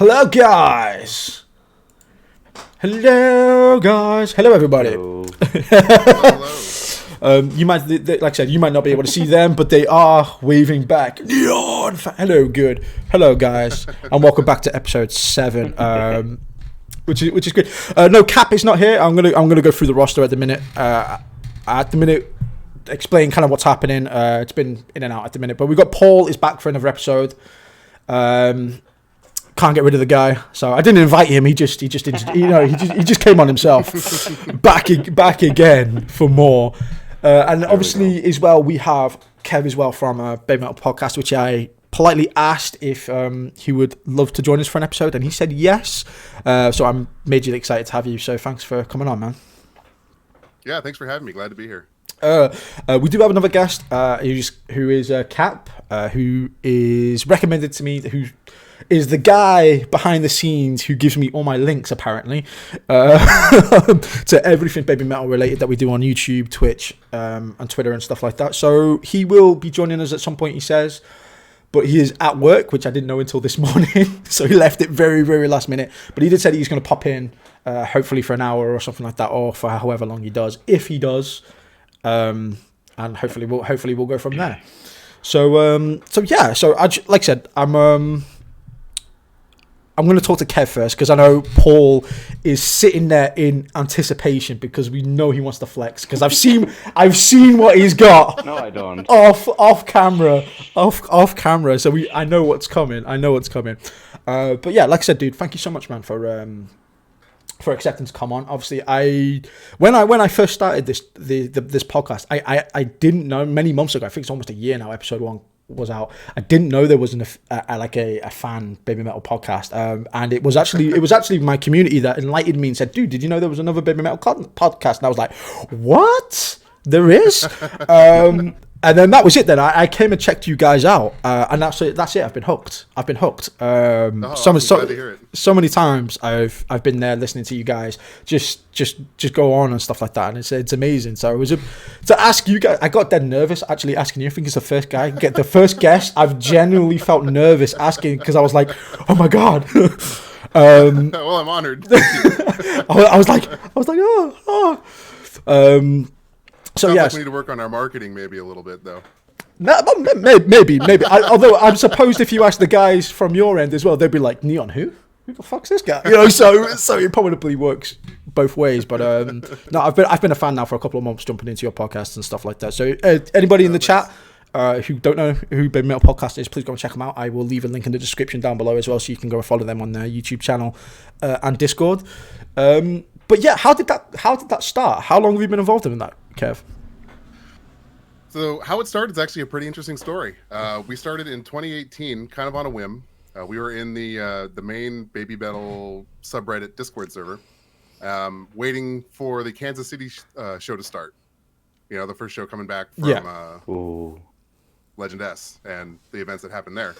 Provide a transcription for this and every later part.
Hello, guys. Hello, guys. Hello, everybody. Hello. You might, like I said, you might not be able to see them, but they are waving back. Neon. Hello, good. Hello, guys, and welcome back to episode 7. Which is good. No, Kap is not here. I'm gonna go through the roster at the minute. Explain kind of what's happening. It's been in and out at the minute, but we got Paul is back for another episode. Can't get rid of the guy, so I didn't invite him. He just came on himself. back again for more. And obviously as well, we have Kev as well from Babymetal podcast, which I politely asked if he would love to join us for an episode, and he said yes. So I'm majorly excited to have you. So thanks for coming on, man. Yeah, thanks for having me. Glad to be here. We do have another guest who is Kap, who is recommended to me, who is the guy behind the scenes who gives me all my links, apparently, to everything Babymetal related that we do on YouTube, Twitch, and Twitter and stuff like that. So he will be joining us at some point, he says, but he is at work, which I didn't know until this morning. So he left it very, very last minute. But he did say that he's going to pop in, hopefully for an hour or something like that, or for however long he does, if he does. And hopefully we'll go from there. So yeah. So like I said, I'm going to talk to Kev first, because I know Paul is sitting there in anticipation, because we know he wants to flex, because I've seen what he's got. No, I don't. Off camera. So I know what's coming. But yeah, like I said, dude, thank you so much, man, for accepting to come on. Obviously, when I first started this podcast, I didn't know, many months ago, I think it's almost a year now, episode 1 was out, I didn't know there was a fan Babymetal podcast, and it was actually my community that enlightened me and said, dude, did you know there was another Babymetal podcast? And I was like, what? There is? And then that was it. Then I came and checked you guys out, and that's it. I've been hooked. So many times I've been there listening to you guys just go on and stuff like that, and it's amazing. So it was to ask you guys. I got dead nervous actually asking you. I think it's the first guest. I've genuinely felt nervous asking, because I was like, oh my god. Well, I'm honored. I was like, oh. So Sounds yes, like we need to work on our marketing maybe a little bit, though. No, maybe. Although I'm supposed if you ask the guys from your end as well, they'd be like, Neon, who the fuck's this guy? So it probably works both ways. But no, I've been a fan now for a couple of months, jumping into your podcast and stuff like that. So anybody in the chat who don't know who Babymetal podcast is, please go and check them out. I will leave a link in the description down below as well, so you can go and follow them on their YouTube channel and Discord. But yeah, how did that start? How long have you been involved in that, Kev? So how it started is actually a pretty interesting story. We started in 2018, kind of on a whim. We were in the main Babymetal subreddit Discord server, waiting for the Kansas City show to start. You know, the first show coming back from Legend S and the events that happened there.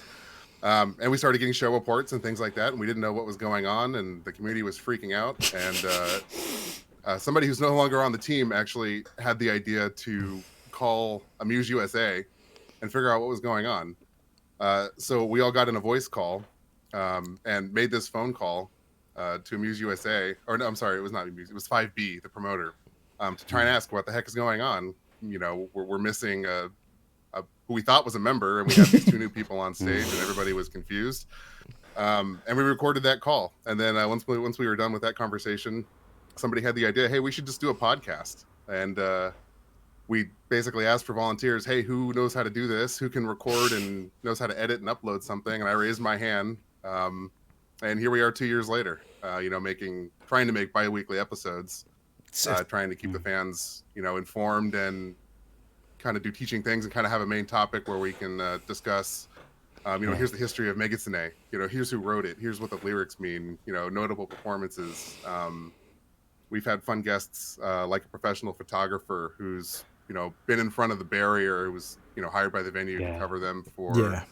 And we started getting show reports and things like that, and we didn't know what was going on, and the community was freaking out. And somebody who's no longer on the team actually had the idea to call Amuse USA and figure out what was going on. So we all got in a voice call and made this phone call to Amuse USA, or no, I'm sorry, it was not Amuse, it was 5B, the promoter, to try and ask what the heck is going on. You know, we're missing who we thought was a member, and we had these 2 new people on stage, and everybody was confused. And we recorded that call. And then once we were done with that conversation, somebody had the idea, hey, we should just do a podcast. And we basically asked for volunteers. Hey, who knows how to do this? Who can record and knows how to edit and upload something? And I raised my hand. And here we are 2 years later, trying to make bi-weekly episodes, trying to keep the fans, informed and kind of do teaching things and kind of have a main topic where we can discuss, here's the history of Megitsune. Here's who wrote it. Here's what the lyrics mean, notable performances. We've had fun guests like a professional photographer who's, been in front of the barrier, who was, hired by the venue to cover them for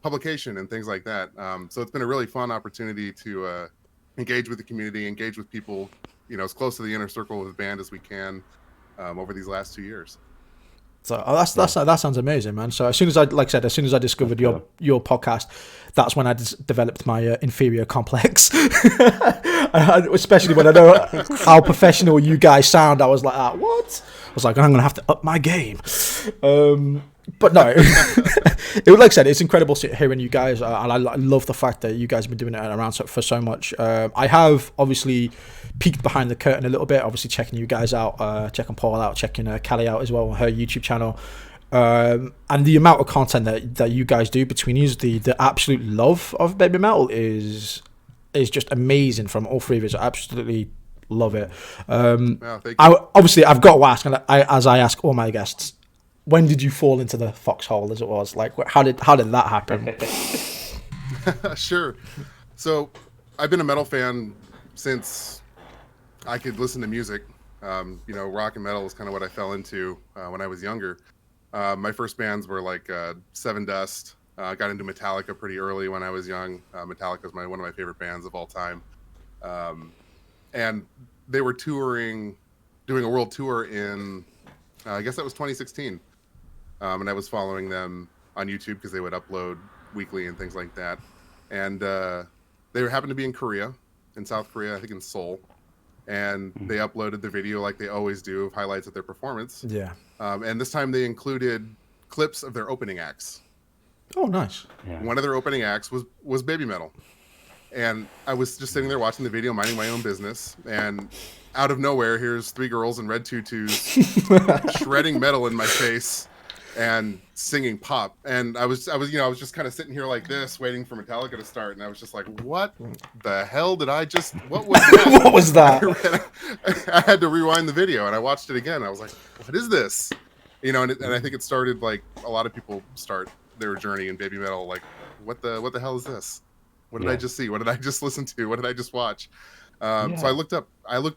publication and things like that. So it's been a really fun opportunity to engage with the community, engage with people, as close to the inner circle of the band as we can over these last 2 years. So that sounds amazing, man. So as soon as I discovered your podcast, that's when I developed my inferior complex. Especially when I know how professional you guys sound, I was like, what? I was like, I'm gonna have to up my game. But no, like I said, it's incredible hearing you guys, and I love the fact that you guys have been doing it around for so much. I have obviously peeked behind the curtain a little bit, obviously checking you guys out, checking Paul out, checking Callie out as well on her YouTube channel, and the amount of content that you guys do between you, the absolute love of Babymetal is just amazing from all three of us. I absolutely love it. Obviously, I've got to ask, and as I ask all my guests, when did you fall into the foxhole, as it was? Like, how did that happen? Sure. So, I've been a metal fan since I could listen to music. Rock and metal is kind of what I fell into when I was younger. My first bands were like Seven Dust. I got into Metallica pretty early when I was young. Metallica is one of my favorite bands of all time. And they were doing a world tour in, I guess that was 2016. And I was following them on YouTube because they would upload weekly and things like that. And they happened to be in South Korea, I think in Seoul. And they uploaded the video like they always do of highlights of their performance. Yeah. And this time they included clips of their opening acts. Oh, nice. Yeah. One of their opening acts was Babymetal. And I was just sitting there watching the video, minding my own business. And out of nowhere, here's three girls in red tutus shredding metal in my face and singing pop. And I was just kind of sitting here like this, waiting for Metallica to start. And I was just like, what the hell did I just, what was that? What was that? I had to rewind the video and I watched it again. I was like, what is this? And I think it started like a lot of people start their journey in Babymetal. Like, what the hell is this? What did I just see? What did I just listen to? What did I just watch? So I looked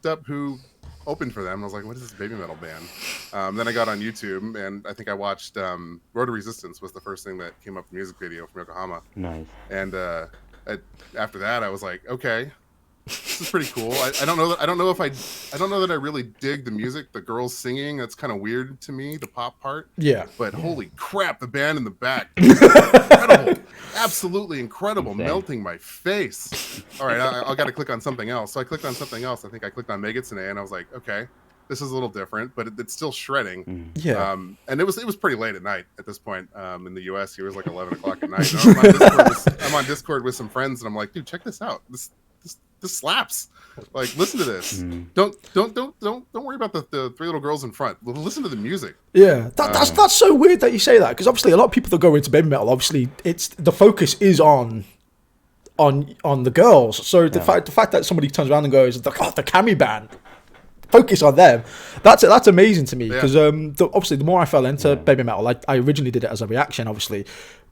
up who opened for them. I was like, what is this Babymetal band? Then I got on YouTube and I think I watched Road to Resistance was the first thing that came up, the music video from Yokohama. Nice. And after that I was like, okay, this is pretty cool. I don't know that I really dig the music, the girls singing. That's kind of weird to me, the pop part. Yeah. But holy crap, the band in the back, incredible, absolutely incredible, Insane. melting my face. All right, I got to click on something else. So I clicked on something else. I think I clicked on Megatsune, and I was like, okay, this is a little different, but it's still shredding. Yeah. And it was pretty late at night at this point. In the US, it was like 11 o'clock at night. I'm on Discord with some friends, and I'm like, dude, check this out. This slaps. Like, listen to this. Don't worry about the three little girls in front. Listen to the music. Yeah, that's so weird that you say that, because obviously a lot of people that go into Babymetal, obviously it's the focus is on the girls. So the fact that somebody turns around and goes, the Kami band, focus on them. That's amazing to me, because obviously the more I fell into Babymetal, I originally did it as a reaction, obviously.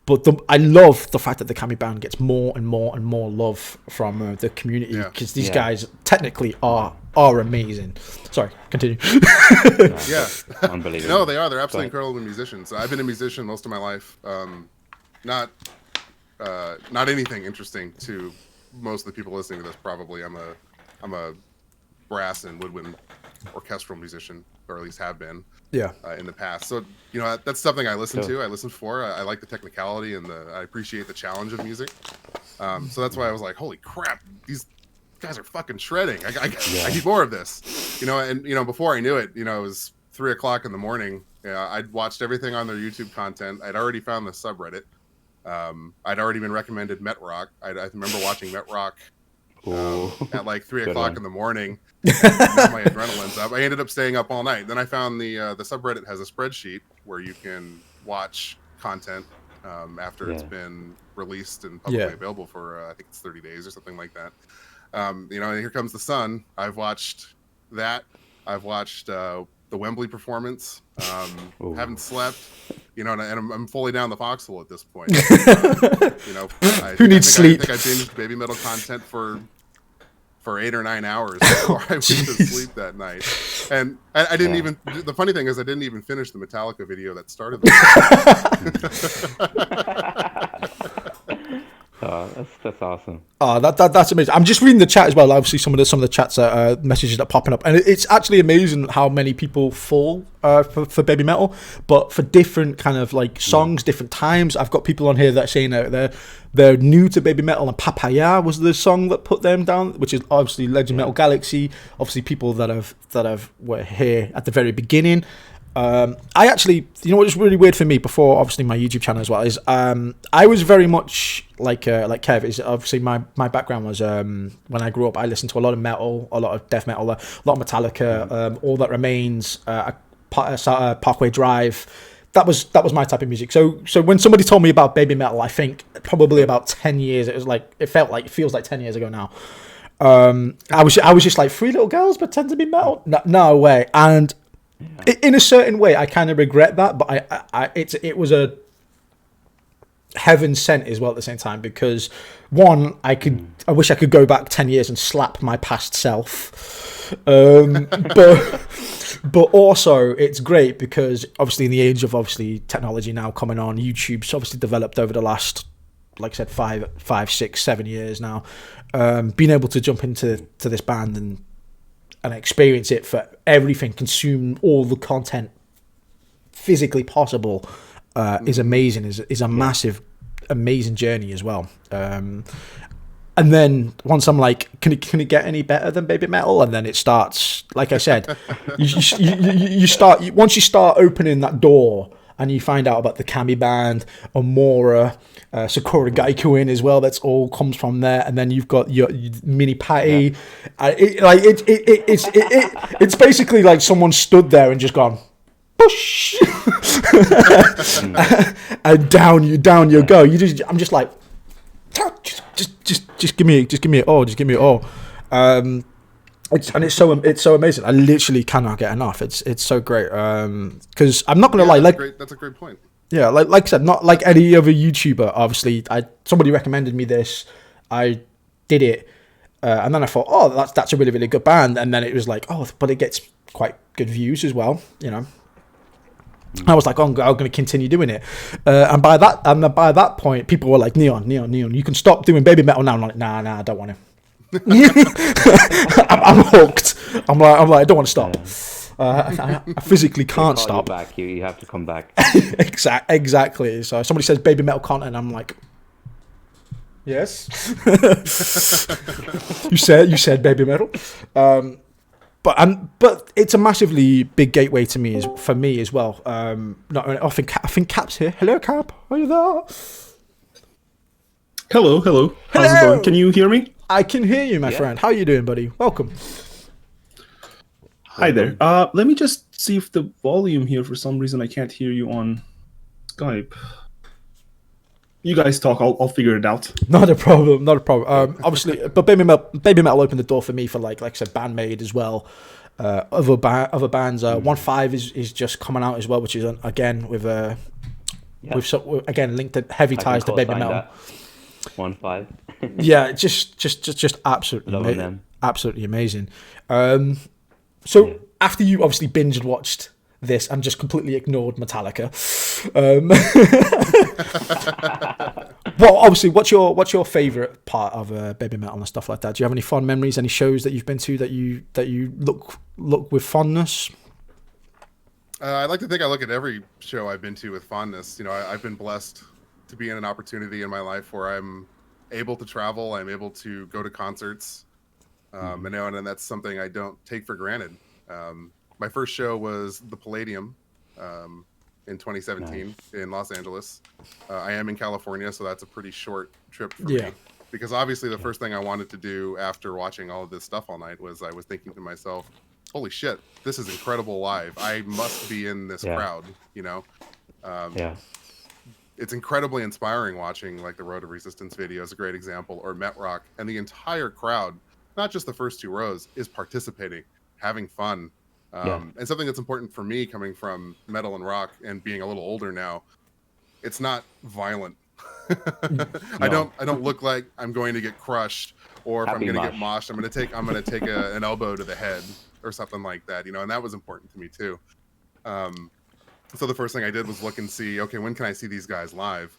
But I love the fact that the Kami band gets more and more and more love from the community, because these guys technically are amazing. Sorry, continue. Yeah, unbelievable. No, they are. They're absolutely incredible musicians. I've been a musician most of my life. Not anything interesting to most of the people listening to this. Probably, I'm a brass and woodwind orchestral musician, or at least have been. Yeah. In the past, so that's something I listen to. I listen for. I like the technicality and I appreciate the challenge of music. So that's why I was like, holy crap, these guys are fucking shredding. I need more of this. And before I knew it, it was 3 o'clock in the morning. I'd watched everything on their YouTube content. I'd already found the subreddit. I'd already been recommended Met Rock. I remember watching Met Rock at like 3 o'clock in the morning. My adrenaline's up. I ended up staying up all night. Then I found the subreddit has a spreadsheet where you can watch content after it's been released and publicly available for I think it's 30 days or something like that. And Here Comes the Sun. I've watched that. I've watched the Wembley performance. Haven't slept. And I'm fully down the foxhole at this point. Who needs sleep? I think I binged Babymetal content for 8 or 9 hours before I went to sleep that night. And I didn't even. The funny thing is, I didn't even finish the Metallica video that started. That's awesome. Oh, that's amazing. I'm just reading the chat as well. Obviously, some of the chats messages that are popping up, and it's actually amazing how many people fall for Baby Metal, but for different kind of like songs, different times. I've got people on here that are saying they're new to Baby Metal, and Papaya was the song that put them down, which is obviously Legend Metal Galaxy. Obviously, people that were here at the very beginning. I actually, you know what is really weird for me before obviously my YouTube channel as well is I was very much like Kev. Is obviously my background was when I grew up I listened to a lot of metal, a lot of death metal, a lot of Metallica, All That Remains, Parkway Drive. That was my type of music. So when somebody told me about Baby Metal, I think probably about 10 years. It feels like 10 years ago now. I was just like 3 little girls pretend to be metal. No way. And in a certain way, I kind of regret that, but it was a heaven sent as well at the same time because one, I wish I could go back 10 years and slap my past self, but also it's great because obviously in the age of obviously technology now coming on, YouTube's obviously developed over the last, like I said, 5, 6, 7 years now. Being able to jump into this band and experience it for everything, consume all the content physically possible is amazing, is a massive, amazing journey as well. And then once I'm like, can it get any better than Baby Metal? And then it starts, like I said, once you start opening that door and you find out about the Kami band, Amora, Sakura Gaikuin as well. That's all comes from there, and then you've got your Mini Patty. It's basically like someone stood there and just gone, push, and down you go. I'm just like, just give me it all, just give me it all. It's so amazing. I literally cannot get enough. It's so great. Because I'm not gonna lie, that's a great point. Yeah, like I said, not like any other YouTuber. Obviously, somebody recommended me this. I did it, and then I thought, oh, that's a really, really good band. And then it was like, oh, but it gets quite good views as well, you know. I was like, oh, I'm going to continue doing it, and by that point, people were like, Neon, you can stop doing Baby Metal now. I'm like, nah, I don't want to. I'm hooked. I'm like, I don't want to stop. I physically can't stop. You have to come back. Exactly. So somebody says Baby Metal content, I'm like, yes. you said Baby Metal. But it's a massively big gateway to me for me as well. Not only, I think Kap's here. Hello, Kap. Are you there? Hello. How's it going? Can you hear me? I can hear you, my friend. How are you doing, buddy? Welcome. Hi there. Let me just see if the volume here, for some reason, I can't hear you on Skype. You guys talk. I'll figure it out. Not a problem. Obviously, but Baby Metal opened the door for me for like I said, Bandmade as well. Other bands. 1-5 is just coming out as well, which is again with again linked to heavy ties to Baby Metal. 1-5. Yeah, just absolutely amazing. So after you obviously binge watched this and just completely ignored Metallica, well, obviously, what's your favorite part of Baby Metal and stuff like that? Do you have any fond memories? Any shows that you've been to that you look with fondness? I like to think I look at every show I've been to with fondness. You know, I've been blessed to be in an opportunity in my life where I'm able to travel. I'm able to go to concerts. And that's something I don't take for granted. My first show was the Palladium in 2017 in Los Angeles. I am in California, so that's a pretty short trip for me. Because obviously the first thing I wanted to do after watching all of this stuff all night was I was thinking to myself, holy shit, this is incredible live. I must be in this crowd, you know? It's incredibly inspiring watching like the Road to Resistance video is a great example, or Met Rock, and the entire crowd, not just the first 2 rows, is participating, having fun. And something that's important for me coming from metal and rock and being a little older now, it's not violent. I don't look like I'm going to get crushed, or if I'm going to get moshed, I'm going to take an elbow to the head or something like that, you know, and that was important to me too. So the first thing I did was look and see, okay, when can I see these guys live?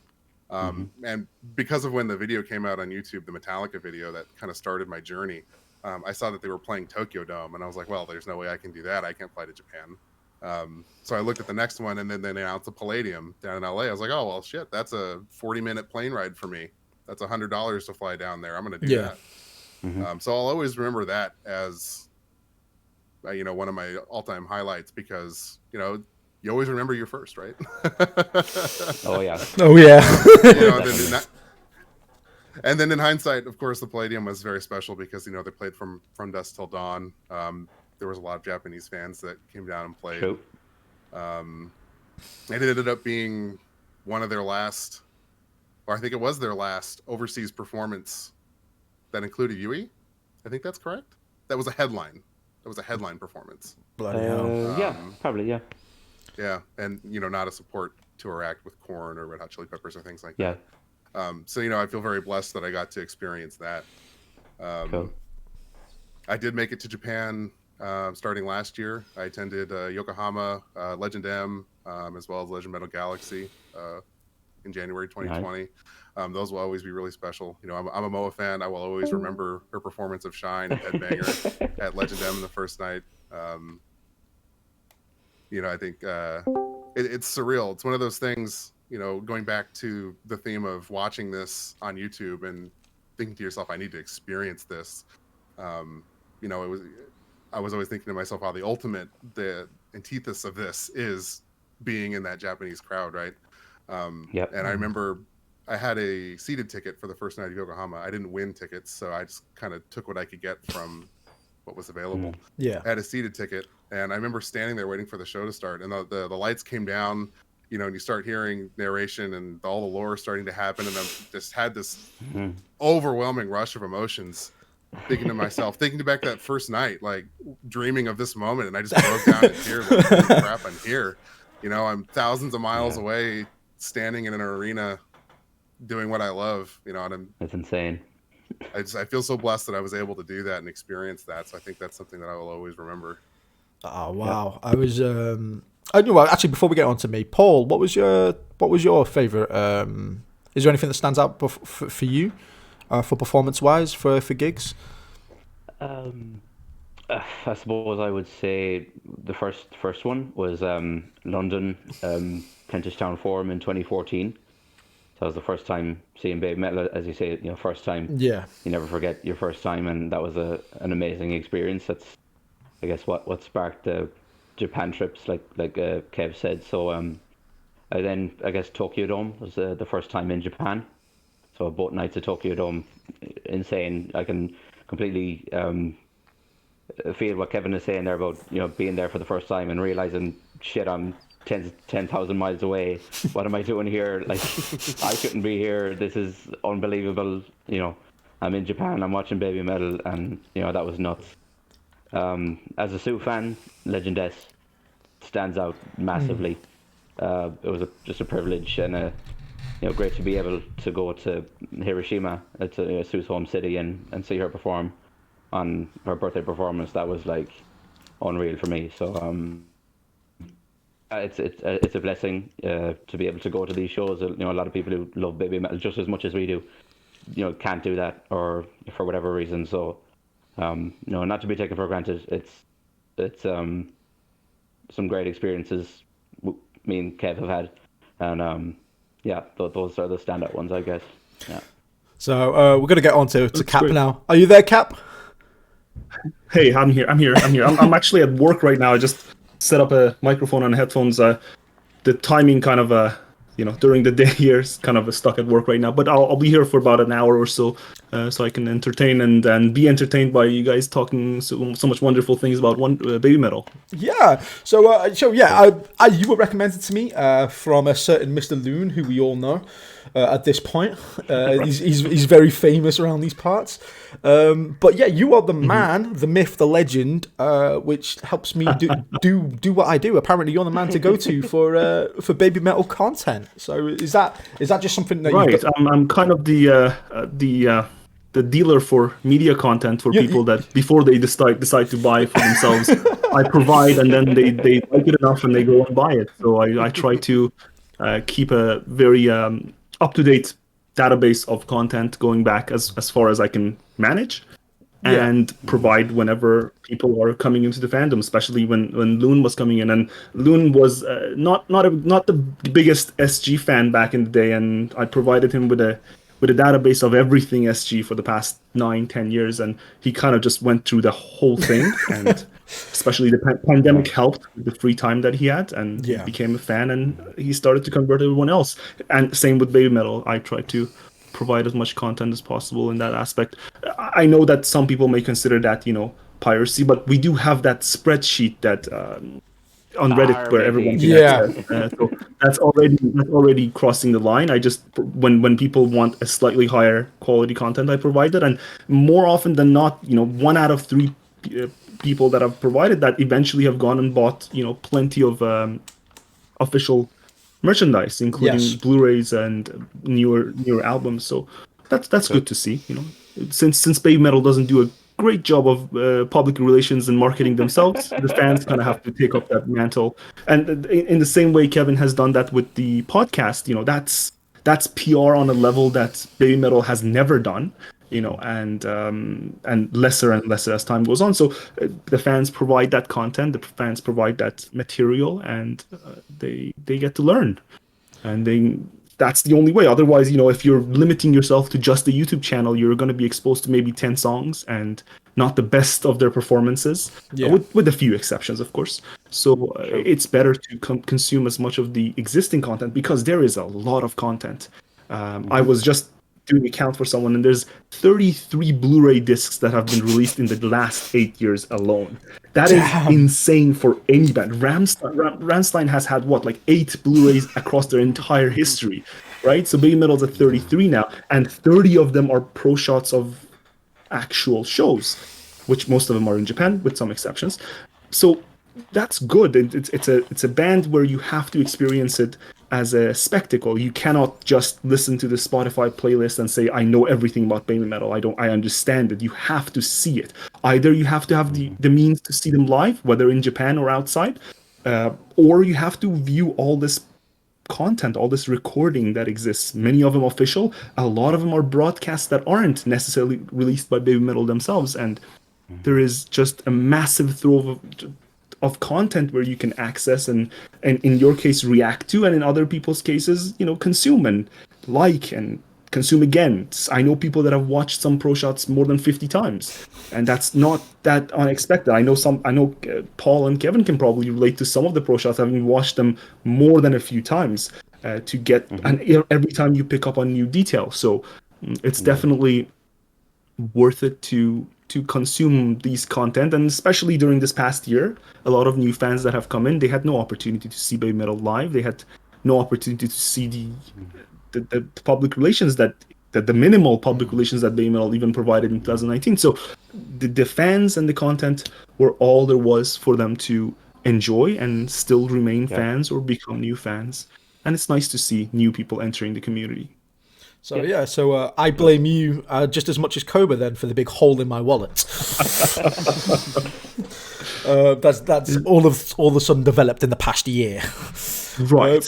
And because of when the video came out on YouTube, the Metallica video that kind of started my journey, I saw that they were playing Tokyo Dome, and I was like, well, there's no way I can do that. I can't fly to Japan. So I looked at the next one, and then they announced the Palladium down in LA. I was like, oh, well, shit, that's a 40-minute plane ride for me. That's $100 to fly down there. I'm going to do that. So I'll always remember that as, one of my all-time highlights, because, you always remember your first, right? Oh, yeah. Oh, yeah. And then in hindsight, of course, the Palladium was very special because, they played from dusk till dawn. There was a lot of Japanese fans that came down and played. True. It ended up being one of their last, or I think it was their last overseas performance that included Yui. I think that's correct. That was a headline. That was a headline performance. Bloody hell. Yeah, probably, yeah. Yeah, and, not a support tour act with Korn or Red Hot Chili Peppers or things like Yeah. that. So, I feel very blessed that I got to experience that. Cool. I did make it to Japan starting last year. I attended Yokohama, Legend M, as well as Legend Metal Galaxy in January 2020. Nice. Those will always be really special. I'm a Moa fan. I will always remember her performance of Shine and Headbanger at Legend M the first night. I think it's surreal. It's one of those things, going back to the theme of watching this on YouTube and thinking to yourself, I need to experience this. I was always thinking to myself, how the antithesis of this is being in that Japanese crowd, right? Yep. And I remember I had a seated ticket for the first night of Yokohama. I didn't win tickets, so I just kind of took what I could get from what was available. Yeah. I had a seated ticket, and I remember standing there waiting for the show to start, and the lights came down, and you start hearing narration and all the lore starting to happen, and I just had this overwhelming rush of emotions, thinking back that first night, like dreaming of this moment, and I just broke down in tears. Like, holy crap, I'm here. I'm thousands of miles away, standing in an arena, doing what I love. And That's insane. I feel so blessed that I was able to do that and experience that. So I think that's something that I will always remember. Oh wow! Yeah. I was. I knew. Actually, before we get on to me, Paul, what was your favorite? Is there anything that stands out for you, for performance wise, for gigs? I suppose I would say the first one was London, Kentish Town Forum in 2014. That was the first time seeing Babymetal, as you say, first time. Yeah. You never forget your first time, and that was an amazing experience. That's, I guess, what sparked the Japan trips, like Kev said. So, I guess Tokyo Dome was the first time in Japan. So both nights at Tokyo Dome, insane. I can completely feel what Kevin is saying there about being there for the first time and realizing, shit, I'm 10,000 miles away. What am I doing here? Like, I shouldn't be here. This is unbelievable. I'm in Japan. I'm watching Babymetal, and that was nuts. As a Sioux fan, Legend S stands out massively. It was just a privilege and great to be able to go to Hiroshima, to Sue's home city, and see her perform on her birthday performance. That was like unreal for me. So it's a blessing to be able to go to these shows. A lot of people who love Babymetal just as much as we do, can't do that, or for whatever reason. So not to be taken for granted. It's some great experiences me and Kev have had, and those are the standout ones, I guess. Yeah. So we're gonna get on to Kap now. Are you there, Kap? Hey, I'm here. I'm actually at work right now. I just set up a microphone and headphones. The timing kind of during the day here is kind of stuck at work right now. But I'll be here for about an hour or so, so I can entertain and be entertained by you guys talking so much wonderful things about Babymetal. Yeah. So you were recommended to me from a certain Mr. Loon, who we all know at this point. He's very famous around these parts. But yeah, you are the man, the myth, the legend, which helps me do what I do. Apparently, you're the man to go to for Babymetal content. So is that just something that right? I'm kind of the dealer for media content for people that before they decide to buy for themselves, I provide, and then they like it enough and they go and buy it. So I try to keep a very up-to-date database of content going back as far as I can manage, and provide whenever people are coming into the fandom, especially when Loon was coming in. And Loon was not the biggest SG fan back in the day, and I provided him with a database of everything SG for the past 9-10 years, and he kind of just went through the whole thing. And especially the pandemic helped with the free time that he had, and he became a fan, and he started to convert everyone else. And same with Babymetal. I tried to provide as much content as possible in that aspect. I know that some people may consider that, piracy, but we do have that spreadsheet that on Reddit where everyone can access. So that's already crossing the line. I just when people want a slightly higher quality content, I provide it, and more often than not, 1 out of 3 people that I've provided that eventually have gone and bought, plenty of official merchandise, including Blu-rays and newer albums. So that's good to see. Since Babymetal doesn't do a great job of public relations and marketing themselves, the fans kind of have to take up that mantle. And in the same way Kevin has done that with the podcast, that's PR on a level that Babymetal has never done. And lesser and lesser as time goes on. So the fans provide that content, the fans provide that material, and they get to learn. And that's the only way. Otherwise, if you're limiting yourself to just the YouTube channel, you're going to be exposed to maybe 10 songs and not the best of their performances, with a few exceptions, of course. So it's better to consume as much of the existing content, because there is a lot of content. I was just doing a count for someone, and there's 33 Blu-ray discs that have been released in the last 8 years alone. That is insane for any band. Rammstein has had 8 Blu-rays across their entire history, right? So Babymetal's at 33 now, and 30 of them are pro shots of actual shows, which most of them are in Japan, with some exceptions. So that's good. It's a band where you have to experience it as a spectacle. You cannot just listen to the Spotify playlist and say, I know everything about Babymetal. I understand it. You have to see it. Either you have to have the means to see them live, whether in Japan or outside, or you have to view all this content, all this recording that exists. Many of them official. A lot of them are broadcasts that aren't necessarily released by Babymetal themselves. And there is just a massive trove of content where you can access and in your case react to, and in other people's cases, consume and like and consume again. I know people that have watched some pro shots more than 50 times, and that's not that unexpected. I know Paul and Kevin can probably relate to some of the pro shots, having watched them more than a few times to get, and every time you pick up on new detail. So it's definitely worth it to consume these content. And especially during this past year, a lot of new fans that have come in, they had no opportunity to see Babymetal live. They had no opportunity to see the public relations that the minimal public relations that Babymetal even provided in 2019. So the fans and the content were all there was for them to enjoy and still remain fans or become new fans. And it's nice to see new people entering the community. So so I blame you just as much as Cobra then for the big hole in my wallet. That's all of a sudden developed in the past year. Right.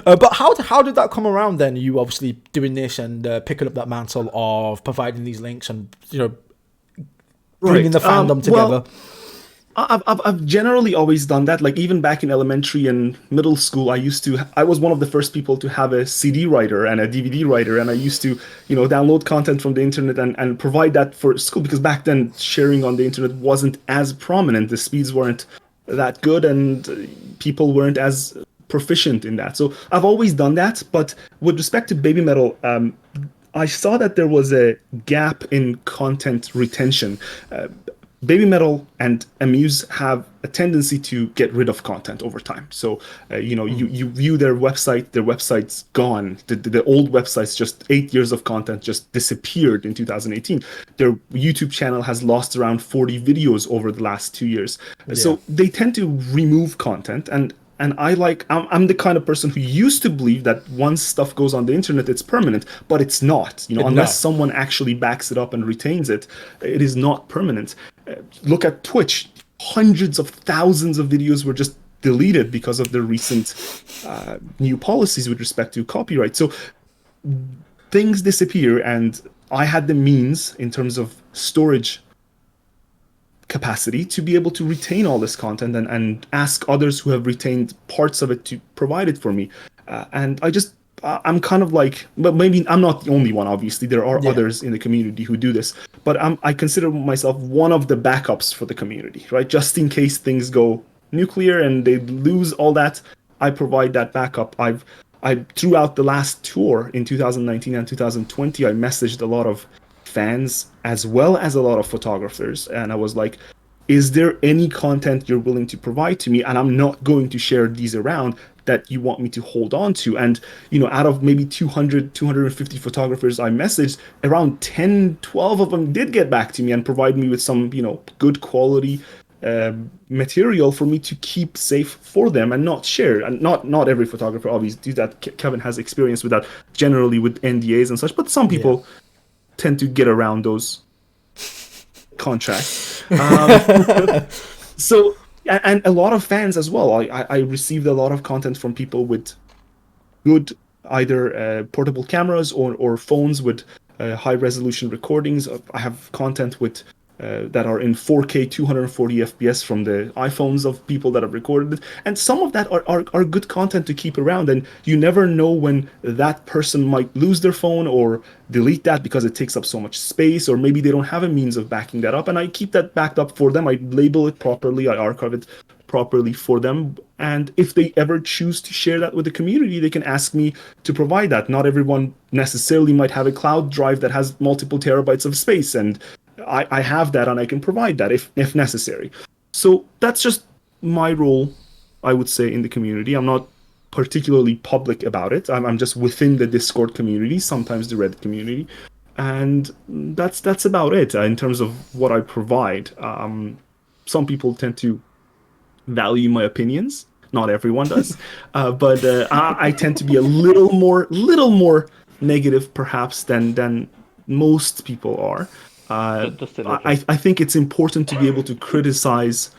But how did that come around then? You obviously doing this and picking up that mantle of providing these links and bringing the fandom together. I've generally always done that. Like even back in elementary and middle school, I was one of the first people to have a CD writer and a DVD writer, and I used to, download content from the internet and provide that for school, because back then sharing on the internet wasn't as prominent. The speeds weren't that good, and people weren't as proficient in that. So I've always done that. But with respect to Babymetal, I saw that there was a gap in content retention. Babymetal and Amuse have a tendency to get rid of content over time. So, you view their website's gone. The old websites, just 8 years of content just disappeared in 2018. Their YouTube channel has lost around 40 videos over the last 2 years. Yeah. So they tend to remove content, and I'm the kind of person who used to believe that once stuff goes on the internet, it's permanent, but it's not. Unless someone actually backs it up and retains it, it is not permanent. Look at Twitch. Hundreds of thousands of videos were just deleted because of the recent new policies with respect to copyright. So things disappear, and I had the means in terms of storage capacity to be able to retain all this content and ask others who have retained parts of it to provide it for me. And I'm kind of like, but maybe I'm not the only one, obviously. There are others in the community who do this. But I consider myself one of the backups for the community, right? Just in case things go nuclear and they lose all that, I provide that backup. I throughout the last tour in 2019 and 2020, I messaged a lot of fans as well as a lot of photographers, and I was like, is there any content you're willing to provide to me, and I'm not going to share these around, that you want me to hold on to? And out of maybe 250 photographers I messaged, around 10-12 of them did get back to me and provide me with some good quality material for me to keep safe for them and not share. And not every photographer obviously do that. Kevin has experience with that, generally with NDAs and such, but some people tend to get around those contracts. So, and a lot of fans as well. I received a lot of content from people with good either portable cameras or phones with high resolution recordings. I have content with that are in 4K 240 FPS from the iPhones of people that have recorded it. And some of that are good content to keep around. And you never know when that person might lose their phone or delete that because it takes up so much space, or maybe they don't have a means of backing that up. And I keep that backed up for them. I label it properly. I archive it properly for them. And if they ever choose to share that with the community, they can ask me to provide that. Not everyone necessarily might have a cloud drive that has multiple terabytes of space, and I have that, and I can provide that if necessary. So that's just my role, I would say, in the community. I'm not particularly public about it. I'm just within the Discord community, sometimes the Reddit community, and that's about it in terms of what I provide. Some people tend to value my opinions. Not everyone does, but I tend to be a little more negative, perhaps, than most people are. I think it's important to be able to criticize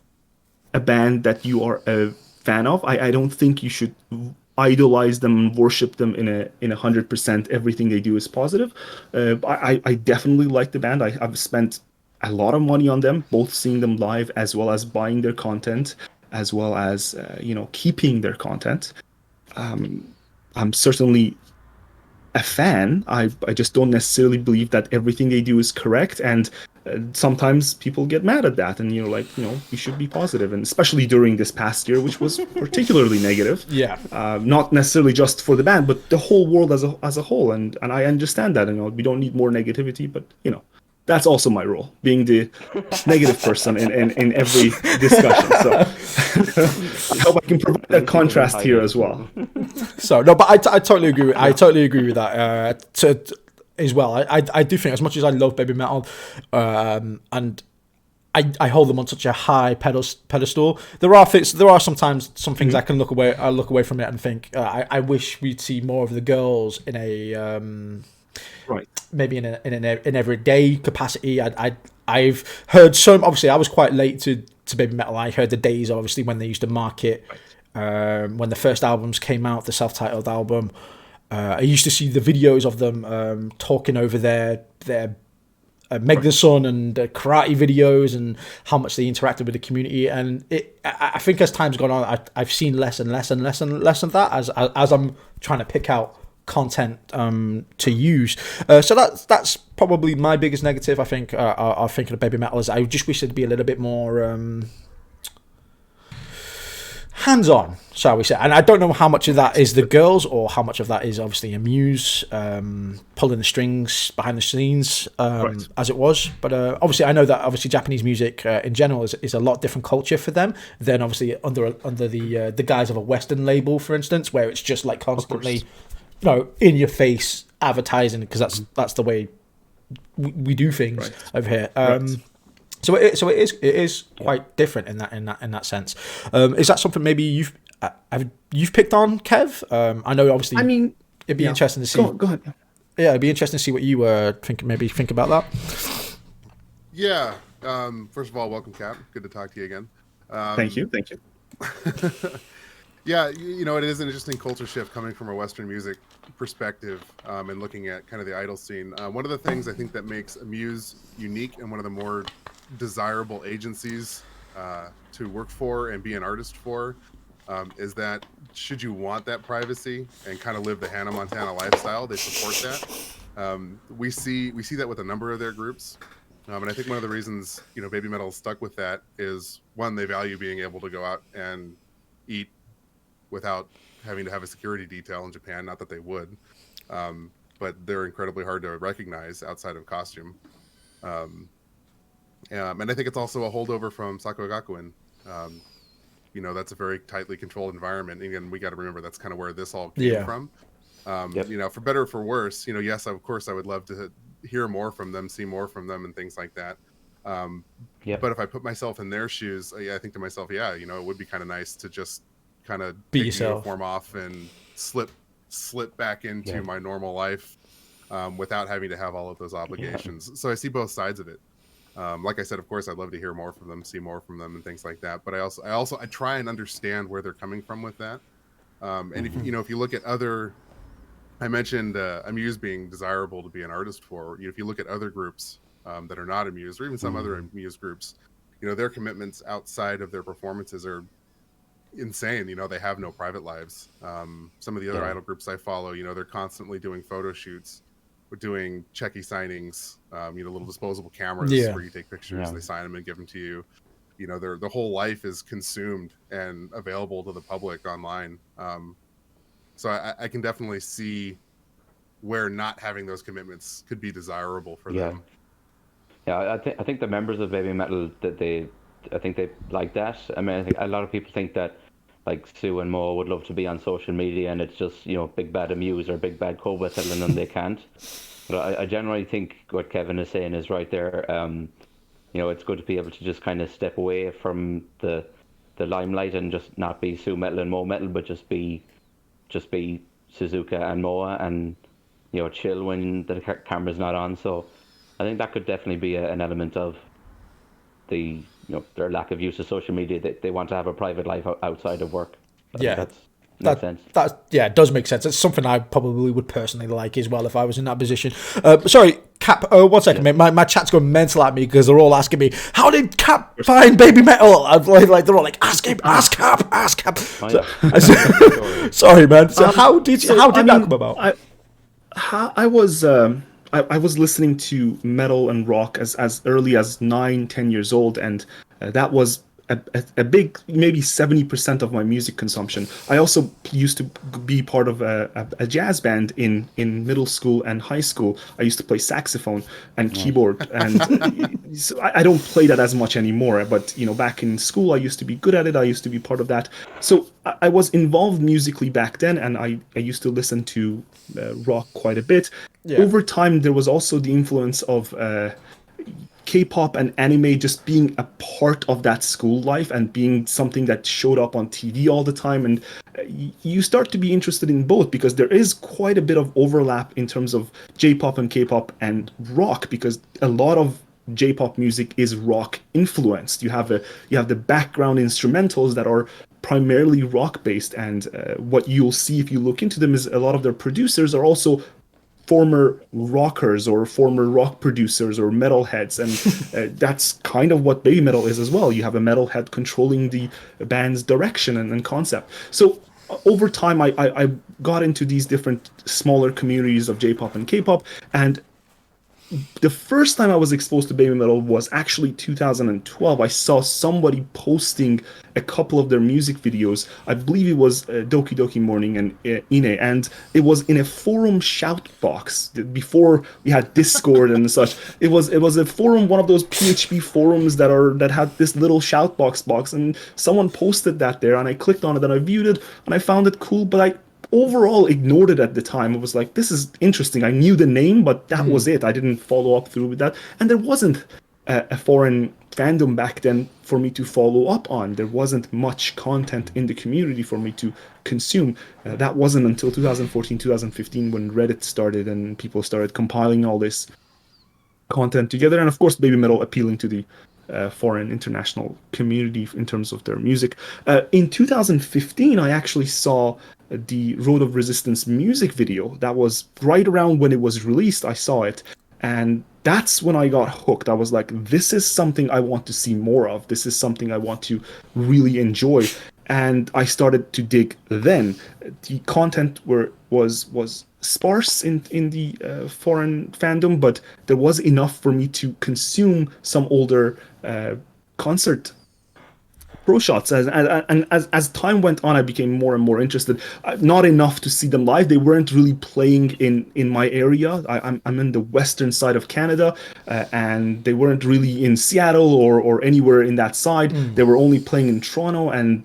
a band that you are a fan of. I don't think you should idolize them and worship them in 100%. Everything they do is positive. I definitely like the band. I've spent a lot of money on them, both seeing them live as well as buying their content, as well as keeping their content. I'm certainly a fan. I just don't necessarily believe that everything they do is correct, and sometimes people get mad at that, and you should be positive, and especially during this past year, which was particularly negative. Not necessarily just for the band, but the whole world as a whole, and I understand that. We don't need more negativity, but that's also my role, being the negative person in every discussion. So I hope I can provide that contrast here as well. So no, but I totally agree. I totally agree with that as well. I do think, as much as I love Babymetal, and I hold them on such a high pedestal, there are sometimes some things I can look away from it and think I wish we'd see more of the girls in a right, maybe in an everyday capacity. I've heard some. Obviously, I was quite late to Babymetal. I heard the days, obviously, when they used to market when the first albums came out, the self-titled album. I used to see the videos of them talking over their Meg the Sun and karate videos, and how much they interacted with the community. And I think as time's gone on, I've seen less and less and less and less of that as I'm trying to pick out content to use. So that's probably my biggest negative. I think are thinking of Babymetal is I just wish it'd be a little bit more hands-on, shall we say. And I don't know how much of that is the girls or how much of that is obviously Amuse pulling the strings behind the scenes as it was. But obviously I know that obviously Japanese music in general is a lot different culture for them than obviously under the guise of a Western label, for instance, where it's just like constantly in your face advertising, because that's the way we do things over here. So it is quite different in that sense. Is that something maybe you've picked on, Kev? I know obviously. I mean, it'd be interesting to see. Go ahead. Yeah, it'd be interesting to see what you think about that. Yeah. First of all, welcome, Cap. Good to talk to you again. Thank you. Yeah, it is an interesting culture shift coming from a Western music perspective, and looking at kind of the idol scene. One of the things I think that makes Amuse unique and one of the more desirable agencies to work for and be an artist for is that should you want that privacy and kind of live the Hannah Montana lifestyle, they support that. We see that with a number of their groups. And I think one of the reasons, Baby Metal stuck with that is, one, they value being able to go out and eat without having to have a security detail in Japan. Not that they would, but they're incredibly hard to recognize outside of costume. And I think it's also a holdover from Sakura Gakuen. That's a very tightly controlled environment. Again, we got to remember that's kind of where this all came from. For better or for worse, yes, of course, I would love to hear more from them, see more from them, and things like that. But if I put myself in their shoes, I think to myself, it would be kind of nice to just kind of be take yourself, the uniform off and slip back into my normal life without having to have all of those obligations. So I see both sides of it. Like I said, of course, I'd love to hear more from them, see more from them, and things like that. But I try and understand where they're coming from with that. And if you look at other, I mentioned Amuse being desirable to be an artist for. If you look at other groups that are not Amuse, or even some other Amuse groups, their commitments outside of their performances are insane. They have no private lives. Some of the other idol groups I follow, they're constantly doing photo shoots, or doing checky signings, little disposable cameras where you take pictures, they sign them and give them to you. Their whole life is consumed and available to the public online. So I can definitely see where not having those commitments could be desirable for them. Yeah, I think the members of Babymetal, I think they like that. I mean, I think a lot of people think that like Sue and Mo would love to be on social media, and it's just big bad Amuse or big bad Cobra telling them they can't. But I generally think what Kevin is saying is right there. It's good to be able to just kind of step away from the limelight and just not be Sue Metal and Mo Metal, but just be Suzuka and Moa, and chill when the camera's not on. So I think that could definitely be an element of the their lack of use of social media. They want to have a private life outside of work. That makes sense. It does make sense. It's something I probably would personally like as well if I was in that position. Sorry, Cap. 1 second, mate. My chat's going mental at me because they're all asking me, how did Cap find Babymetal? Like they're all like, ask him, ask Cap, ask Cap. Sorry, man. So how did that come about? I was listening to metal and rock as early as 9-10 years old, and that was a big, maybe 70% of my music consumption. I also used to be part of a jazz band in middle school and high school. I used to play saxophone and keyboard, and so I don't play that as much anymore. But back in school, I used to be good at it. I used to be part of that. So I was involved musically back then, and I used to listen to rock quite a bit. Over time, there was also the influence of K-pop and anime just being a part of that school life and being something that showed up on TV all the time. And you start to be interested in both because there is quite a bit of overlap in terms of J-pop and K-pop and rock, because a lot of J-pop music is rock influenced. You have the background instrumentals that are primarily rock based, and what you'll see if you look into them is a lot of their producers are also former rockers or former rock producers or metalheads, and that's kind of what Babymetal is as well. You have a metalhead controlling the band's direction and concept. So over time, I got into these different smaller communities of J-pop and K-pop, and the first time I was exposed to Babymetal was actually 2012. I saw somebody posting a couple of their music videos. I believe it was Doki Doki Morning and Ine, and it was in a forum shout box before we had Discord and such. It was a forum, one of those PHP forums that had this little shout box, and someone posted that there, and I clicked on it and I viewed it and I found it cool, but I overall ignored it at the time. It was like, this is interesting. I knew the name, but that was it. I didn't follow up through with that. And there wasn't a foreign fandom back then for me to follow up on. There wasn't much content in the community for me to consume. That wasn't until 2014, 2015 when Reddit started and people started compiling all this content together. And of course, Babymetal appealing to the foreign international community in terms of their music. In 2015, I actually saw the Road of Resistance music video. That was right around when it was released. I saw it, and that's when I got hooked. I was like, this is something I want to see more of. This is something I want to really enjoy. And I started to dig then. The content was sparse in the foreign fandom, but there was enough for me to consume some older concert pro shots. As time went on, I became more and more interested. Not enough to see them live. They weren't really playing in my area. I'm in the western side of Canada, and they weren't really in Seattle or anywhere in that side. They were only playing in Toronto, and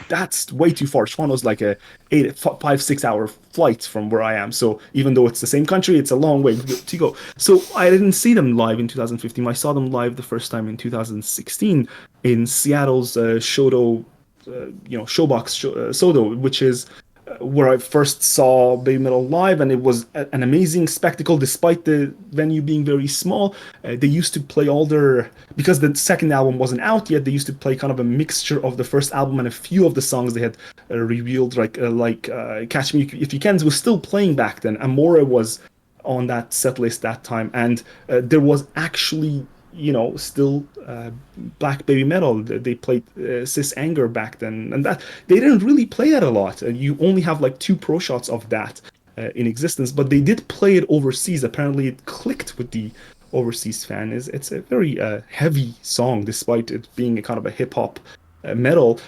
that's way too far. Toronto's like a 5-6 hour flight from where I am. So even though it's the same country, it's a long way to go. So I didn't see them live in 2015. I saw them live the first time in 2016 in Seattle's Shodo, Showbox Sodo, which is where I first saw Babymetal live, and it was an amazing spectacle despite the venue being very small. They used to play all their, because the second album wasn't out yet, they used to play kind of a mixture of the first album and a few of the songs they had revealed, like Catch Me If You Can was still playing back then. Amore was on that set list that time, and there was actually still Black Babymetal. They played Cis Anger back then, and that they didn't really play that a lot. You only have like 2 pro shots of that in existence, but they did play it overseas. Apparently, it clicked with the overseas fan. It's a very heavy song, despite it being a kind of a hip hop metal.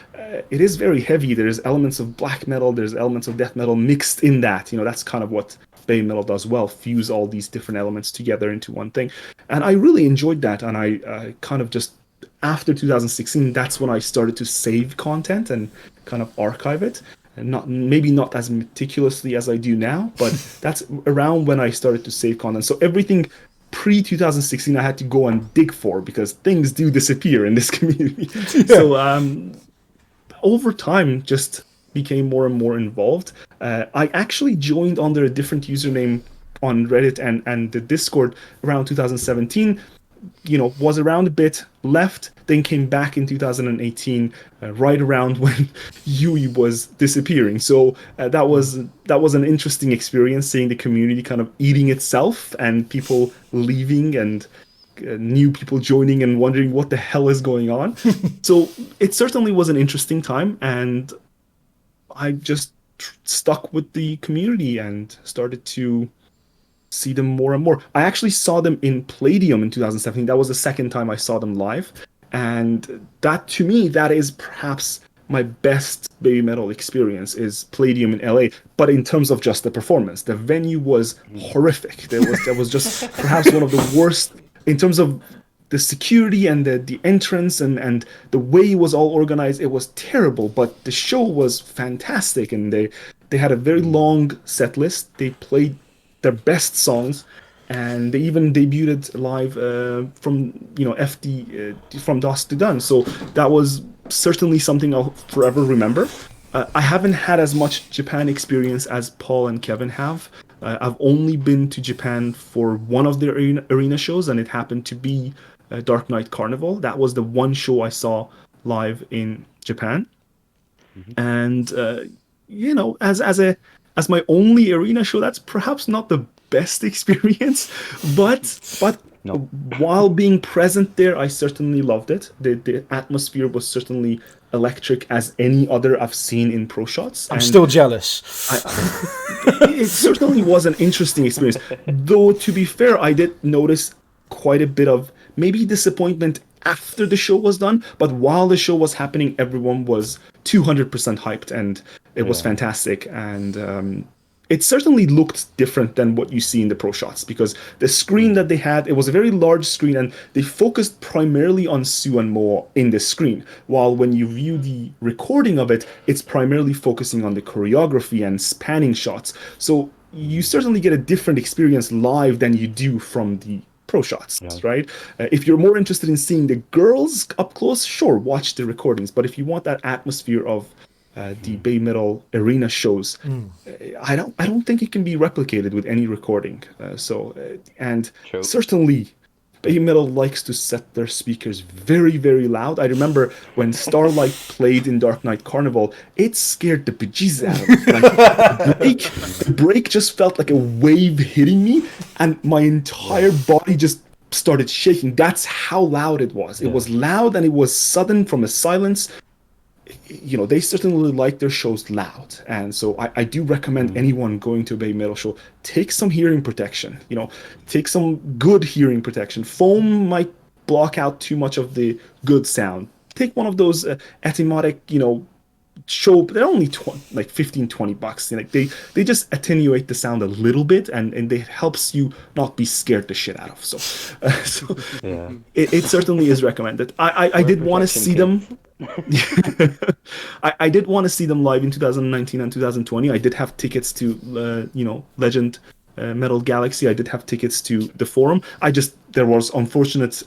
It is very heavy. There's elements of black metal, there's elements of death metal mixed in that. That's kind of what Babymetal does well, fuse all these different elements together into one thing. And I really enjoyed that, and I kind of just, after 2016, that's when I started to save content and kind of archive it. And maybe not as meticulously as I do now, but that's around when I started to save content. So everything pre-2016 I had to go and dig for, because things do disappear in this community. Yeah. So over time, just became more and more involved. I actually joined under a different username on Reddit and the Discord around 2017. Was around a bit, left, then came back in 2018, right around when Yui was disappearing. So that was an interesting experience, seeing the community kind of eating itself and people leaving and new people joining and wondering what the hell is going on. So it certainly was an interesting time, and I just stuck with the community and started to see them more and more. I actually saw them in Palladium in 2017. That was the second time I saw them live. And that, to me, that is perhaps my best Babymetal experience, is Palladium in LA. But in terms of just the performance, the venue was horrific. There was just perhaps one of the worst in terms of the security and the entrance and the way it was all organized. It was terrible, but the show was fantastic, and they had a very long set list. They played their best songs, and they even debuted live from FD from dusk to dawn. So that was certainly something I'll forever remember. I haven't had as much Japan experience as Paul and Kevin have. I've only been to Japan for one of their arena shows, and it happened to be Dark Knight Carnival. That was the one show I saw live in Japan. Mm-hmm. And as my only arena show, that's perhaps not the best experience, but no. While being present there, I certainly loved it. The atmosphere was certainly electric as any other I've seen in pro shots. I'm still jealous. It certainly was an interesting experience. Though, to be fair, I did notice quite a bit of maybe disappointment after the show was done, but while the show was happening, everyone was 200% hyped, and it was fantastic. And it certainly looked different than what you see in the pro shots, because the screen that they had, it was a very large screen, and they focused primarily on Sue and Mo in the screen, while when you view the recording of it, it's primarily focusing on the choreography and spanning shots. So you certainly get a different experience live than you do from the pro shots, right? If you're more interested in seeing the girls up close, sure, watch the recordings. But if you want that atmosphere of the Babymetal arena shows, I don't think it can be replicated with any recording. And certainly Baby Metal likes to set their speakers very, very loud. I remember when Starlight played in Dark Knight Carnival, it scared the bejesus out of me. Like, the break just felt like a wave hitting me, and my entire body just started shaking. That's how loud it was. It was loud, and it was sudden from a silence. You know, they certainly like their shows loud, and so I do recommend anyone going to a Baby Metal show, take some hearing protection. You know, take some good hearing protection. Foam might block out too much of the good sound. Take one of those etymodic, you know, show. They're only like $15-20. Like they just attenuate the sound a little bit, and it helps you not be scared the shit out of. So it certainly is recommended. I did want to see them. I did want to see them live in 2019 and 2020. I did have tickets to Legend Metal Galaxy. I did have tickets to the Forum. There was unfortunate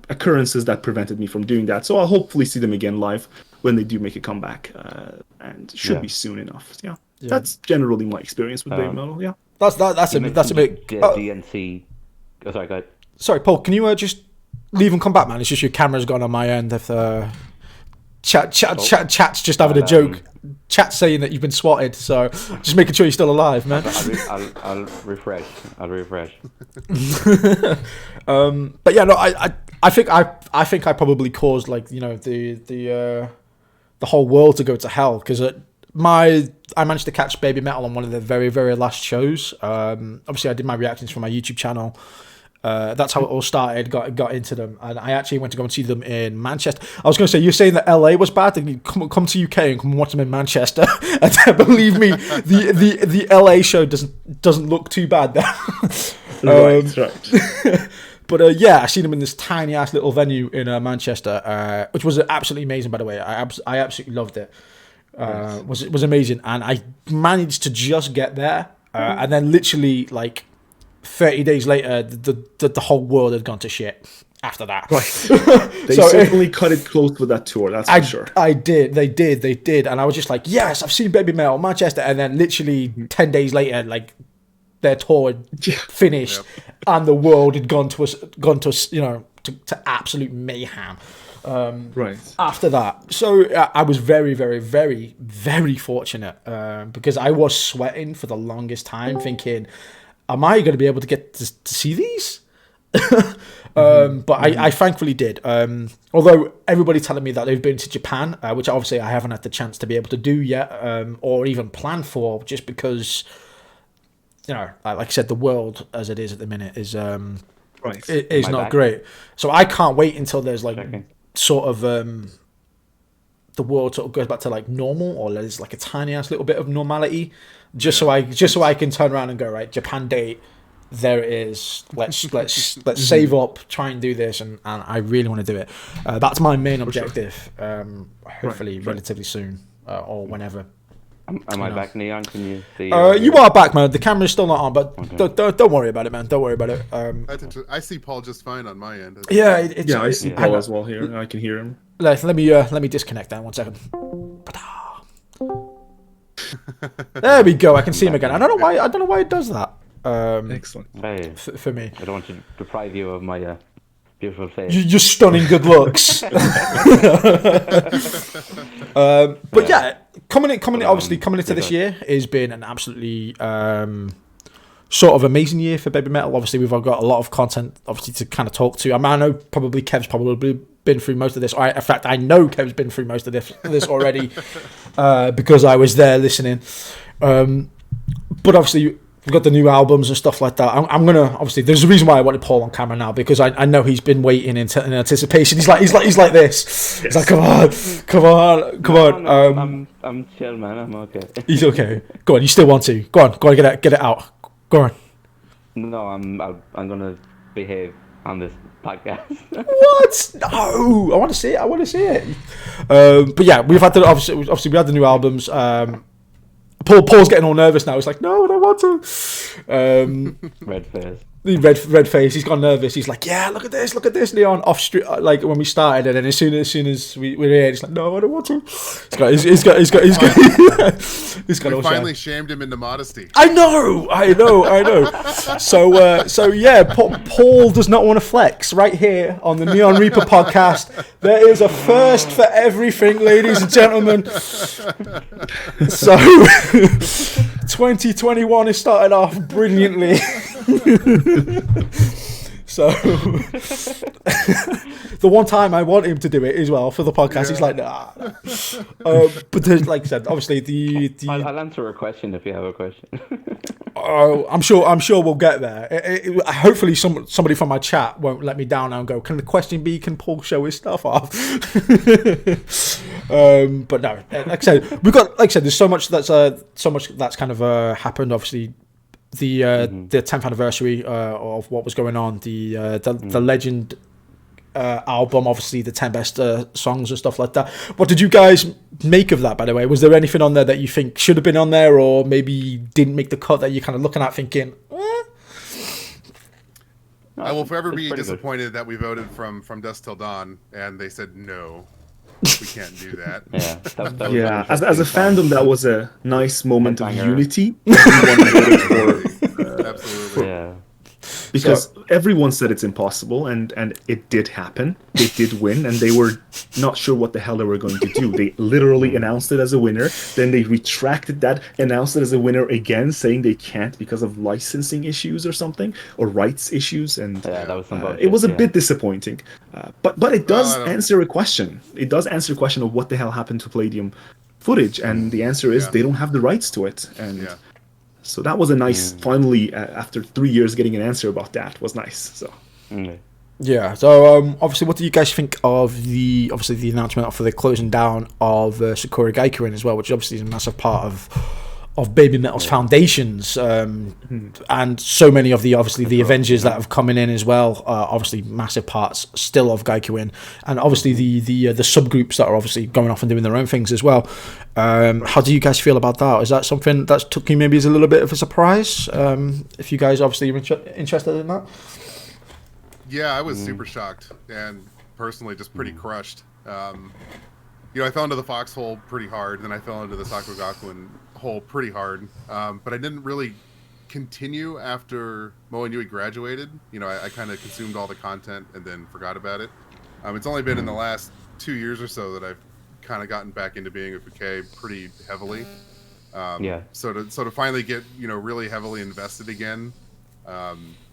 occurrences that prevented me from doing that. So I'll hopefully see them again live when they do make a comeback, and should be soon enough. Yeah, that's generally my experience with Baby Metal. Yeah, that's a bit. DNC. Oh, sorry, go ahead. Sorry, Paul. Can you just leave and come back, man? It's just your camera's gone on my end. If chat's just having a joke. Chat's saying that you've been swatted, so just making sure you're still alive, man. I'll refresh. But yeah, no, I think I probably caused, like, you know, the whole world to go to hell, because I managed to catch Baby Metal on one of the very, very last shows. Obviously I did my reactions from my YouTube channel. That's how it all started. Got into them, and I actually went to go and see them in Manchester. I was going to say, you're saying that LA was bad, then you come to UK and come and watch them in Manchester. And believe me, the LA show doesn't look too bad there. Right. But yeah, I seen them in this tiny ass little venue in Manchester, which was absolutely amazing, by the way. I absolutely loved it. Was amazing, and I managed to just get there, and then literally like 30 days later, the whole world had gone to shit after that. Right. They certainly cut it close with that tour, that's for sure. They did. And I was just like, yes, I've seen Baby Metal, Manchester. And then literally 10 days later, like, their tour had finished, and the world had gone to absolute mayhem. Right. After that. So I was very, very, very, very fortunate, because I was sweating for the longest time, thinking, am I going to be able to get to see these? But I thankfully did. Although everybody's telling me that they've been to Japan, which obviously I haven't had the chance to be able to do yet, or even plan for, just because, you know, like I said, the world as it is at the minute is is not great. So I can't wait until there's like sort of the world sort of goes back to like normal, or there's like a tiny ass little bit of normality. Just so I can turn around and go, right, Japan date, there it is. Let's save up, try and do this, and I really want to do it. That's my main objective. Hopefully, relatively soon, or whenever. Am I back, Neon? Can you see? You are back, man. The camera's still not on, but don't worry about it, man. Don't worry about it. I see Paul just fine on my end. Yeah, I see Paul as well here. I can hear him. Let me disconnect that 1 second. There we go. I can see him again. I don't know why it does that. Excellent. For me. I don't want to deprive you of my beautiful face. You're stunning good looks. But yeah, coming into this year has been an absolutely sort of amazing year for Baby Metal. Obviously, we've got a lot of content, obviously, to kind of talk to. I mean, I know Kev's probably been through most of this. In fact, I know Kev's been through most of this already, because I was there listening. But obviously, we've got the new albums and stuff like that. I'm gonna, obviously, there's a reason why I wanted Paul on camera now, because I know he's been waiting in anticipation. He's like this. Yes. He's like, come on. I'm chill, man. I'm okay. He's okay. Go on. You still want to? Go on. Get it out. Go on. No, I'm gonna behave on this podcast. What? No, I want to see it. But yeah, we've had obviously we had the new albums. Paul's getting all nervous now. He's like, no, I don't want to. Red face. The red face. He's gone nervous. He's like, yeah, look at this, Leon. Off street, like when we started, and then as soon as we're here, he's like, no, I don't want to. He's got. We finally shamed him into modesty. I know. So yeah, Paul does not want to flex right here on the Neon Reaper podcast. There is a first for everything, ladies and gentlemen. So 2021 is started off brilliantly. So the one time I want him to do it as well for the podcast, he's like, nah. But like I said, obviously the I'll answer a question if you have a question. Oh, I'm sure we'll get there. Hopefully somebody from my chat won't let me down now and go, can the question be, can Paul show his stuff off? But no, like I said, there's so much that's kind of happened. Obviously, the 10th anniversary of what was going on, the Legend album, obviously the 10 best songs and stuff like that. What did you guys make of that, by the way? Was there anything on there that you think should have been on there, or maybe didn't make the cut, that you're kind of looking at thinking, I will forever be disappointed that we voted from Dusk Till Dawn and they said no, we can't do that. Yeah, as a fandom, that was a nice moment of unity. Everyone voted for, absolutely. Yeah. Because everyone said it's impossible, and it did happen. They did win, and they were not sure what the hell they were going to do. They literally announced it as a winner, then they retracted that, announced it as a winner again, saying they can't because of licensing issues or something, or rights issues, and that was it was a bit disappointing. But it does answer a question. It does answer a question of what the hell happened to Palladium footage, and the answer is they don't have the rights to it, and... So that was a nice, finally, after 3 years, getting an answer about that was nice. So, yeah. So obviously, what do you guys think of the announcement for the closing down of Sakura Gaikuin as well, which obviously is a massive part of Babymetal's foundations, and so many of the Avengers that have coming in as well, obviously massive parts still of Gaikuin, and obviously the subgroups that are obviously going off and doing their own things as well. How do you guys feel about that? Is that something that took you maybe as a little bit of a surprise? If you guys obviously are interested in that? Yeah, I was super shocked and personally just pretty crushed. I fell into the foxhole pretty hard, then I fell into the Sakura Gakuin hole pretty hard. But I didn't really continue after Mo and Yui graduated. I kind of consumed all the content and then forgot about it. It's only been in the last 2 years or so that I've kind of gotten back into being a Fuke pretty heavily. So to finally get really heavily invested again,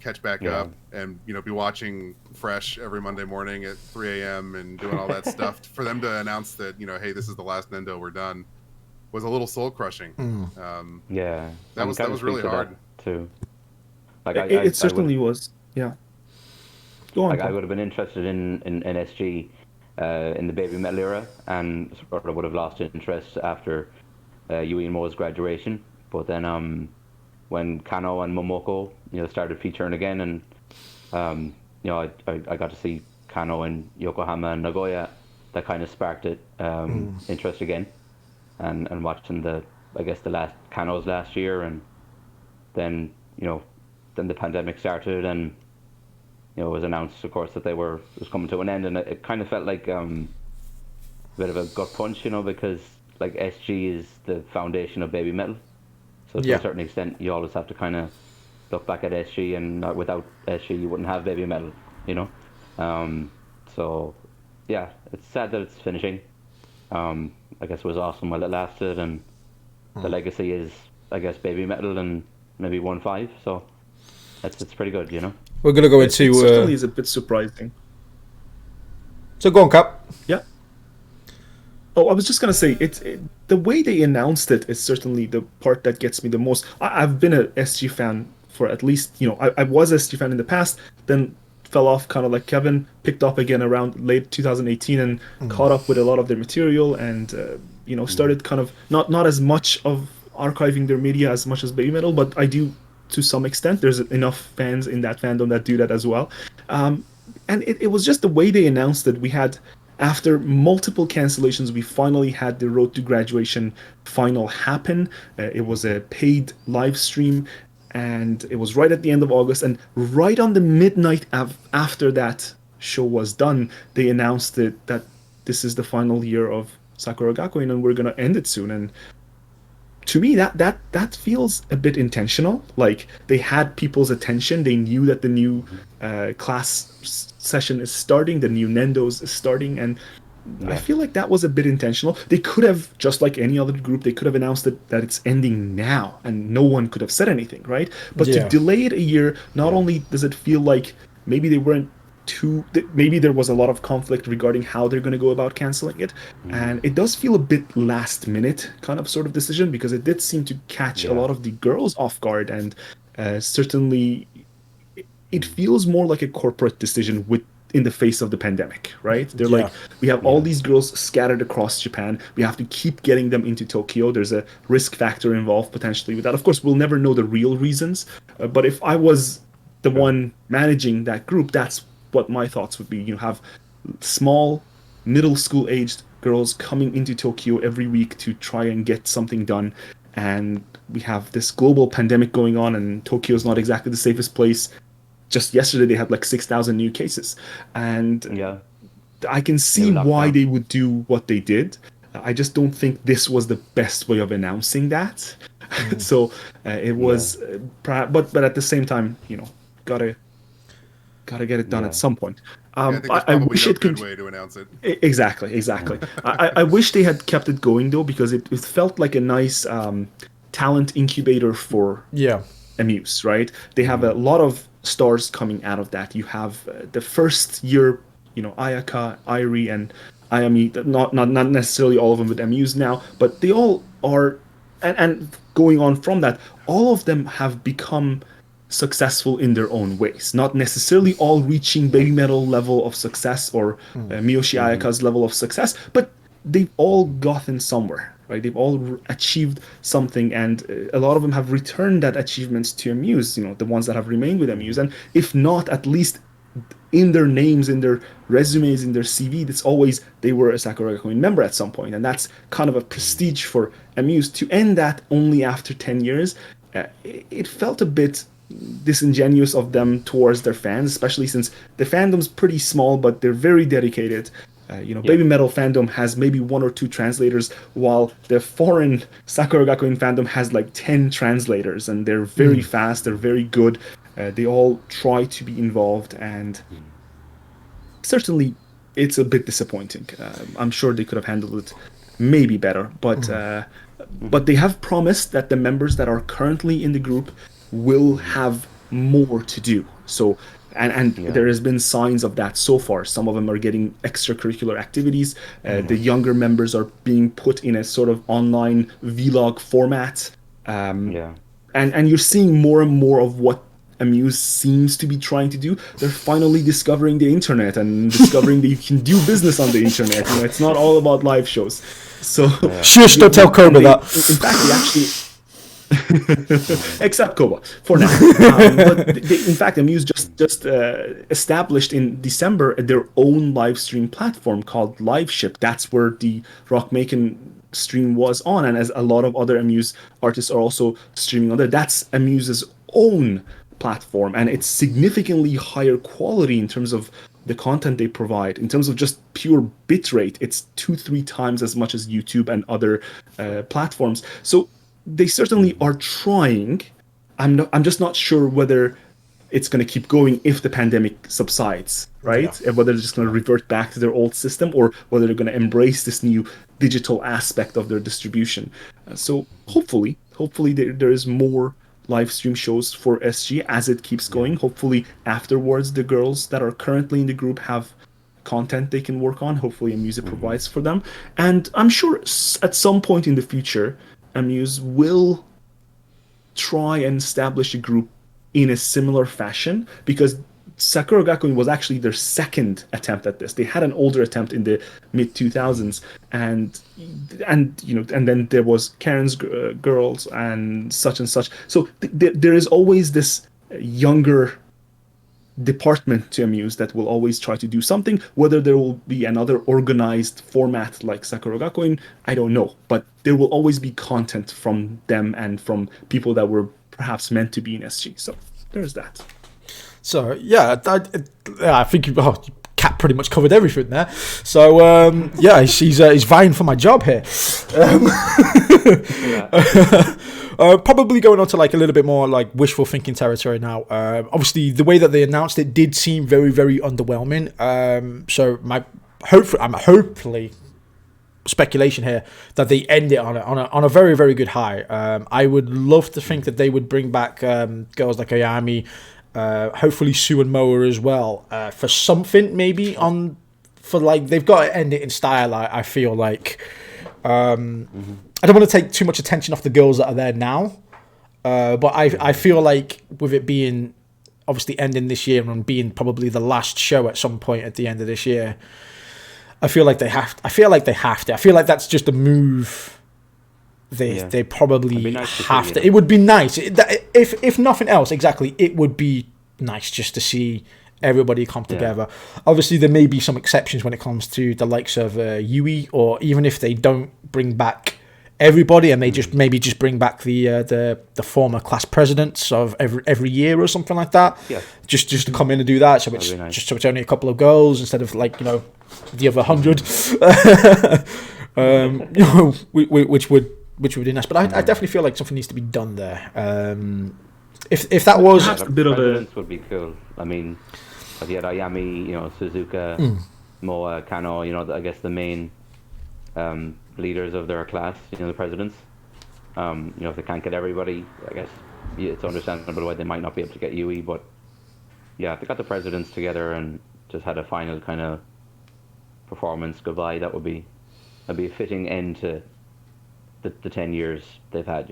catch back up, and be watching Fresh every Monday morning at 3 a.m. and doing all that stuff. For them to announce that hey, this is the last Nendo, we're done, was a little soul crushing. That was really hard too. It certainly was. Yeah. Go on. I would have been interested in SG in the Babymetal era, and sort of would have lost interest after Yui and Mo's graduation. But then when Kano and Momoko started featuring again, and I got to see Kano in Yokohama and Nagoya, that kind of sparked it interest again, and watching the last Kano's last year, and then then the pandemic started, and it was announced, of course, that it was coming to an end, and it kind of felt like a bit of a gut punch, because like SG is the foundation of Babymetal, so to a certain extent you always have to kind of look back at SG, and without SG you wouldn't have Babymetal, so yeah, it's sad that it's finishing. I guess it was awesome while it lasted, and the legacy is, I guess, Babymetal and maybe 1-5, so it's pretty good, We're going to go into... It certainly is a bit surprising. So go on, Cap. Yeah. Oh, I was just going to say, the way they announced it is certainly the part that gets me the most. I've been a SG fan for at least, I was a SG fan in the past, then fell off kind of like Kevin, picked up again around late 2018 and caught up with a lot of their material, and, started kind of, not as much of archiving their media as much as Babymetal, but I do to some extent. There's enough fans in that fandom that do that as well. And it was just the way they announced that we had, after multiple cancellations, we finally had the Road to Graduation final happen. It was a paid live stream, and it was right at the end of August, and right on the midnight after that show was done, they announced that this is the final year of Sakura Gakuin and we're gonna end it soon. And to me, that feels a bit intentional. Like they had people's attention. They knew that the new session is starting, the new Nendos is starting, and I feel like that was a bit intentional. They could have, just like any other group, they could have announced that it's ending now, and no one could have said anything, right? But to delay it a year, not only does it feel like maybe they weren't maybe there was a lot of conflict regarding how they're going to go about canceling it, and it does feel a bit last minute kind of sort of decision, because it did seem to catch a lot of the girls off guard, and certainly it feels more like a corporate decision in the face of the pandemic, right? They're like, we have all these girls scattered across Japan. We have to keep getting them into Tokyo. There's a risk factor involved potentially with that. Of course, we'll never know the real reasons, but if I was the one managing that group, that's what my thoughts would be. You have small, middle school aged girls coming into Tokyo every week to try and get something done. And we have this global pandemic going on, and Tokyo is not exactly the safest place. Just yesterday, they had like 6,000 new cases. And I can see why they would do what they did. I just don't think this was the best way of announcing that. So it was, but at the same time, gotta get it done at some point. I think that's probably a good way to announce it. Exactly. I wish they had kept it going though, because it felt like a nice talent incubator for Amuse, right? They have a lot of stars coming out of that. You have the first year, Ayaka, Airi, and Ayami. Not necessarily all of them with Amuse now, but they all are, and going on from that, all of them have become successful in their own ways. Not necessarily all reaching Babymetal level of success or Miyoshi Ayaka's level of success, but they've all gotten somewhere, right? They've all achieved something, and a lot of them have returned that achievements to Amuse, the ones that have remained with Amuse. And if not, at least in their names, in their resumes, in their CV, it's always they were a Sakura Gakuin member at some point, and that's kind of a prestige for Amuse. To end that only after 10 years, it felt a bit disingenuous of them towards their fans, especially since the fandom's pretty small, but they're very dedicated. Babymetal fandom has maybe 1 or 2 translators, while the foreign Sakura Gakuin fandom has like 10 translators, and they're very fast, they're very good. They all try to be involved, and certainly it's a bit disappointing. I'm sure they could have handled it maybe better, but they have promised that the members that are currently in the group will have more to do. So, and there has been signs of that so far. Some of them are getting extracurricular activities. The younger members are being put in a sort of online vlog format. And you're seeing more and more of what Amuse seems to be trying to do. They're finally discovering the internet and discovering that you can do business on the internet. It's not all about live shows. So shush, don't tell Koba that. In fact, they actually except Koba for now. But in fact, Amuse just established in December their own live stream platform called LiveShip. That's where the Rockmaken stream was on, and as a lot of other Amuse artists are also streaming on there. That's Amuse's own platform, and it's significantly higher quality in terms of the content they provide. In terms of just pure bitrate, it's 2-3 times as much as YouTube and other platforms. So they certainly are trying. I'm just not sure whether it's going to keep going if the pandemic subsides, right? And whether they're just going to revert back to their old system, or whether they're going to embrace this new digital aspect of their distribution. So hopefully there is more live stream shows for SG as it keeps going. Hopefully afterwards the girls that are currently in the group have content they can work on. Hopefully Amuse provides for them. And I'm sure at some point in the future, Amuse will try and establish a group in a similar fashion, because Sakura Gakuin was actually their second attempt at this. They had an older attempt in the mid 2000s, and then there was Karen's Girls and such. So there is always this younger department to Amuse that will always try to do something. Whether there will be another organized format like Sakura Gakuin, I don't know, but there will always be content from them and from people that were perhaps meant to be in SG. So there's that. So yeah, I think Kat pretty much covered everything there. So yeah, he's vying for my job here. Probably going on to like a little bit more like wishful thinking territory now. Obviously, the way that they announced it did seem very, very underwhelming. So I'm hopefully speculation here that they end it on a very, very good high. I would love to think that they would bring back girls like Ayami, hopefully Sue and Moa as well, for something maybe for like they've got to end it in style. I feel like. I don't want to take too much attention off the girls that are there now, but I feel like with it being obviously ending this year and being probably the last show at some point at the end of this year, I feel like they have to. I feel like that's just a move. They probably have to. It would be nice if nothing else. Exactly, it would be nice just to see everybody come together. Obviously, there may be some exceptions when it comes to the likes of Yui, or even if they don't bring back everybody and they just bring back the former class presidents of every year or something like that. Yeah. Just to come in and do that. So it's nice. It's only a couple of girls instead of like the other 100. Which would be nice. But I definitely feel like something needs to be done there. If that was a bit of a would be cool. I mean, you had Ayami, Suzuka, Moa, Kano, I guess the main leaders of their class, the presidents. If they can't get everybody, I guess it's understandable why they might not be able to get Yui, but yeah, if they got the presidents together and just had a final kind of performance goodbye, that would be a fitting end to the 10 years they've had,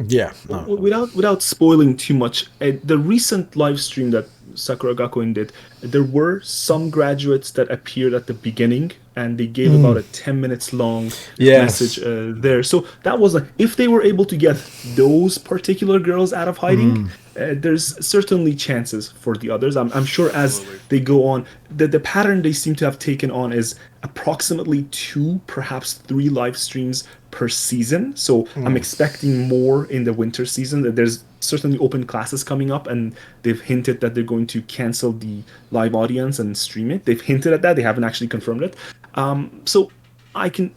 Yeah. No. Without spoiling too much, the recent live stream that Sakura Gakuen did, there were some graduates that appeared at the beginning, and they gave about a 10 minutes long message there. So that was like, if they were able to get those particular girls out of hiding, there's certainly chances for the others. I'm sure as they go on, the pattern they seem to have taken on is approximately 2, perhaps 3 live streams per season. So I'm expecting more in the winter season. There's certainly open classes coming up, and they've hinted that they're going to cancel the live audience and stream it. They've hinted at that. They haven't actually confirmed it. So I can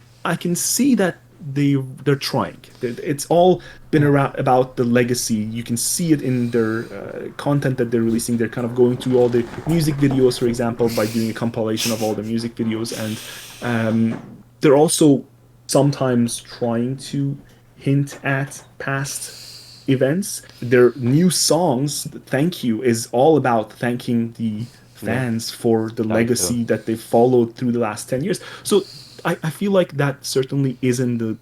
see that they're trying. It's all been around about the legacy. You can see it in their content that they're releasing. They're kind of going through all the music videos, for example, by doing a compilation of all the music videos, and they're also sometimes trying to hint at past events. Their new songs, Thank You, is all about thanking the fans for the legacy that they've followed through the last 10 years. So I feel like that certainly is in the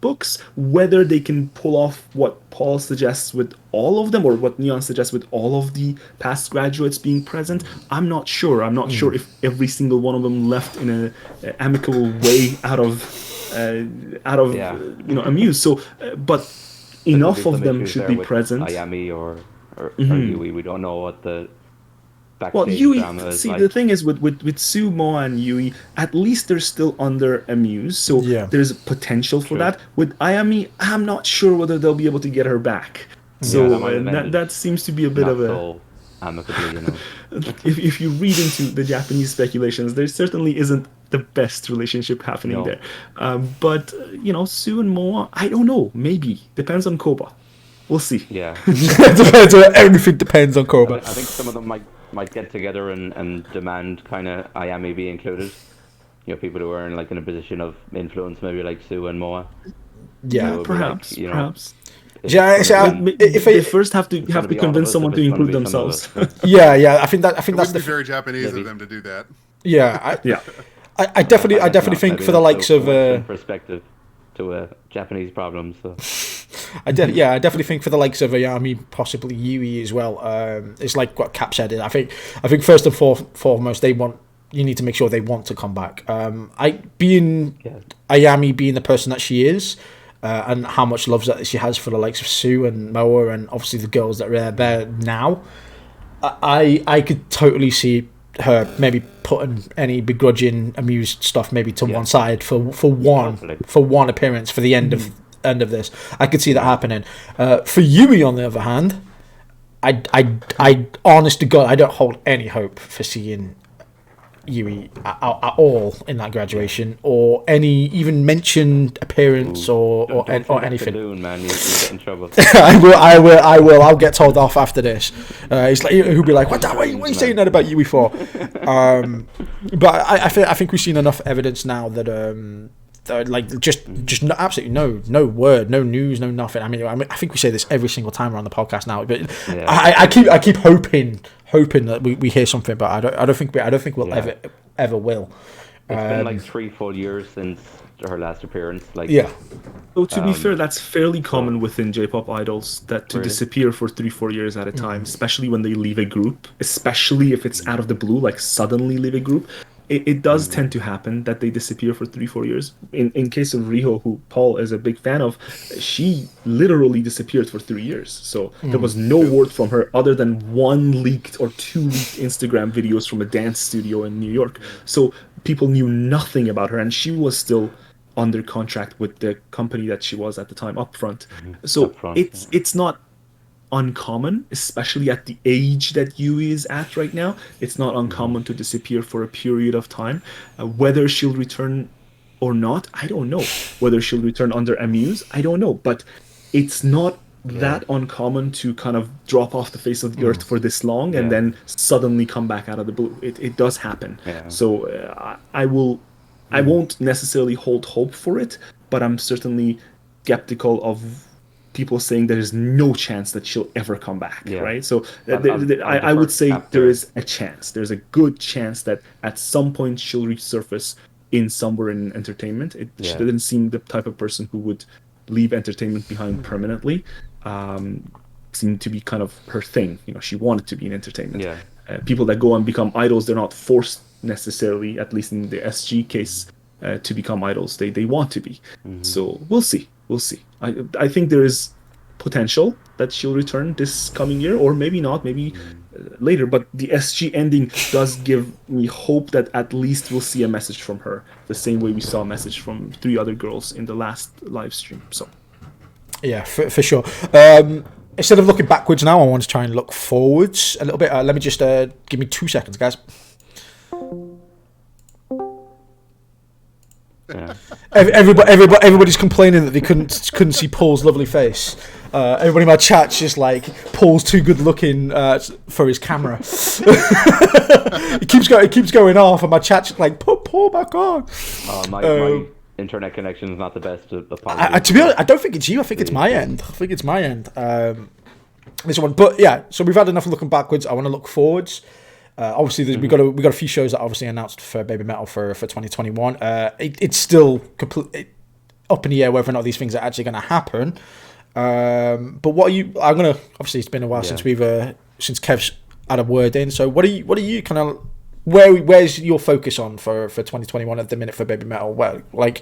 books. Whether they can pull off what Paul suggests with all of them, or what Neon suggests with all of the past graduates being present, I'm not sure. I'm not sure if every single one of them left in a amicable way out of Amuse. So, but enough of them should be present. Ayami or Yui, we don't know what the backstage Yui, drama is see, like. the thing is with Sue, Moa, and Yui, at least they're still under Amuse, so there's potential for that. With Ayami, I'm not sure whether they'll be able to get her back. So that seems to be a bit of a... amicably, if you read into the Japanese speculations, there certainly isn't the best relationship happening there. But Sue and Moa, I don't know. Maybe depends on Koba. We'll see. Yeah, everything depends on Koba. I think some of them might get together and demand kind of Ayami be included. People who are in a position of influence, maybe like Sue and Moa. Yeah, perhaps. If they first have to convince someone to include themselves. I think that's very Japanese of them to do that. I definitely think for the likes of perspective to Japanese problems. So. I definitely think for the likes of Ayami, possibly Yui as well. It's like what Cap said. I think first and foremost, you need to make sure they want to come back. Ayami being the person that she is, and how much love that she has for the likes of Sue and Moa, and obviously the girls that are there now, I could totally see her maybe putting any begrudging Amused stuff maybe to one side for one appearance for the end of end of this. I could see that happening. For Yui, on the other hand, I honest to God, I don't hold any hope for seeing Yui at all in that graduation, or any even mentioned appearance or anything. Balloon, man, you get in trouble. I will. I'll get told off after this. It's like he'll be like, "What are you saying that about Yui for?" But I think we've seen enough evidence now that like just no, absolutely no word, no news, no nothing. I mean, I think we say this every single time around the podcast now, but yeah. I keep hoping that we hear something, but I don't think we'll ever will. It's been like 3 full years since her last appearance. Like, yeah. So to be fair, that's fairly common within J-pop idols to Really? disappear for 3-4 years at a time, especially when they leave a group, especially if it's out of the blue, like suddenly leave a group. It does tend to happen that they disappear for 3-4 years. In case of Riho, who Paul is a big fan of, she literally disappeared for 3 years. So there was no word from her other than 1 leaked or 2 leaked Instagram videos from a dance studio in New York. So people knew nothing about her, and she was still under contract with the company that she was at the time, Upfront. So it's not uncommon, especially at the age that Yui is at right now. It's not uncommon to disappear for a period of time. Whether she'll return or not, I don't know. Whether she'll return under Amuse, I don't know. But it's not that uncommon to kind of drop off the face of the earth for this long and then suddenly come back out of the blue. It does happen. So I won't necessarily hold hope for it, but I'm certainly skeptical of people saying there is no chance that she'll ever come back, right? So I would say there is a chance. There's a good chance that at some point she'll resurface in somewhere in entertainment. She didn't seem the type of person who would leave entertainment behind permanently. Seemed to be kind of her thing. You know, she wanted to be in entertainment. People that go and become idols, they're not forced necessarily, at least in the SG case, to become idols. They want to be. So we'll see. I think there is potential that she'll return this coming year, or maybe not, maybe later. But the SG ending does give me hope that at least we'll see a message from her, the same way we saw a message from 3 other girls in the last live stream. So, yeah, for sure. Instead of looking backwards now, I want to try and look forwards a little bit. Let me just give me 2 seconds, guys. Yeah. Everybody's complaining that they couldn't see Paul's lovely face. Everybody in my chat's just like, Paul's too good looking for his camera. It keeps going off, and my chat's like, put Paul back on. My internet connection is not the best. To be honest, I don't think it's you. I think it's my end. This one, but yeah. So we've had enough looking backwards. I want to look forwards. Obviously, we've got a few shows that obviously announced for Babymetal for 2021. It's still up in the air whether or not these things are actually going to happen. But what are you? Obviously, it's been a while since since Kev's had a word in. So what are you kind of? Where's your focus on for 2021 at the minute for Babymetal? Well, like,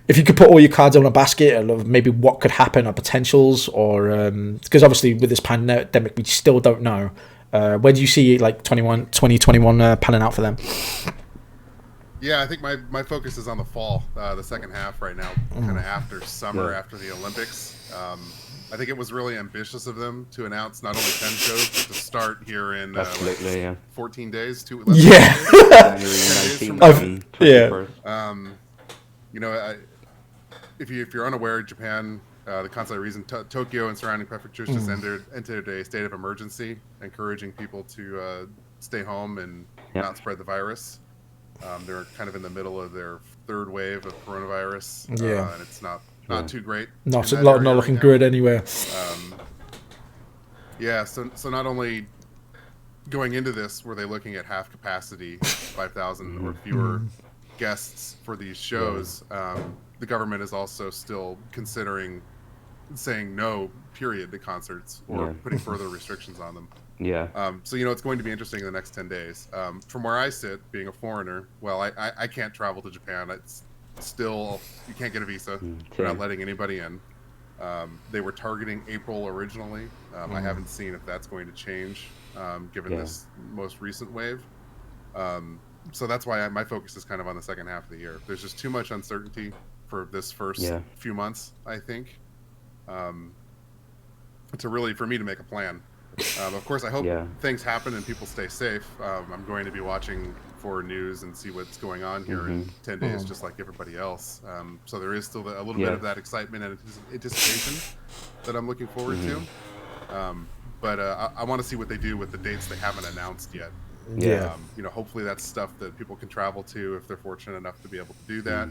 if you could put all your cards in a basket of maybe what could happen or potentials, or because obviously with this pandemic we still don't know. Where do you see like 2021 panning out for them? Yeah, I think my focus is on the fall, the second half right now, kind of after summer, after the Olympics. I think it was really ambitious of them to announce not only 10 shows, but to start here in 14 days. You know, if you're unaware, Japan, the Kansai region, Tokyo and surrounding prefectures just entered a state of emergency, encouraging people to stay home and not spread the virus. They're kind of in the middle of their 3rd wave of coronavirus, and it's not too great. Not looking good anywhere. So not only going into this were they looking at half capacity, 5,000 or fewer guests for these shows, the government is also still considering saying no, period, to concerts or putting further restrictions on them. So, you know, it's going to be interesting in the next 10 days. From where I sit, being a foreigner, well, I can't travel to Japan. It's still, you can't get a visa. They're not letting anybody in. They were targeting April originally. I haven't seen if that's going to change, given this most recent wave. So that's why my focus is kind of on the second half of the year. There's just too much uncertainty for this first Yeah. few months, I think, to really, for me to make a plan. Of course, I hope Yeah. things happen and people stay safe. I'm going to be watching for news and see what's going on here in 10 days, just like everybody else. So there is still a little bit of that excitement and anticipation that I'm looking forward to. But I want to see what they do with the dates they haven't announced yet. Yeah. Hopefully that's stuff that people can travel to if they're fortunate enough to be able to do that.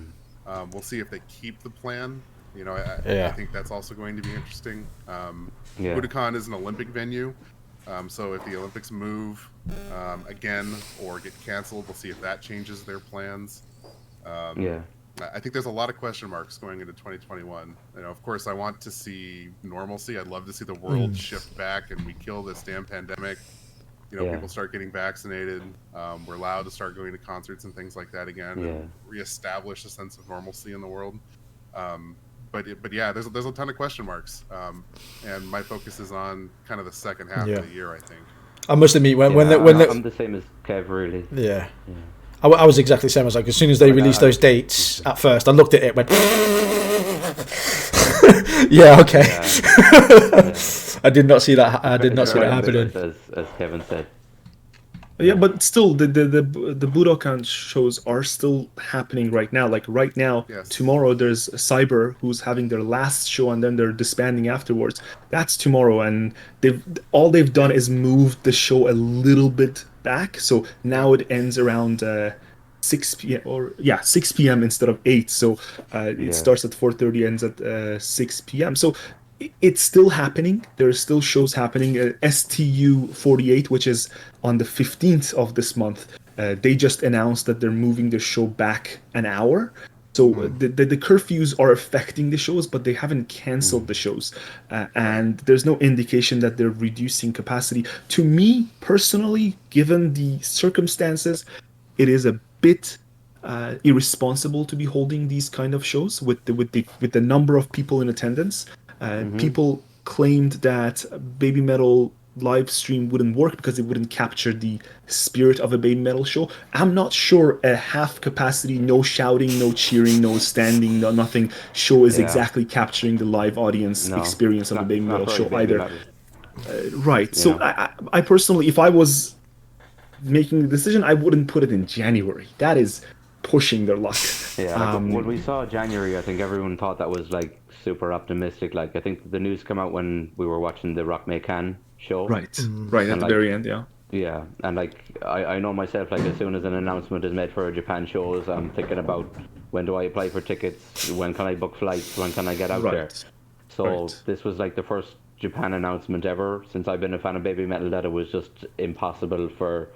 We'll see if they keep the plan. I think that's also going to be interesting. Budokan is an Olympic venue, so if the Olympics move again or get canceled, we'll see if that changes their plans. I think there's a lot of question marks going into 2021. Of course, I want to see normalcy. I'd love to see the world shift back and we kill this damn pandemic. People start getting vaccinated. We're allowed to start going to concerts and things like that again, and reestablish a sense of normalcy in the world. But yeah, there's a ton of question marks, and my focus is on kind of the second half of the year, I think. I must admit, when I'm the same as Kev, really. Yeah. I was exactly the same. I was like, as soon as they released those dates, at first, I looked at it, went, yeah, okay. I did not see that. I did not see that happening. As Kevin said. Yeah, but still, the Budokan shows are still happening right now. Like right now, tomorrow there's Cyber who's having their last show, and then they're disbanding afterwards. That's tomorrow, and they've done is moved the show a little bit back. So now it ends around 6 p.m. 6 p.m. instead of 8. So it starts at 4:30, ends at 6 p.m. So it's still happening. There are still shows happening. STU 48, which is on the 15th of this month, they just announced that they're moving the show back an hour. So the curfews are affecting the shows, but they haven't canceled the shows. And there's no indication that they're reducing capacity. To me, personally, given the circumstances, it is a bit irresponsible to be holding these kind of shows with the number of people in attendance. People claimed that Babymetal live stream wouldn't work because it wouldn't capture the spirit of a Babymetal show. I'm not sure a half capacity, no shouting, no cheering, no standing, no nothing show is exactly capturing the live audience experience of a Babymetal show either. Right. So I personally, if I was making the decision, I wouldn't put it in January. That is pushing their luck. When we saw January, I think everyone thought that was like super optimistic. Like I think the news came out when we were watching the Rock Can show. Right at the very end, Yeah, and like I know myself, like as soon as an announcement is made for Japan shows, I'm thinking about when do I apply for tickets, when can I book flights, when can I get out there. So this was like the first Japan announcement ever since I've been a fan of Babymetal that it was just impossible for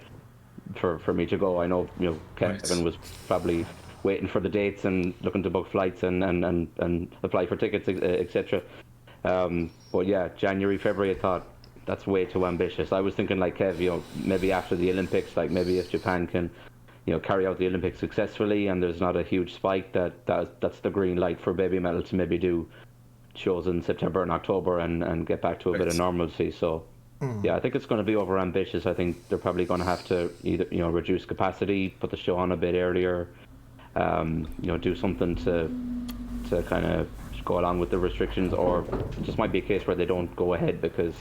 me to go. I know Kevin was probably waiting for the dates and looking to book flights and apply for tickets, etc. But yeah, January, February, I thought that's way too ambitious. I was thinking like Kev, maybe after the Olympics, like maybe if Japan can, carry out the Olympics successfully and there's not a huge spike, that's the green light for Babymetal to maybe do shows in September and October and get back to a bit of normalcy. So yeah, I think it's going to be over ambitious. I think they're probably going to have to either reduce capacity, put the show on a bit earlier, do something to kind of go along with the restrictions, or it just might be a case where they don't go ahead because,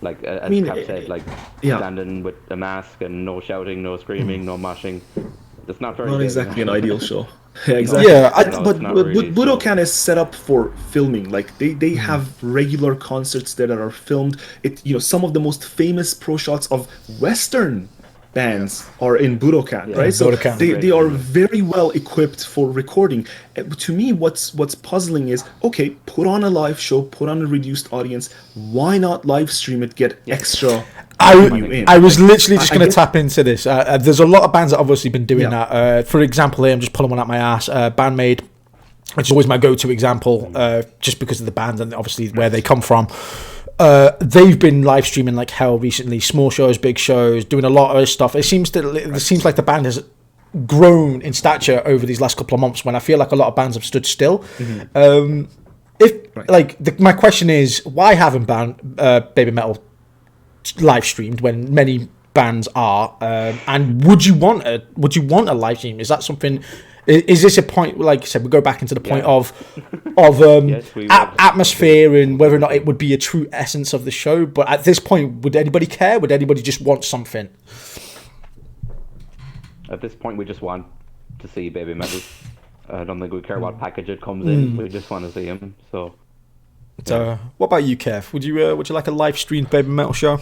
like as Cap said, like standing with a mask and no shouting, no screaming, no moshing. It's not very exactly an ideal show. Yeah, exactly. But Budokan is set up for filming. Like they have regular concerts there that are filmed. Some of the most famous pro shots of Western bands are in Budokan, right? So they are very well equipped for recording. To me, what's puzzling is, okay, put on a live show, put on a reduced audience. Why not live stream it, get extra I was literally just going to tap into this. There's a lot of bands that have obviously been doing that. For example, here, I'm just pulling one out my ass. Bandmade, which is always my go-to example, just because of the band and obviously where they come from. They've been live streaming like hell recently. Small shows, big shows, doing a lot of stuff. It seems like the band has grown in stature over these last couple of months. When I feel like a lot of bands have stood still. My question is, why haven't Babymetal live streamed when many bands are? And would you want a live stream? Is that something Is this a point, like I said, we go back into the point Yeah. of Yes, we would. atmosphere and whether or not it would be a true essence of the show. But at this point, would anybody care? Would anybody just want something? At this point, we just want to see Babymetal. I don't think we care what package it comes in. We just want to see him. So, What about you, Kev? Would you like a live streamed Babymetal show?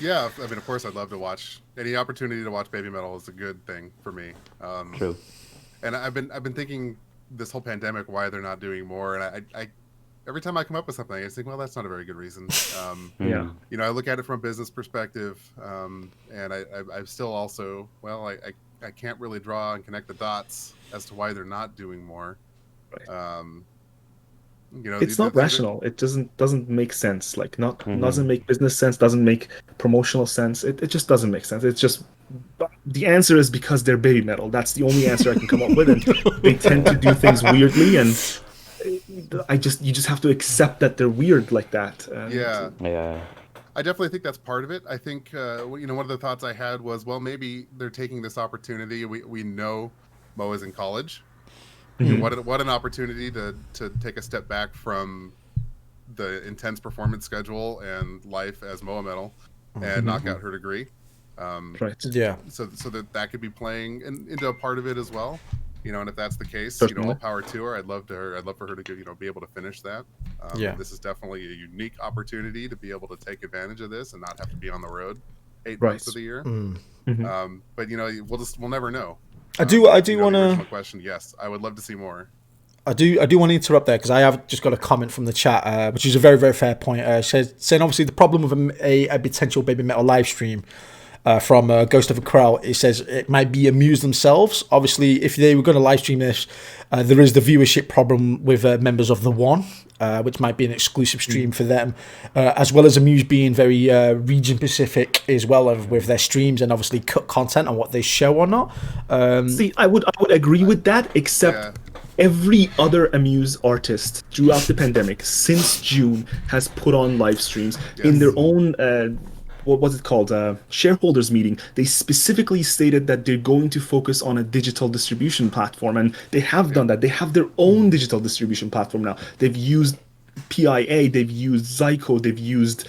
Yeah, I mean, of course, I'd love to watch. Any opportunity to watch Babymetal is a good thing for me. true. And I've been thinking this whole pandemic why they're not doing more, and I every time I come up with something, I think, well, that's not a very good reason. Yeah. You know, I look at it from a business perspective, and I'm still also, well, I can't really draw and connect the dots as to why they're not doing more. Right. You know, It's not rational. It doesn't make sense. Like doesn't make business sense. Doesn't make promotional sense. It just doesn't make sense. It's just the answer is because they're Babymetal. That's the only answer I can come up with, and they tend to do things weirdly, and you just have to accept that they're weird like that. Yeah. Yeah. I definitely think that's part of it. I think, you know, one of the thoughts I had was, well, maybe they're taking this opportunity. We know Mo is in college. What an opportunity to take a step back from the intense performance schedule and life as Moa Metal and knock out her degree. Right. Yeah. So that could be playing into a part of it as well. You know, and if that's the case, Certainly. you know, all power to her. I'd love for her to, you know, be able to finish that. Yeah. This is definitely a unique opportunity to be able to take advantage of this and not have to be on the road 8 Right. months of the year. Mhm. But you know, we'll never know. I do You know, the want to. original question. Yes, I would love to see more. I do want to interrupt there because I have just got a comment from the chat, which is a very, very fair point. Saying obviously the problem with a potential Babymetal live stream from Ghost of a Crow, it says it might be Amuse themselves. Obviously, if they were going to live stream this, there is the viewership problem with members of the One, which might be an exclusive stream for them, as well as Amuse being very region specific as well with their streams and obviously cut content on what they show or not. See, I would agree with that, except Yeah. every other Amuse artist throughout the pandemic since June has put on live streams in their own what was it called, shareholders meeting. They specifically stated that they're going to focus on a digital distribution platform, and they have done that. They have their own digital distribution platform now. They've used PIA, they've used Zyco, they've used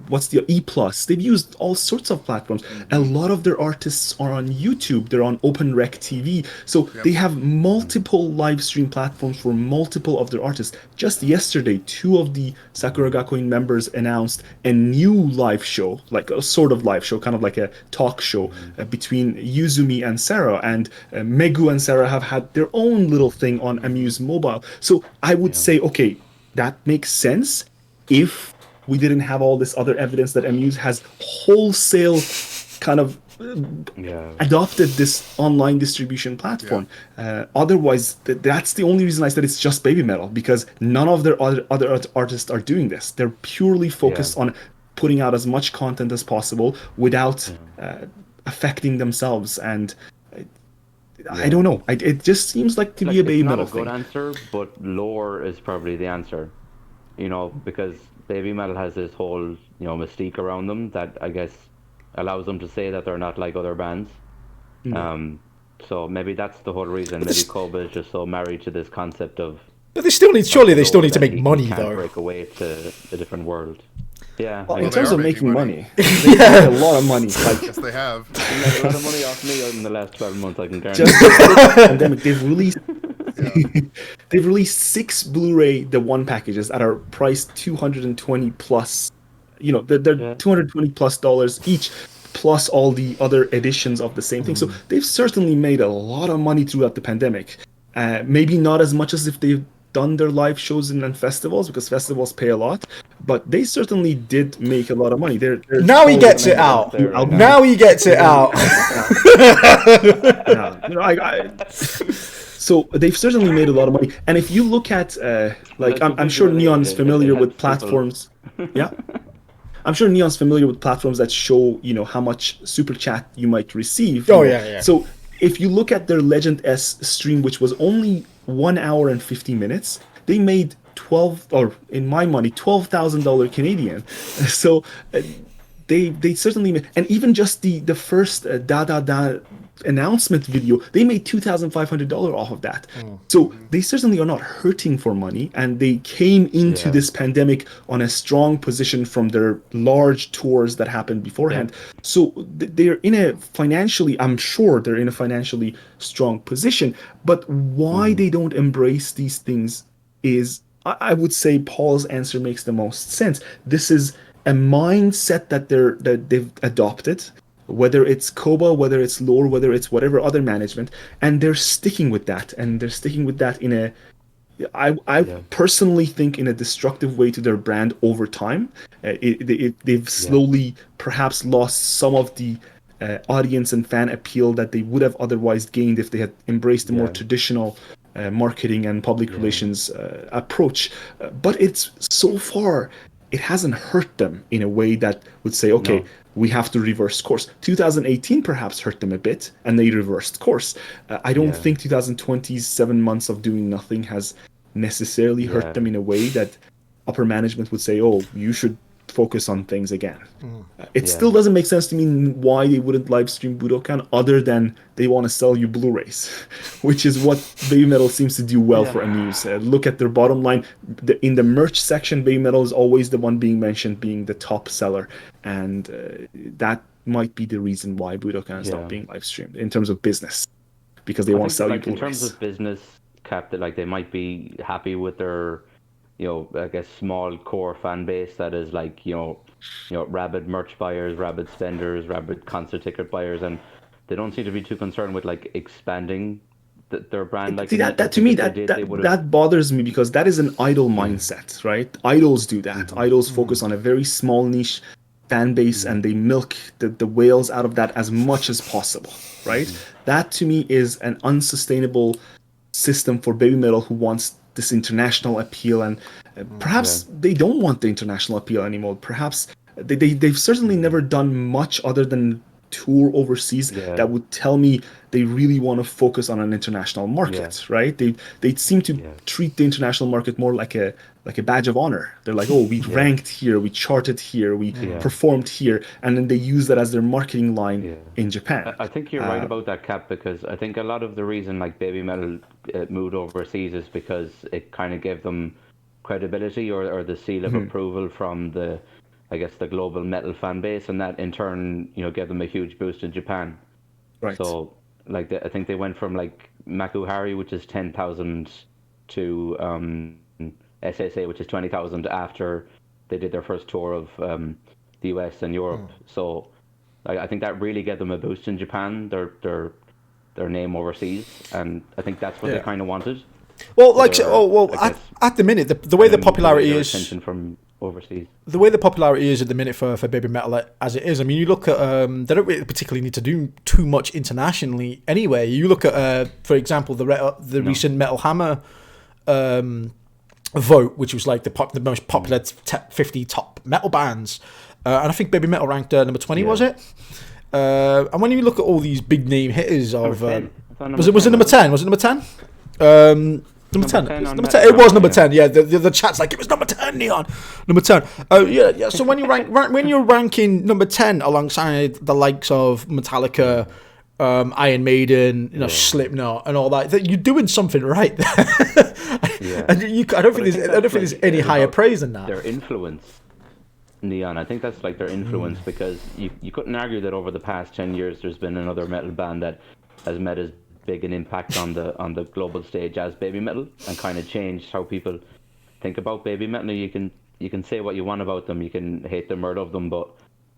what's the E Plus, they've used all sorts of platforms. A lot of their artists are on YouTube, they're on OpenRec TV, so they have multiple live stream platforms for multiple of their artists. Just yesterday, 2 of the Sakura Gakuin members announced a new live show, like a sort of live show, kind of like a talk show between Yuzumi and Sarah, and Megu and Sarah have had their own little thing on Amuse Mobile. So I would say, okay, that makes sense if we didn't have all this other evidence that Amuse has wholesale kind of adopted this online distribution platform. Otherwise, that's the only reason I said it's just Babymetal, because none of their other artists are doing this. They're purely focused on putting out as much content as possible without affecting themselves. And I don't know. It just seems like to be a Babymetal It's not a good thing. answer, but lore is probably the answer. You know, because Babymetal has this whole, you know, mystique around them that I guess allows them to say that they're not like other bands. So maybe that's the whole reason. Maybe Koba is just so married to this concept of. But they still need to make money he can't though. break away to a different world. Yeah. Well, I in guess. terms are of making making money. money, they make a lot of money. Like Yes, they have. They made a lot of money off me in the last 12 months, I can guarantee. just before the pandemic, they've released 6 Blu-ray the one packages that are priced $220 plus. You know, they're $220 plus dollars each, plus all the other editions of the same thing. So they've certainly made a lot of money throughout the pandemic. Maybe not as much as if they've done their live shows and festivals, because festivals pay a lot, but they certainly did make a lot of money. Now he gets it out. Now he gets it out. So they've certainly made a lot of money. And if you look at, like, I'm sure Neon's familiar with platforms. Yeah. I'm sure Neon's familiar with platforms that show, you know, how much super chat you might receive. Oh, you know. yeah. So if you look at their Legend S stream, which was only 1 hour and 50 minutes, they made $12,000 Canadian. So they certainly made, and even just the first Da Da Da announcement video, they made $2,500 off of that. So they certainly are not hurting for money, and they came into this pandemic on a strong position from their large tours that happened beforehand. So they're in a financially, I'm sure they're in a financially strong position. But why they don't embrace these things is, I would say Paul's answer makes the most sense. This is a mindset that they've adopted, whether it's Koba, whether it's lore, whether it's whatever other management, and they're sticking with that, and they're sticking with that in a, I personally think, in a destructive way to their brand over time. They've slowly perhaps lost some of the audience and fan appeal that they would have otherwise gained if they had embraced a more traditional marketing and public relations approach. But it's so far, it hasn't hurt them in a way that would say, okay, we have to reverse course. 2018 perhaps hurt them a bit, and they reversed course. I don't think 2020's 7 months of doing nothing has necessarily hurt them in a way that upper management would say, oh, you should focus on things again. It still doesn't make sense to me why they wouldn't live stream Budokan, other than they want to sell you Blu-rays, which is what Babymetal seems to do well for Amuse. Look at their bottom line. In the merch section, Babymetal is always the one being mentioned, being the top seller, and that might be the reason why Budokan is not being live streamed in terms of business, because they want to sell you Blu-rays. In terms of business, Cap, that they might be happy with their, I guess, small core fan base that is rabid merch buyers, rabid spenders, rabid concert ticket buyers, and they don't seem to be too concerned with expanding their brand. That to me, that bothers me, because that is an idol mindset, right? Idols do that. Idols focus on a very small niche fan base, and they milk the whales out of that as much as possible, right? That to me is an unsustainable system for Babymetal, who wants this international appeal, and perhaps they don't want the international appeal anymore. Perhaps they've certainly never done much other than tour overseas that would tell me they really want to focus on an international market, right? They seem to treat the international market more like a badge of honor. They're like, oh, we ranked here, we charted here, we performed here, and then they use that as their marketing line in Japan. I think you're right about that, Cap, because I think a lot of the reason Babymetal moved overseas is because it kind of gave them credibility or the seal of approval from the global metal fan base, and that in turn, gave them a huge boost in Japan. Right. So, I think they went from Makuhari, which is 10,000, to SSA, which is 20,000, after they did their first tour of the US and Europe. So, I think that really gave them a boost in Japan, their name overseas, and I think that's what they kind of wanted. Well, at the minute, the way the popularity is, attention from overseas. The way the popularity is at the minute for Babymetal as it is, I mean, you look at they don't really particularly need to do too much internationally anyway. You look at, for example, the recent Metal Hammer vote, which was the most popular 50 top metal bands, and I think Babymetal ranked number 20, was it? And when you look at all these big name hitters of, was it number 10? Was it number 10? Number 10. It was number 10. Yeah, the chat's like, it was number 10, Neon. Number 10. Yeah. So when you when you're ranking number 10 alongside the likes of Metallica, Iron Maiden, Slipknot, and all that, you're doing something right there. And I don't think there's any higher praise than that. Their influence, Neon. I think that's their influence, because you couldn't argue that over the past 10 years there's been another metal band that has made as big an impact on the global stage as Babymetal, and kind of changed how people think about Babymetal. You can say what you want about them, you can hate them or love them, but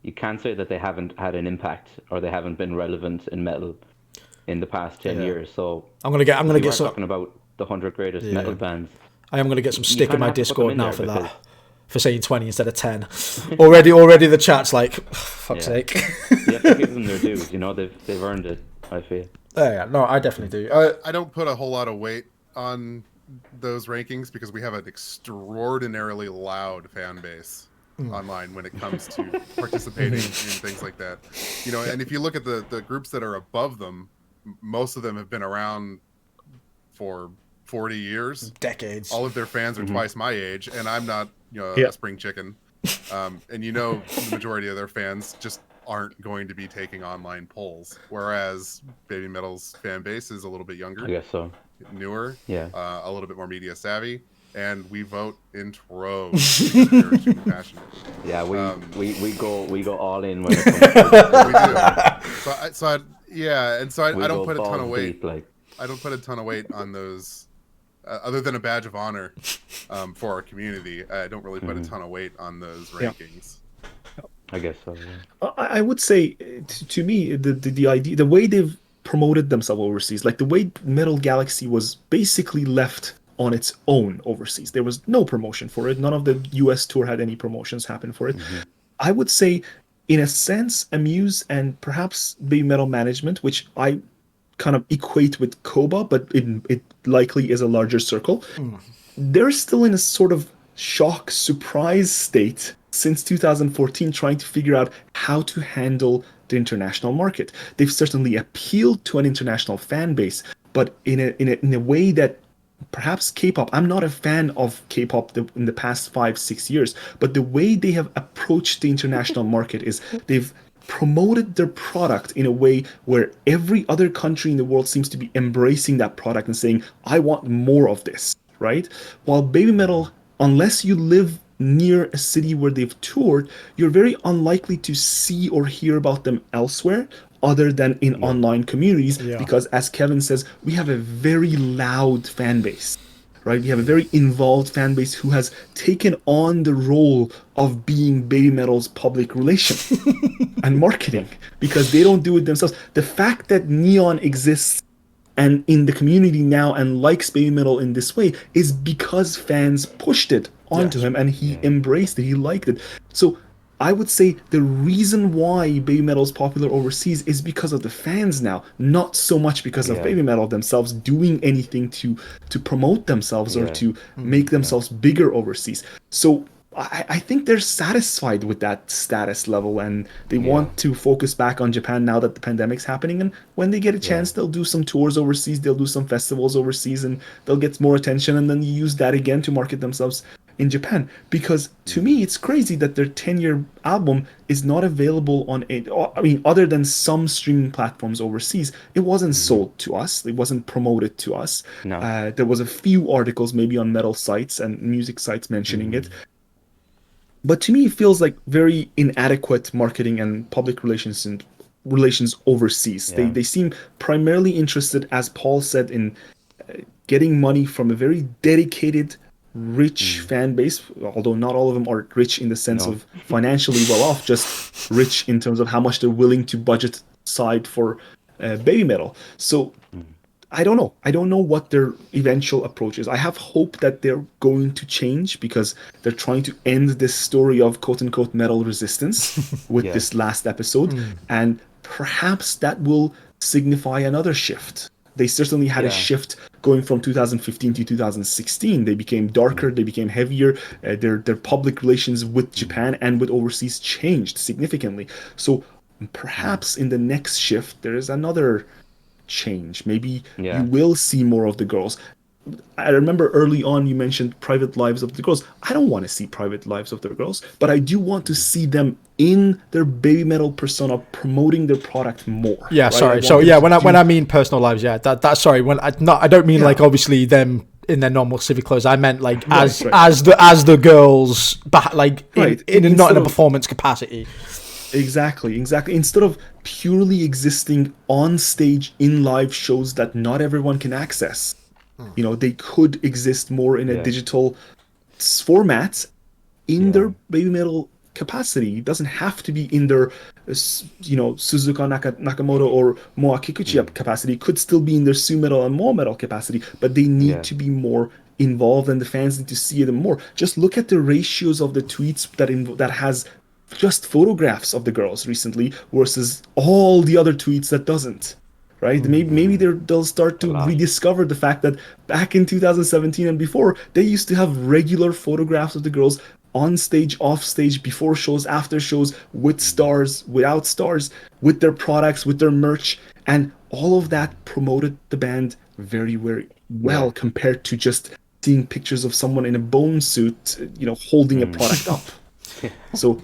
you can't say that they haven't had an impact or they haven't been relevant in metal in the past 10 years. So I'm gonna get some, talking about the 100 greatest metal bands. I am gonna get some stick in my Discord now for that, for saying 20 instead of 10. already the chat's like, fuck's sake. You have to give them their dues. They've earned it, I feel. Yeah, no, I definitely do. I don't put a whole lot of weight on those rankings, because we have an extraordinarily loud fan base online when it comes to participating in things like that. And if you look at the groups that are above them, most of them have been around for 40 years. Decades. All of their fans are twice my age, and I'm not a spring chicken. And the majority of their fans just aren't going to be taking online polls, whereas Baby Metal's fan base is a little bit younger, I guess so. newer, Yeah. a little bit more media savvy, and we vote in troves because we are super passionate. Yeah, we go all in when it comes to We do. I don't go put a ton of balls weight. deep, like. I don't put a ton of weight on those, other than a badge of honor for our community. I don't really put a ton of weight on those rankings. I guess so. Yeah. I would say, to me, the idea, the way they've promoted themselves overseas, like the way Metal Galaxy was basically left on its own overseas. There was no promotion for it. None of the US tour had any promotions happen for it. I would say, in a sense, Amuse and perhaps Baby Metal Management, which I kind of equate with Koba, but it likely is a larger circle. They're still in a sort of shock surprise state since 2014, trying to figure out how to handle the international market. They've certainly appealed to an international fan base, but in a way that perhaps K-pop, I'm not a fan of K-pop in the past 5-6 years, but the way they have approached the international market is they've promoted their product in a way where every other country in the world seems to be embracing that product and saying, I want more of this, right? While Baby Metal, unless you live near a city where they've toured, you're very unlikely to see or hear about them elsewhere other than in online communities, because as Kevin says, we have a very loud fan base, right? We have a very involved fan base who has taken on the role of being Baby Metal's public relation and marketing, because they don't do it themselves. The fact that Neon exists and in the community now and likes Baby Metal in this way is because fans pushed it onto him and he embraced it, he liked it. So I would say the reason why Baby Metal is popular overseas is because of the fans now, not so much because of Baby Metal themselves doing anything to promote themselves or to make themselves bigger overseas. So I think they're satisfied with that status level, and they want to focus back on Japan now that the pandemic's happening. And when they get a chance, they'll do some tours overseas, they'll do some festivals overseas, and they'll get more attention, and then use that again to market themselves in Japan. Because to me, it's crazy that their 10-year album is not available on other than some streaming platforms overseas. It wasn't sold to us. It wasn't promoted to us. No. There was a few articles maybe on metal sites and music sites mentioning it. But to me, it feels like very inadequate marketing and public relations overseas. They seem primarily interested, as Paul said, in getting money from a very dedicated, rich fan base, although not all of them are rich in the sense of financially well off, just rich in terms of how much they're willing to budget aside for Baby Metal. So I don't know. I don't know what their eventual approach is. I have hope that they're going to change because they're trying to end this story of quote-unquote metal resistance with this last episode. And perhaps that will signify another shift. They certainly had a shift going from 2015 to 2016. They became darker, they became heavier. Their public relations with Japan and with overseas changed significantly. So perhaps in the next shift, there is another change. Maybe you will see more of the girls. I remember early on you mentioned private lives of the girls. I don't want to see private lives of the girls, but I do want to see them in their Baby Metal persona promoting their product more. Yeah, right? sorry. So when I mean personal lives, that's sorry. When I don't mean like obviously them in their normal civic clothes. I meant like as the girls, not in a performance capacity. Exactly. Instead of purely existing on stage in live shows that not everyone can access, they could exist more in a digital format in their Baby Metal capacity. It doesn't have to be in their, Suzuka Nakamoto or Moa Kikuchi capacity. It could still be in their Su Metal and Moa Metal capacity, but they need to be more involved, and the fans need to see them more. Just look at the ratios of the tweets that has just photographs of the girls recently versus all the other tweets that doesn't, right? Maybe they'll start to rediscover the fact that back in 2017 and before, they used to have regular photographs of the girls on stage, off stage, before shows, after shows, with stars, without stars, with their products, with their merch, and all of that promoted the band very, very well compared to just seeing pictures of someone in a bone suit, holding a product up. So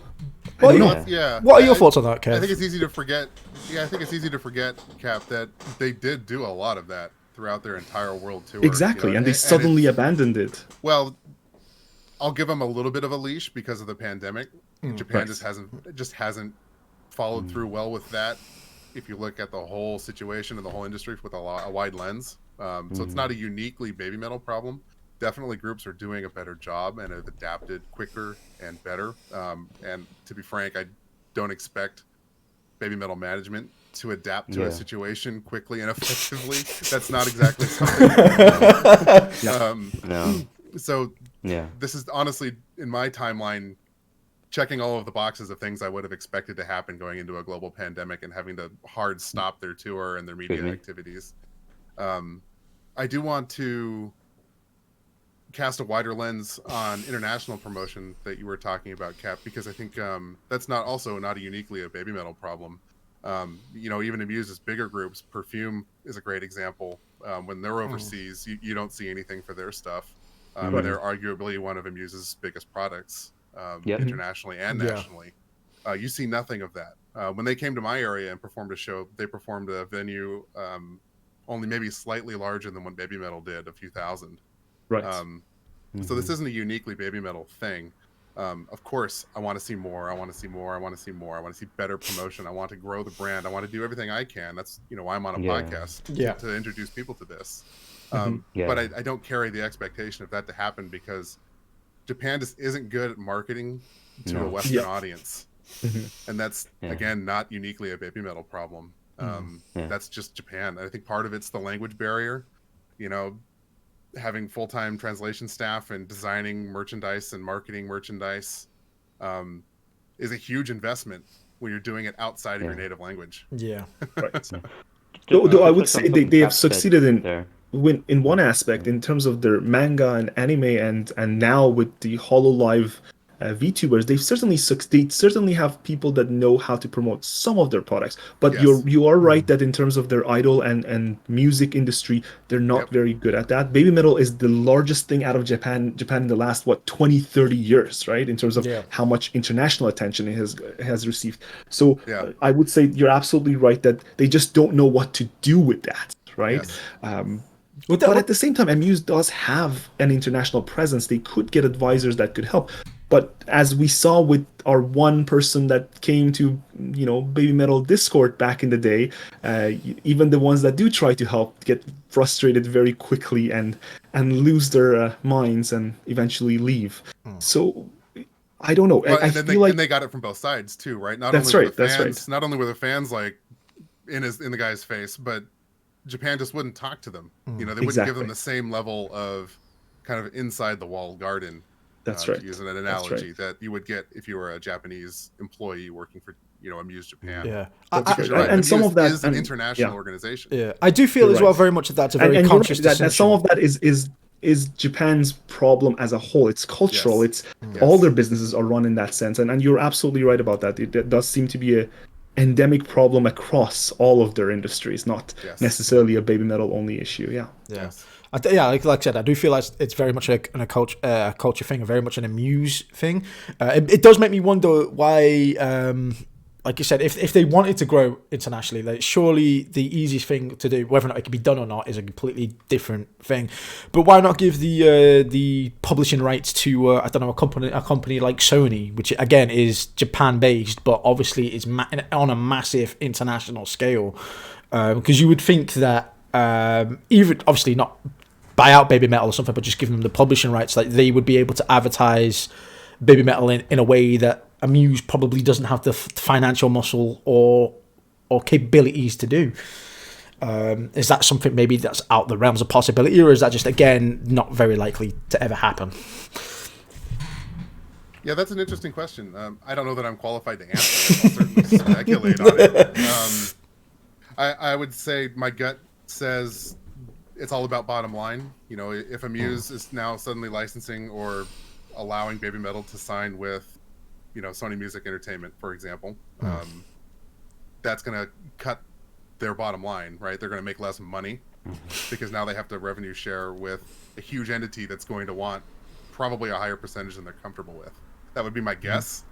What are, You know, your, it's- yeah. what are your I- thoughts on that, I Kev? think it's easy to forget. Yeah, I think it's easy to forget, Cap, that they did do a lot of that throughout their entire world tour. Exactly, and they suddenly abandoned it. Well, I'll give them a little bit of a leash because of the pandemic. Japan Right. just hasn't followed through well with that. If you look at the whole situation and the whole industry with a wide lens, so it's not a uniquely baby metal problem. Definitely, groups are doing a better job and have adapted quicker and better. And to be frank, I don't expect baby metal management to adapt to a situation quickly and effectively. That's not exactly something. No. So Yeah. this is honestly, in my timeline, checking all of the boxes of things I would have expected to happen going into a global pandemic and having to hard stop their tour and their media activities. I do want to cast a wider lens on international promotion that you were talking about, Cap, because I think that's not a uniquely a baby metal problem. Even Amuse's bigger groups, Perfume is a great example. When they're overseas, you don't see anything for their stuff. And they're arguably one of Amuse's biggest products internationally and nationally. You see nothing of that. When they came to my area and performed a show, they performed a venue only maybe slightly larger than what Baby Metal did, a few thousand. Right. So this isn't a uniquely Baby Metal thing. Of course, I want to see more. I want to see more. I want to see more. I want to see better promotion. I want to grow the brand. I want to do everything I can. That's why I'm on a podcast to introduce people to this. But I don't carry the expectation of that to happen because Japan just isn't good at marketing to a Western audience, and that's again not uniquely a baby metal problem. That's just Japan. I think part of it's the language barrier. Having full-time translation staff and designing merchandise and marketing merchandise is a huge investment when you're doing it outside of your native language. Yeah. Right. Though I would say they have succeeded in one aspect in terms of their manga and anime, and now with the HoloLive VTubers, they certainly have people that know how to promote some of their products. But you are right that in terms of their idol and music industry, they're not very good at that. Baby metal is the largest thing out of Japan in the last 20-30 years, right? In terms of how much international attention it has received. So I would say you're absolutely right that they just don't know what to do with that, right? Yes. But at the same time, Amuse does have an international presence. They could get advisors that could help. But as we saw with our one person that came to, Baby Metal Discord back in the day, even the ones that do try to help get frustrated very quickly and lose their minds and eventually leave. So I don't know. Well, I feel like they got it from both sides too, right? Not That's only right. Not only were the fans like in the guy's face, but Japan just wouldn't talk to them. They wouldn't give them the same level of kind of inside the wall garden. That's right. To use an analogy that you would get if you were a Japanese employee working for Amuse Japan. Yeah, because you're right, and some of that is an international organization. Yeah, I do feel as well very much that that's a very conscious decision. That some of that is Japan's problem as a whole. It's cultural. It's all their businesses are run in that sense, and you're absolutely right about that. It does seem to be a endemic problem across all of their industries, not necessarily a baby metal only issue. Like I said, I do feel like it's very much a culture thing, very much an Amuse thing. It does make me wonder why, like you said, if they wanted to grow internationally, like surely the easiest thing to do, whether or not it can be done or not, is a completely different thing. But why not give the publishing rights to a company like Sony, which again is Japan based, but obviously is on a massive international scale, because you would think that even obviously not buy out Baby Metal or something, but just give them the publishing rights, like they would be able to advertise Baby Metal in a way that Amuse probably doesn't have the financial muscle or capabilities to do. Is that something maybe that's out the realms of possibility, or is that just again not very likely to ever happen? Yeah, that's an interesting question. I don't know that I'm qualified to answer it. I'll certainly speculate on it. I would say my gut says it's all about bottom line. If Amuse is now suddenly licensing or allowing Baby Metal to sign with, Sony Music Entertainment, for example, that's going to cut their bottom line, right? They're going to make less money because now they have to revenue share with a huge entity that's going to want probably a higher percentage than they're comfortable with. That would be my guess.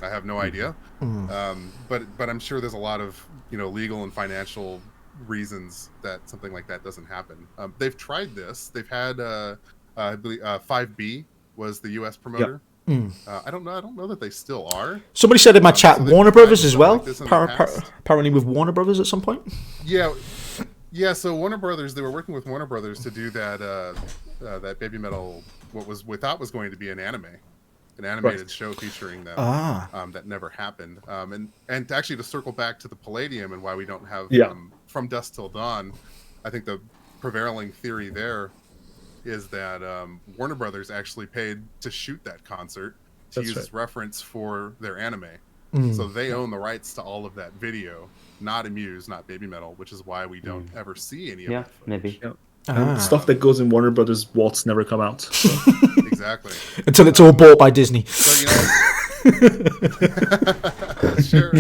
I have no idea. But I'm sure there's a lot of legal and financial reasons that something like that doesn't happen. They've tried this. They've had I believe 5B was the U.S. promoter. I don't know that they still are. Somebody said in my chat so they've Warner tried Brothers as something well. like this in the past. Apparently with Warner Brothers at some point. Yeah. So Warner Brothers, they were working with Warner Brothers to do that that Babymetal, what we thought was going to be an animated show featuring them. That never happened. And actually, to circle back to the Palladium and why we don't have From Dusk Till Dawn, I think the prevailing theory there is that Warner Brothers actually paid to shoot that concert to use as reference for their anime. So they own the rights to all of that video, not Amuse, not Babymetal, which is why we don't ever see any of that footage. Maybe. And stuff that goes in Warner Brothers vaults never come out. So. Exactly. Until it's all bought by Disney. So, sure.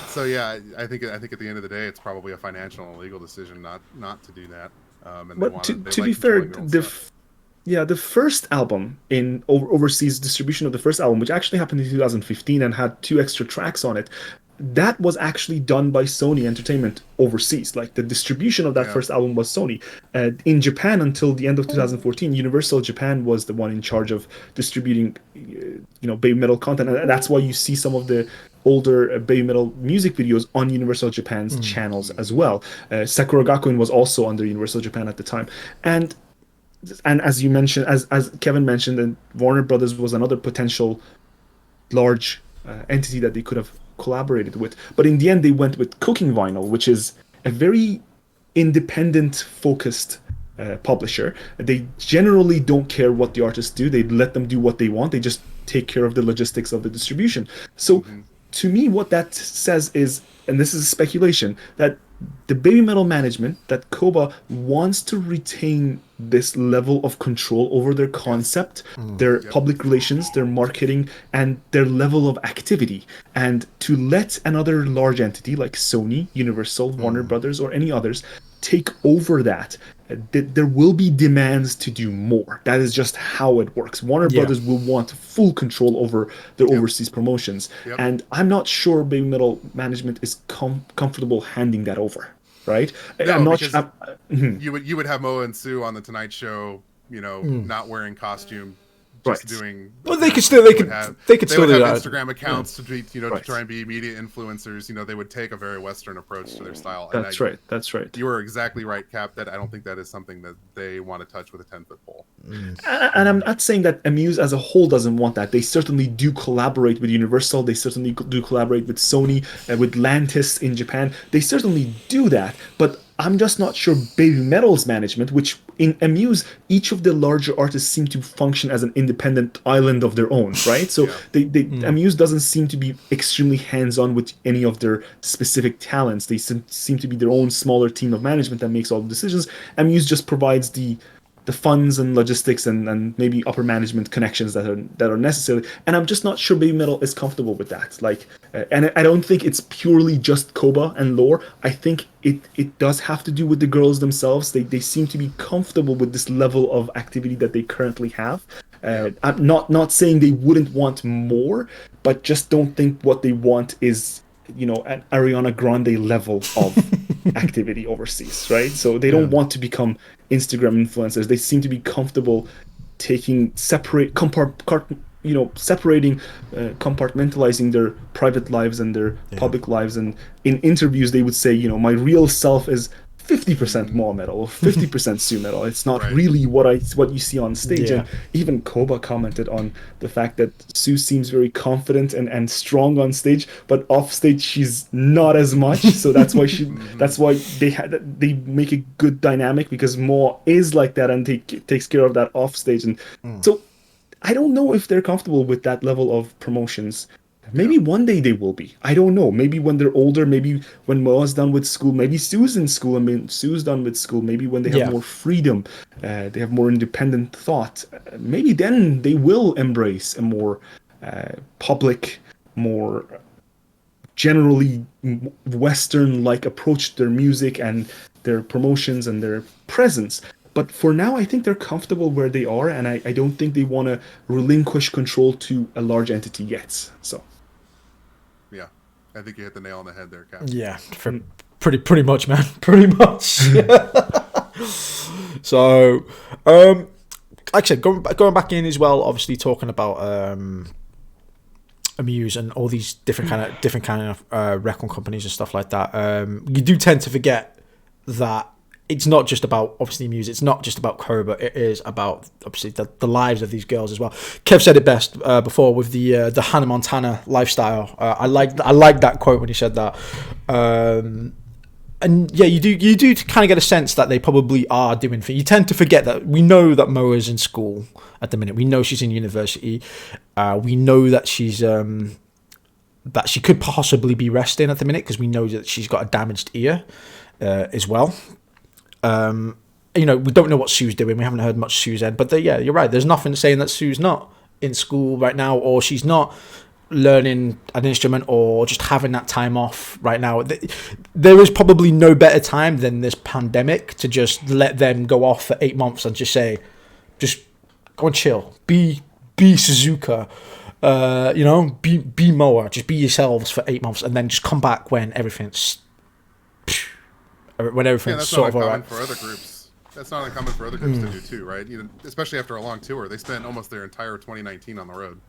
So yeah, I think at the end of the day, it's probably a financial and legal decision not to do that. But to be fair, the first album in overseas distribution of the first album, which actually happened in 2015 and had 2 extra tracks on it, that was actually done by Sony Entertainment overseas. Like the distribution of that first album was Sony. In Japan until the end of 2014, Universal Japan was the one in charge of distributing, Babymetal content, and that's why you see some of the older Babymetal music videos on Universal Japan's channels as well. Sakura Gakuen was also under Universal Japan at the time, and as you mentioned, as Kevin mentioned, and Warner Brothers was another potential large entity that they could have collaborated with, but in the end they went with Cooking Vinyl, which is a very independent focused publisher. They generally don't care what the artists do. They let them do what they want. They just take care of the logistics of the distribution. So to me, what that says is, and this is speculation, that the Babymetal management, that Koba wants to retain this level of control over their concept, their public relations, their marketing, and their level of activity. And to let another large entity like Sony, Universal, Warner Brothers, or any others take over that, there will be demands to do more. That is just how it works. Warner Brothers will want full control over their overseas promotions. And I'm not sure Babymetal management is comfortable handing that over. Right? No, I'm not because you would have Moa and Sue on the Tonight Show, not wearing costume, just doing. Well, they could still do have that. Instagram accounts to be, to try and be media influencers. They would take a very Western approach to their style. That's right. That's right. You are exactly right, Cap. That I don't think that is something that they want to touch with a 10-foot pole. And I'm not saying that Amuse as a whole doesn't want that. They certainly do collaborate with Universal. They certainly do collaborate with Sony, with Lantis in Japan. They certainly do that. But I'm just not sure Babymetal's management, which in Amuse, each of the larger artists seem to function as an independent island of their own, right? So Amuse doesn't seem to be extremely hands-on with any of their specific talents. They seem to be their own smaller team of management that makes all the decisions. Amuse just provides the funds and logistics and maybe upper management connections that are necessary, and I'm just not sure Babymetal is comfortable with that. And I don't think it's purely just Koba and lore. I think it does have to do with the girls themselves. They seem to be comfortable with this level of activity that they currently have. I'm not saying they wouldn't want more, but just don't think what they want is an Ariana Grande level of activity overseas, right? So they don't want to become Instagram influencers. They seem to be comfortable compartmentalizing their private lives and their public lives. And in interviews, they would say, my real self is 50% Moa metal or 50% Sue metal. It's not really what you see on stage. And even Koba commented on the fact that Sue seems very confident and strong on stage, but off stage she's not as much. So that's why they make a good dynamic, because Moa is like that and takes care of that off stage. And so I don't know if they're comfortable with that level of promotions. Maybe one day they will be. I don't know. Maybe when they're older, maybe when Moa's done with school, maybe Sue's in school, Sue's done with school, maybe when they have more freedom, they have more independent thought, maybe then they will embrace a more public, more generally Western-like approach to their music and their promotions and their presence. But for now, I think they're comfortable where they are, and I don't think they want to relinquish control to a large entity yet. So, Yeah, I think you hit the nail on the head there, Cap. Yeah, pretty much, man. Pretty much. So, like I said, going back in as well. Obviously, talking about Amuse and all these different kind of record companies and stuff like that. You do tend to forget that it's not just about obviously Amuse. It's not just about Cobra. It is about obviously the lives of these girls as well. Kev said it best before with the Hannah Montana lifestyle. I like that quote when he said that. And yeah, you do kind of get a sense that they probably are doing things. You tend to forget that we know that Moa's in school at the minute. We know she's in university. We know that she's that she could possibly be resting at the minute because we know that she's got a damaged ear as well. We don't know what Sue's doing. We haven't heard much Sue's end. But yeah, you're right. There's nothing saying that Sue's not in school right now or she's not learning an instrument or just having that time off right now. There is probably no better time than this pandemic to just let them go off for 8 months and just go and chill, be Suzuka, be Moa, just be yourselves for 8 months and then just come back when everything's sort of alright. For other groups. That's not uncommon for other groups to do too, right? Especially after a long tour, they spent almost their entire 2019 on the road.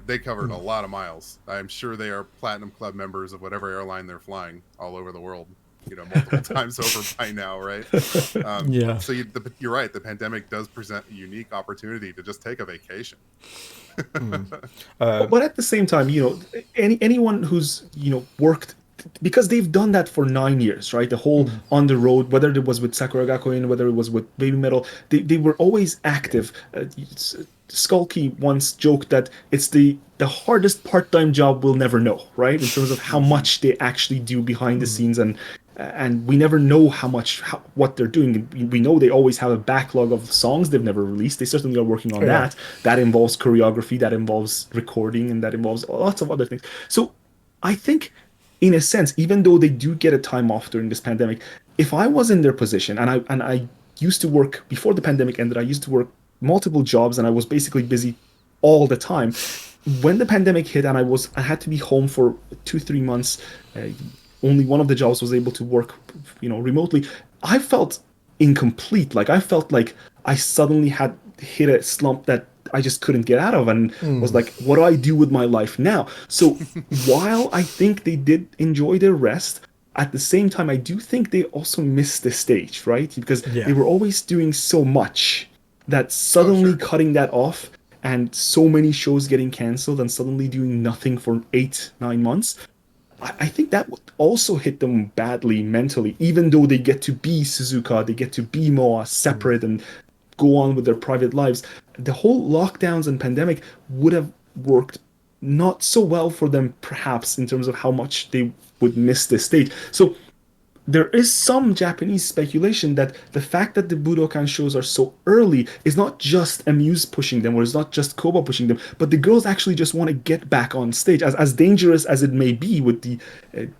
They covered a lot of miles. I'm sure they are Platinum Club members of whatever airline they're flying all over the world, multiple times over by now, right? Yeah. So you're right. The pandemic does present a unique opportunity to just take a vacation. But at the same time, anyone who's, worked, because they've done that for 9 years, right? The whole on the road, whether it was with Sakura Gakuin, whether it was with Babymetal, they were always active. Skulky once joked that it's the hardest part-time job we'll never know, right? In terms of how much they actually do behind the scenes, and we never know what they're doing. We know they always have a backlog of songs they've never released. They certainly are working on that. That involves choreography, that involves recording, and that involves lots of other things. So I think, in a sense, even though they do get a time off during this pandemic, if I was in their position, and I used to work before the pandemic ended, I used to work multiple jobs and I was basically busy all the time. When the pandemic hit and I had to be home for 2-3 months, only one of the jobs was able to work, remotely. I felt incomplete. Like I felt like I suddenly had hit a slump that I just couldn't get out of, and was like, what do I do with my life now? So while I think they did enjoy their rest, at the same time, I do think they also missed the stage, right? Because they were always doing so much that suddenly cutting that off and so many shows getting canceled and suddenly doing nothing for 8-9 months, I think that would also hit them badly mentally, even though they get to be Suzuka, they get to be Moa separate and go on with their private lives. The whole lockdowns and pandemic would have worked not so well for them, perhaps, in terms of how much they would miss the stage. So there is some Japanese speculation that the fact that the Budokan shows are so early is not just Amuse pushing them, or it's not just Koba pushing them, but the girls actually just want to get back on stage. As dangerous as it may be with the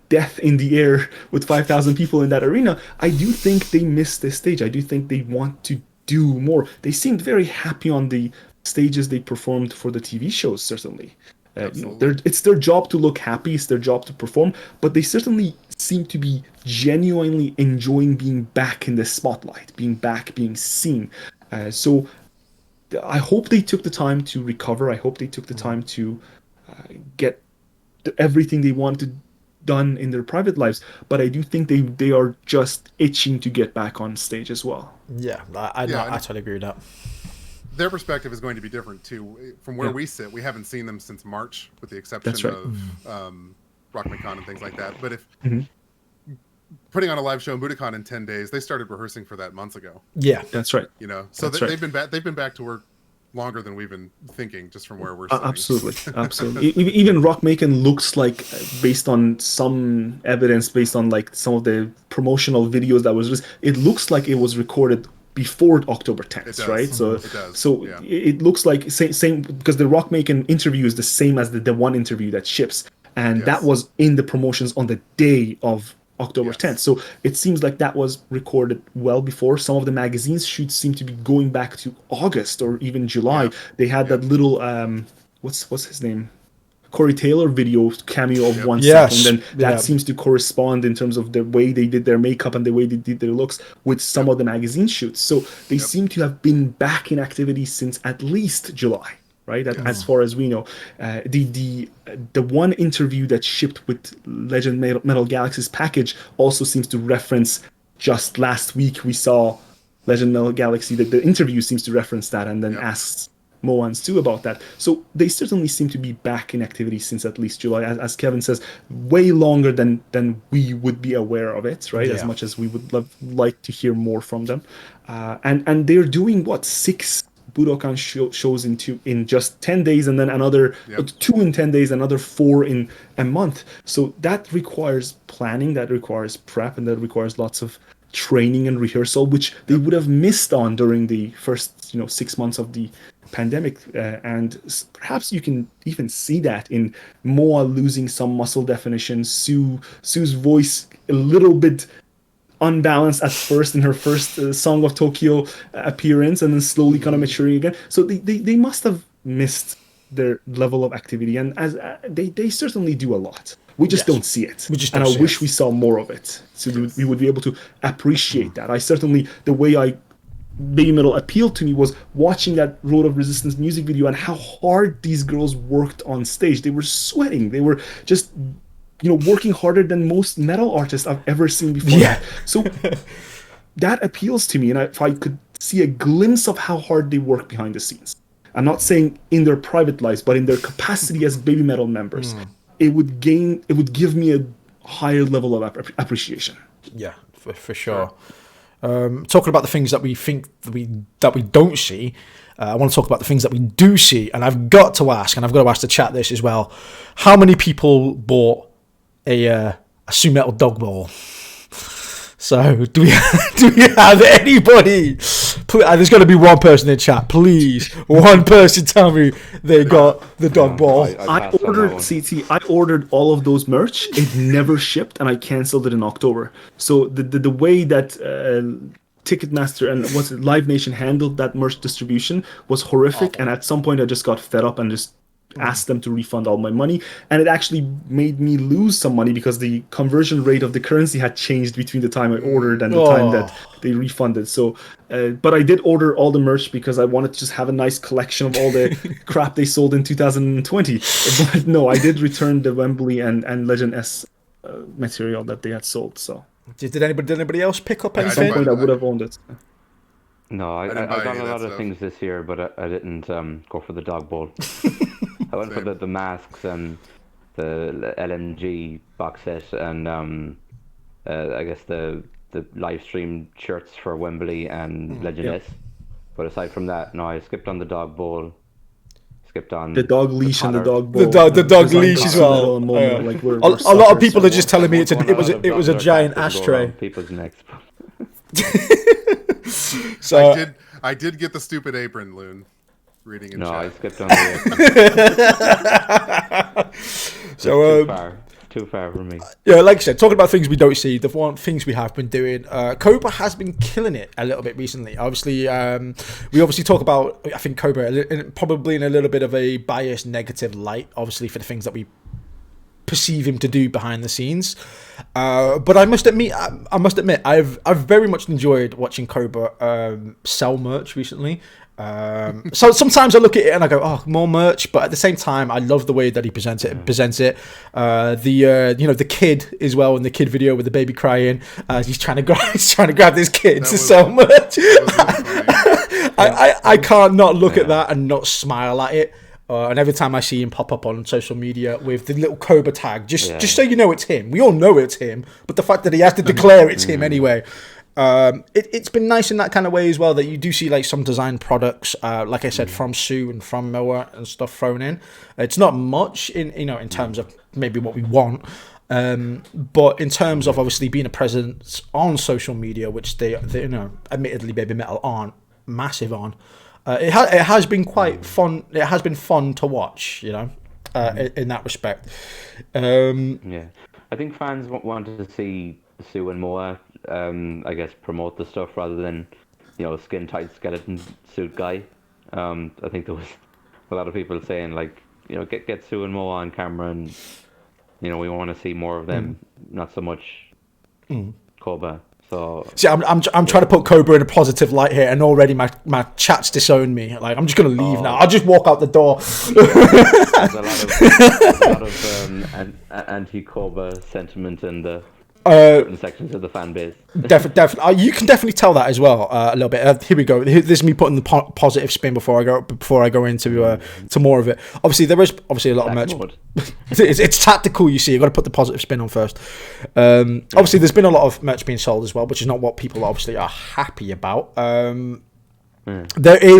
death in the air with 5,000 people in that arena, I do think they miss the stage. I do think they want to do more. They seemed very happy on the stages they performed for the TV shows, certainly. It's their job to look happy, it's their job to perform, but they certainly seem to be genuinely enjoying being back in the spotlight, being seen. So I hope they took the time to recover. I hope they took the time to get everything they wanted done in their private lives, but I do think they are just itching to get back on stage as well. I totally agree with that. Their perspective is going to be different too. From where we sit, we haven't seen them since March, with the exception of Rockman and things like that. But if putting on a live show in Budokan in 10 days, they started rehearsing for that months ago. Yeah, that's right. So they've been back to work longer than we've been thinking, just from where we're sitting. Absolutely. Even Rockmaken looks like, based on some evidence, based on like some of the promotional videos that was released, it looks like it was recorded before October 10th, right? So it looks like same because the Rockmaken interview is the same as the one interview that ships, and that was in the promotions on the day of October Yes. 10th. So it seems like that was recorded well before. Some of the magazine's shoots seem to be going back to August or even July. Yeah. They had that little what's his name? Corey Taylor video cameo of 1 Yes. second, and that Yeah. seems to correspond in terms of the way they did their makeup and the way they did their looks with some of the magazine shoots. So they seem to have been back in activity since at least July, right? As far as we know, the one interview that shipped with Legend Metal Galaxy's package also seems to reference. Just last week we saw Legend Metal Galaxy. The interview seems to reference that, and then asks Moans too about that. So they certainly seem to be back in activity since at least July, as Kevin says, way longer than we would be aware of it, right? As Yeah. much as we would like to hear more from them, and they're doing 6 Budokan shows in just 10 days, and then another 2 in 10 days, another 4 in a month. So that requires planning, that requires prep, and that requires lots of training and rehearsal, which they would have missed on during the first 6 months of the pandemic, and perhaps you can even see that in Moa losing some muscle definition, Sue's voice a little bit unbalanced at first in her first Song of Tokyo appearance, and then slowly kind of maturing again. So they must have missed their level of activity, and as they certainly do a lot. We just don't see it. And I wish we saw more of it, so we would be able to appreciate that. I certainly, the way Babymetal appealed to me was watching that Road of Resistance music video and how hard these girls worked on stage. They were sweating. They were just, working harder than most metal artists I've ever seen before. Yeah. So that appeals to me, and if I could see a glimpse of how hard they work behind the scenes, I'm not saying in their private lives, but in their capacity as Babymetal members, it would give me a higher level of appreciation. Yeah, for sure. Talking about the things that we think that we don't see, I want to talk about the things that we do see, and I've got to ask the chat this as well. How many people bought a Su-Metal dog ball? So do we have anybody? There's got to be one person in chat, please. One person tell me they got the dog ball. I ordered all of those merch. It never shipped, and I canceled it in October. So the way that Ticketmaster and Live Nation handled that merch distribution was horrific. And at some point, I just got fed up and just asked them to refund all my money, and it actually made me lose some money because the conversion rate of the currency had changed between the time I ordered and the time that they refunded. So but I did order all the merch because I wanted to just have a nice collection of all the crap they sold in 2020. But no, I did return the Wembley and Legend S material that they had sold. So did anybody else pick up anything? At some point I would have owned it. No, I got a lot of things this year, but I didn't go for the dog bowl. I went for the masks and the LMG box set, and I guess the live stream shirts for Wembley and Legend S. But aside from that, no, I skipped on the dog bowl. Skipped on the dog leash and the dog bowl. The dog leash as well. Like a lot of people are just telling me it was a giant ashtray. People's necks. So I did get the stupid apron, Loon. Reading in chat. I skipped on the so too far for me. Yeah, like I said, talking about things we don't see, the one things we have been doing. Cobra has been killing it a little bit recently. Obviously, we obviously talk about, I think, Cobra probably in a little bit of a biased, negative light, obviously, for the things that we perceive him to do behind the scenes. But I must admit, I've very much enjoyed watching Cobra sell merch recently. So sometimes I look at it and I go, oh, more merch, but at the same time I love the way that he presents it. The kid as well, in the kid video with the baby crying, he's trying to grab this kid to sell merch. I can't not look at that and not smile at it. And every time I see him pop up on social media with the little Cobra tag, just so you know it's him. We all know it's him, but the fact that he has to declare it's him anyway. It's been nice in that kind of way as well, that you do see like some design products, like I said, from Sue and from Moa and stuff thrown in. It's not much in terms of maybe what we want, but in terms of obviously being a presence on social media, which they admittedly Babymetal aren't massive on. It has been quite fun. It has been fun to watch, in that respect. I think fans wanted to see Sue and Moa, I guess, promote the stuff rather than, skin tight skeleton suit guy. I think there was a lot of people saying like, get Sue and Moa on camera, and we want to see more of them, not so much Koba. So See, I'm trying to put Cobra in a positive light here, and already my chat's disowned me. Like, I'm just gonna leave now. I'll just walk out the door. there's a lot of anti-Koba sentiment in the certain sections of the fan base. Definitely, you can definitely tell that as well a little bit. Here we go. This is me putting the positive spin before I go into to more of it. Obviously, there is a lot of merch. It's tactical. You see, you got to put the positive spin on first. Obviously, there's been a lot of merch being sold as well, which is not what people obviously are happy about. They're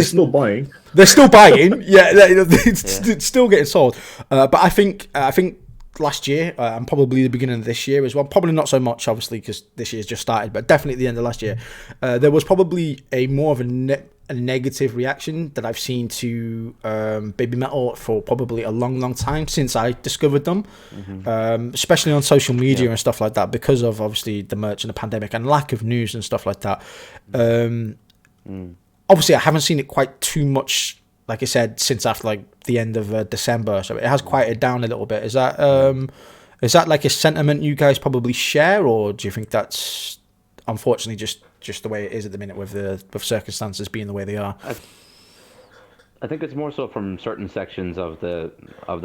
still buying. They're still buying. Yeah, it's still getting sold. But I think last year and probably the beginning of this year as well, probably not so much obviously because this year's just started, but definitely at the end of last year, there was probably a more of a negative reaction that I've seen to Babymetal for probably a long time since I discovered them, especially on social media and stuff like that, because of obviously the merch and the pandemic and lack of news and stuff like that. Obviously I haven't seen it quite too much, like I said, since after like the end of December, so it has quieted down a little bit. Is that like a sentiment you guys probably share, or do you think that's unfortunately just the way it is at the minute with circumstances being the way they are? I think it's more so from certain sections of the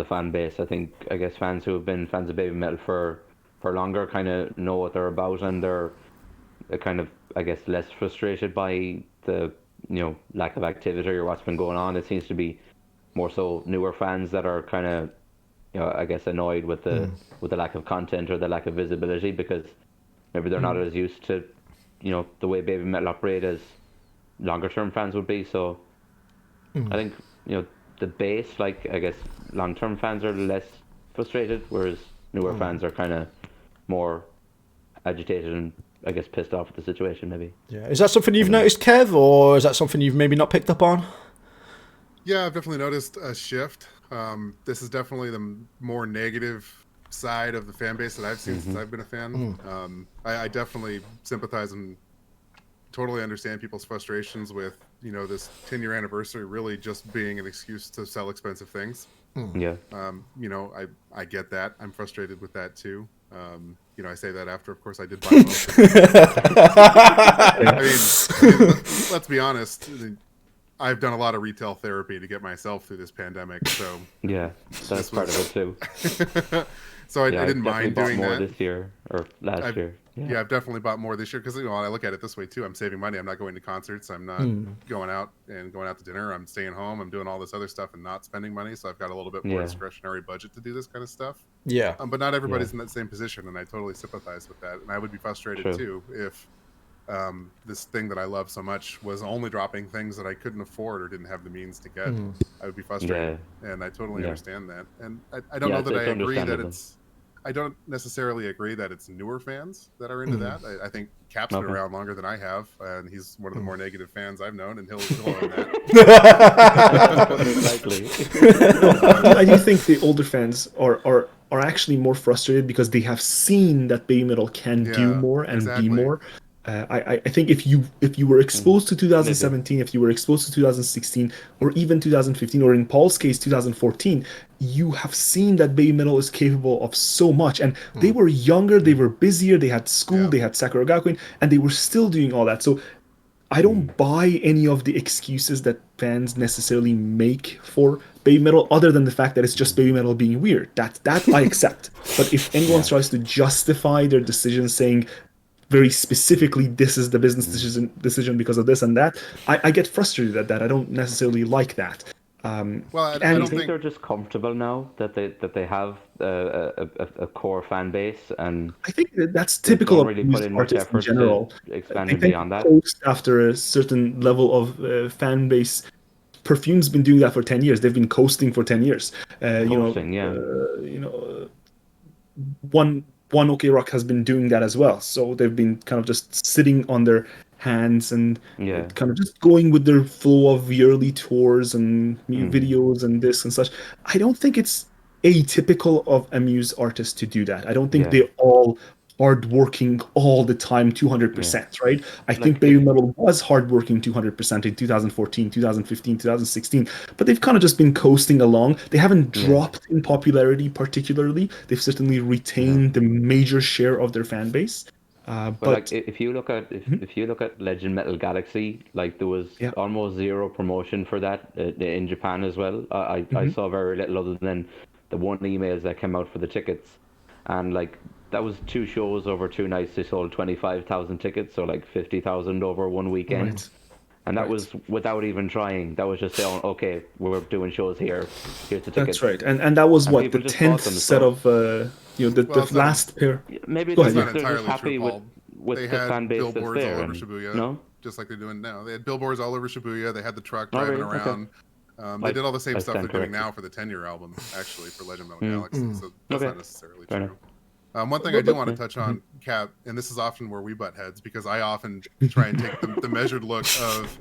fan base. I guess fans who have been fans of Babymetal for longer kind of know what they're about, and they're kind of, I guess, less frustrated by the lack of activity or what's been going on. It seems to be more so newer fans that are kind of I guess annoyed with the lack of content or the lack of visibility, because maybe they're not as used to the way Babymetal operate as longer term fans would be. So I think the base, like, I guess long term fans are less frustrated, whereas newer fans are kind of more agitated and I guess pissed off at the situation, maybe. Yeah, is that something you've noticed, Kev, or is that something you've maybe not picked up on? Yeah, I've definitely noticed a shift. This is definitely the more negative side of the fan base that I've seen since I've been a fan. I definitely sympathize and totally understand people's frustrations with this 10-year anniversary really just being an excuse to sell expensive things. Yeah. I get that. I'm frustrated with that too. I say that after, of course, I did buy them. I mean, let's be honest. I've done a lot of retail therapy to get myself through this pandemic, so yeah, that's part of it too. So I didn't mind doing more that this year or last year. Yeah, I've definitely bought more this year because I look at it this way too. I'm saving money. I'm not going to concerts. I'm not going out to dinner. I'm staying home. I'm doing all this other stuff and not spending money. So I've got a little bit more discretionary budget to do this kind of stuff. Yeah. But not everybody's in that same position, and I totally sympathize with that. And I would be frustrated too if this thing that I love so much was only dropping things that I couldn't afford or didn't have the means to get. I would be frustrated, and I totally understand that. And I don't know that I agree that it's. I don't necessarily agree that it's newer fans that are into that. I think Cap's been around longer than I have, and he's one of the more negative fans I've known, and he'll own that. I do think the older fans are actually more frustrated because they have seen that Babymetal can do more and be more. I think if you were exposed to 2017, if you were exposed to 2016, or even 2015, or in Paul's case 2014, you have seen that Babymetal is capable of so much. And they were younger, they were busier, they had school, they had Sakura Gakuen, and they were still doing all that. So I don't buy any of the excuses that fans necessarily make for Babymetal, other than the fact that it's just Babymetal being weird. That I accept. But if anyone tries to justify their decision saying very specifically, this is the business decision because of this and that, I get frustrated at that. I don't necessarily like that. I don't think they're just comfortable now that they have a core fan base, and I think that's typical of really put in much artists effort in general. to expand beyond that. After a certain level of fan base, Perfume's been doing that for 10 years. They've been coasting for 10 years. One OK Rock has been doing that as well. So they've been kind of just sitting on their hands and kind of just going with their flow of yearly tours and videos and this and such. I don't think it's atypical of a Muse artist to do that. I don't think they all hardworking all the time, 200%, right? I think Babymetal was hardworking 200% in 2014, 2015, 2016, but they've kind of just been coasting along. They haven't dropped in popularity particularly. They've certainly retained the major share of their fan base. But But like if you look at if you look at Legend Metal Galaxy, like there was yeah. almost zero promotion for that in Japan as well. I saw very little other than the one emails that came out for the tickets, and like that was 2 shows over 2 nights. They sold 25,000 tickets, so like 50,000 over one weekend. Right. And that was without even trying. That was just saying, okay, we're doing shows here. Here's the tickets. That's right. And that was And what, people the just bought 10th them, set so- of the last pair. Maybe Go they're ahead, That's just, not they're just entirely happy true, with Paul. with They the had fan base that's billboards all there. over And, Shibuya, no? just like they're doing now. They had billboards all over Shibuya. They had the truck Oh, driving really? Okay. around. They did all the same I stuff they're stand doing corrected. now for the 10-year album, actually, for Legend Metal Galaxy. So that's Okay. not necessarily Fair true. One thing I do want to touch on, Mm-hmm. Cap, and this is often where we butt heads, because I often try and take the measured look of,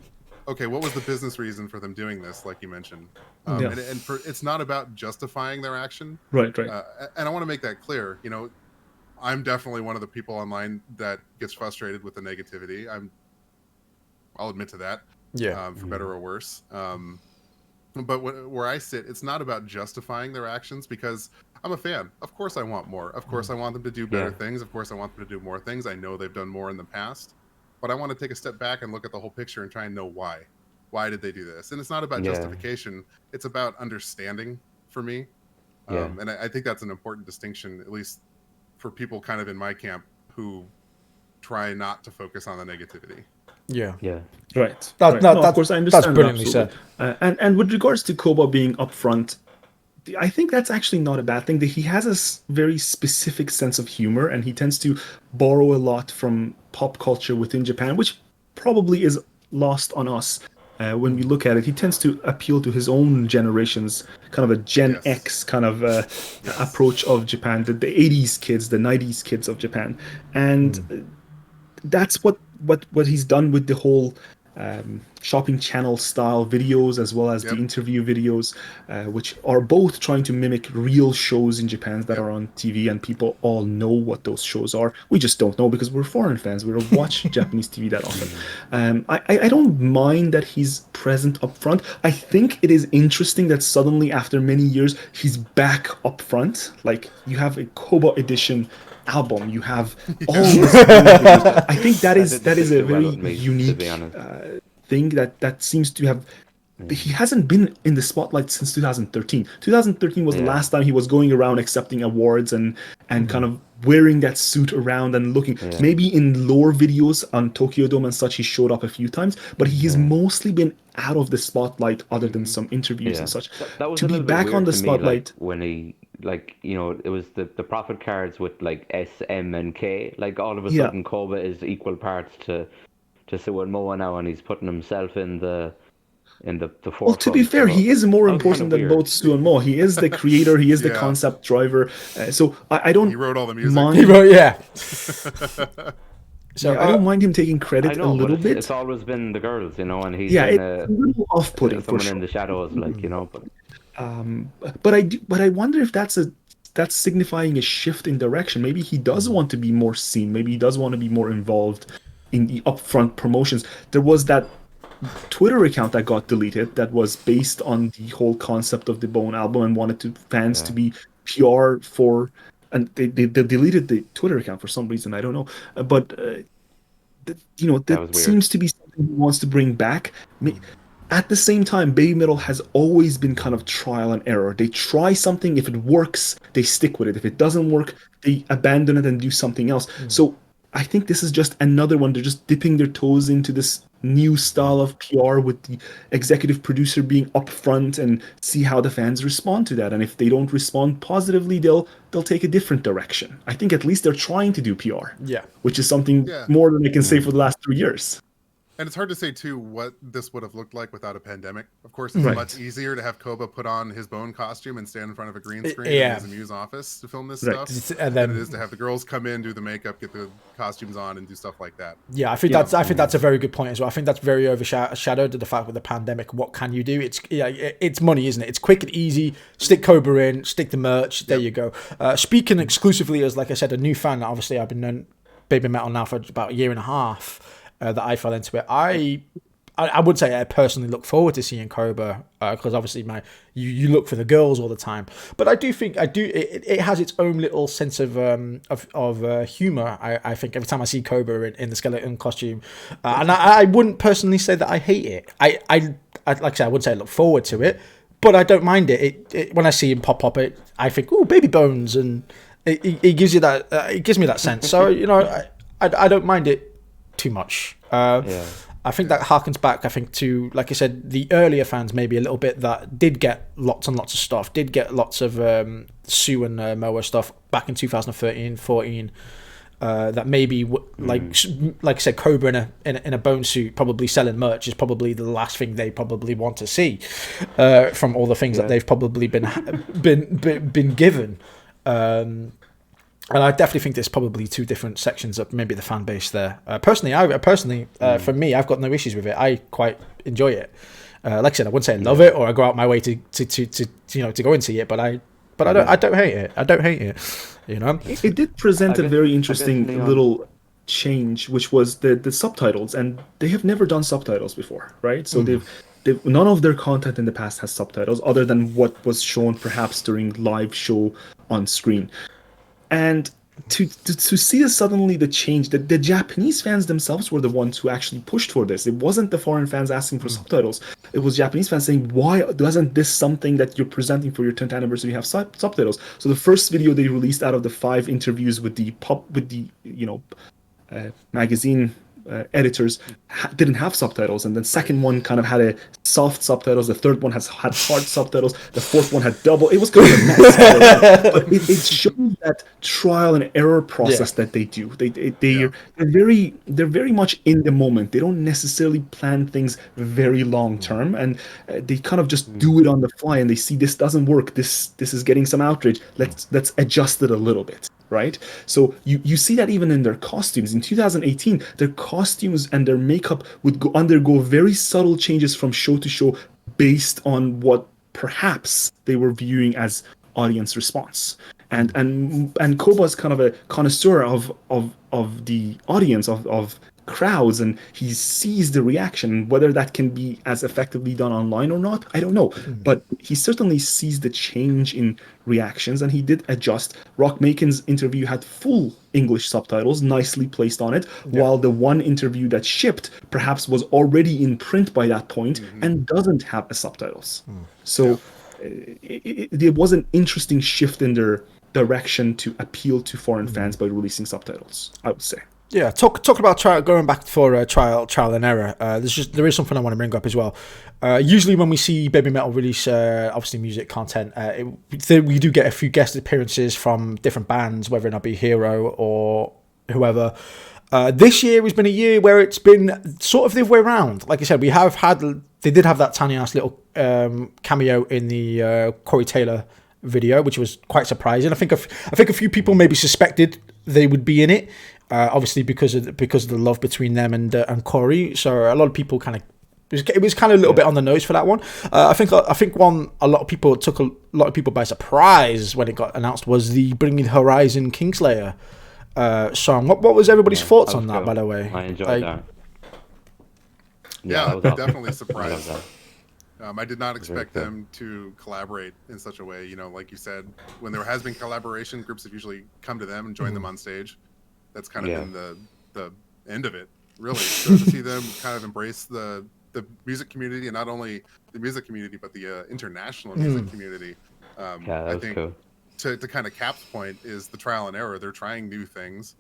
okay, what was the business reason for them doing this, like you mentioned? Yeah. And it's not about justifying their action. Right. And I want to make that clear. You know, I'm definitely one of the people online that gets frustrated with the negativity. I'll admit to that. Yeah. For better or worse. But where I sit, it's not about justifying their actions, because I'm a fan. Of course I want more. Of course I want them to do better things. Of course I want them to do more things. I know they've done more in the past. But I want to take a step back and look at the whole picture and try and know why. Why did they do this? And it's not about justification. It's about understanding for me. And I think that's an important distinction, at least for people kind of in my camp who try not to focus on the negativity. Yeah. Right. That, No, of course, I understand. That's brilliantly said. And with regards to Koba being upfront, I think that's actually not a bad thing. That he has a very specific sense of humor, and he tends to borrow a lot from pop culture within Japan, which probably is lost on us. When we look at it, he tends to appeal to his own generation's kind of a Gen X kind of approach of Japan, the 80s kids, the 90s kids of Japan. And that's what he's done with the whole shopping channel style videos, as well as the interview videos, which are both trying to mimic real shows in Japan that are on TV, and people all know what those shows are. We just don't know because we're foreign fans. We don't watch Japanese TV that often. I don't mind that he's present up front. I think it is interesting that suddenly, after many years, he's back up front. Like, you have a Koba edition album, you have all this I think that is a very unique thing that seems to have he hasn't been in the spotlight since 2013. 2013 was the last time he was going around accepting awards and kind of wearing that suit around and looking. Maybe in lore videos on Tokyo Dome and such, he showed up a few times, but he has mostly been out of the spotlight, other than some interviews and such. That was to a be little back bit on the weird to me, spotlight, like, when he, like, you know, it was the profit cards with like S, M, and K. Like, all of a sudden, Koba is equal parts to Su and Moa now, and he's putting himself in the forefront. Well, to be fair, he is more important than both Su and Mo. He is the creator. He is the concept driver. So I don't. He wrote all the music. Mind, He wrote, So I don't mind him taking credit a little bit. It's always been the girls, you know, and he's it's been a little off-putting for someone sure. in the shadows, like, you know. But I wonder if that's signifying a shift in direction. Maybe he does want to be more seen. Maybe he does want to be more involved in the upfront promotions. There was that Twitter account that got deleted that was based on the whole concept of the Bone album and wanted fans to be PR for, and they deleted the Twitter account for some reason. I don't know, but that seems to be something he wants to bring back. At the same time, Babymetal has always been kind of trial and error. They try something, if it works, they stick with it. If it doesn't work, they abandon it and do something else. So I think this is just another one. They're just dipping their toes into this new style of PR, with the executive producer being upfront, and see how the fans respond to that. And if they don't respond positively, they'll take a different direction. I think at least they're trying to do PR. Yeah. Which is something more than I can say for the last 3 years. And it's hard to say too what this would have looked like without a pandemic. Of course, it's Right. much easier to have Koba put on his bone costume and stand in front of a green screen Yeah. in his Amuse office to film this Right. stuff, And than then it is to have the girls come in, do the makeup, get the costumes on, and do stuff like that. yeah, I think Yeah. that's a very good point as well. I think that's very overshadowed to the fact with the pandemic. What can you do? It's money, isn't it? It's quick and easy. Stick Cobra in, stick the merch. There you go. Speaking exclusively as, like I said, a new fan. Obviously, I've been known Babymetal now for about a year and a half. That I fell into it. I would say I personally look forward to seeing Cobra because obviously you look for the girls all the time, but I do think it has its own little sense of humor. I think every time I see Cobra in the skeleton costume, and I wouldn't personally say that I hate it. I like I said, I wouldn't say I look forward to it, but I don't mind it. It when I see him pop up, I think, oh, baby bones, and it gives you that. It gives me that sense. So I don't mind it too much. I think that harkens back, I think, to, like I said, the earlier fans maybe a little bit that did get lots and lots of stuff, did get lots of Sue and Moa stuff back in 2013, 14. That maybe, like I said, Cobra in a bone suit probably selling merch is probably the last thing they probably want to see from all the things that they've probably been given. And I definitely think there's probably two different sections of maybe the fan base there. Personally, for me, I've got no issues with it. I quite enjoy it. Like I said, I wouldn't say I love it or I go out my way to go and see it, but I don't hate it. I don't hate it. It did present a very interesting Leon- little change, which was the subtitles, and they have never done subtitles before, right? So they've none of their content in the past has subtitles other than what was shown perhaps during live show on screen. And to see suddenly the change, that the Japanese fans themselves were the ones who actually pushed for this. It wasn't the foreign fans asking for subtitles. It was Japanese fans saying, why doesn't this something that you're presenting for your 10th anniversary have subtitles? So the first video they released out of the 5 interviews with the magazine editors didn't have subtitles, and then second one kind of had a soft subtitles, the third one had hard subtitles, the fourth one had double. It was kind of a mess. But it shows that trial and error process that they do. They're very much in the moment. They don't necessarily plan things very long term, and they kind of just do it on the fly, and they see this doesn't work, this is getting some outrage, let's adjust it a little bit. Right? So you see that even in their costumes. In 2018, their costumes and their makeup would undergo very subtle changes from show to show based on what perhaps they were viewing as audience response. And Koba's kind of a connoisseur of the audience, of crowds, and he sees the reaction. Whether that can be as effectively done online or not, I don't know. But he certainly sees the change in reactions, and he did adjust. Rock Macon's interview had full English subtitles nicely placed on it, while the one interview that shipped perhaps was already in print by that point and doesn't have the subtitles. So it was an interesting shift in their direction to appeal to foreign fans by releasing subtitles, I would say. Yeah, talk about going back for trial and error. There is something I want to bring up as well. Usually when we see Babymetal release obviously music content, we do get a few guest appearances from different bands, whether it not be Hero or whoever. This year has been a year where it's been sort of the other way around. Like I said, they did have that tiny ass little cameo in the Corey Taylor video, which was quite surprising. I think a few people maybe suspected they would be in it. Obviously because of the love between them and Corey, so a lot of people it was kind of a little bit on the nose for that one. I think a lot of people took a lot of people by surprise when it got announced was the Bring Me the Horizon Kingslayer song. What was everybody's thoughts on that, cool. by the way? I enjoyed that. Yeah, that was awesome. definitely I surprised. love that. I did not expect cool. them to collaborate in such a way. Like you said, when there has been collaboration, groups have usually come to them and joined them on stage. That's kind of been the end of it, really. So to see them kind of embrace the music community, and not only the music community, but the international music community. I think cool. to kind of Cap's point is the trial and error. They're trying new things.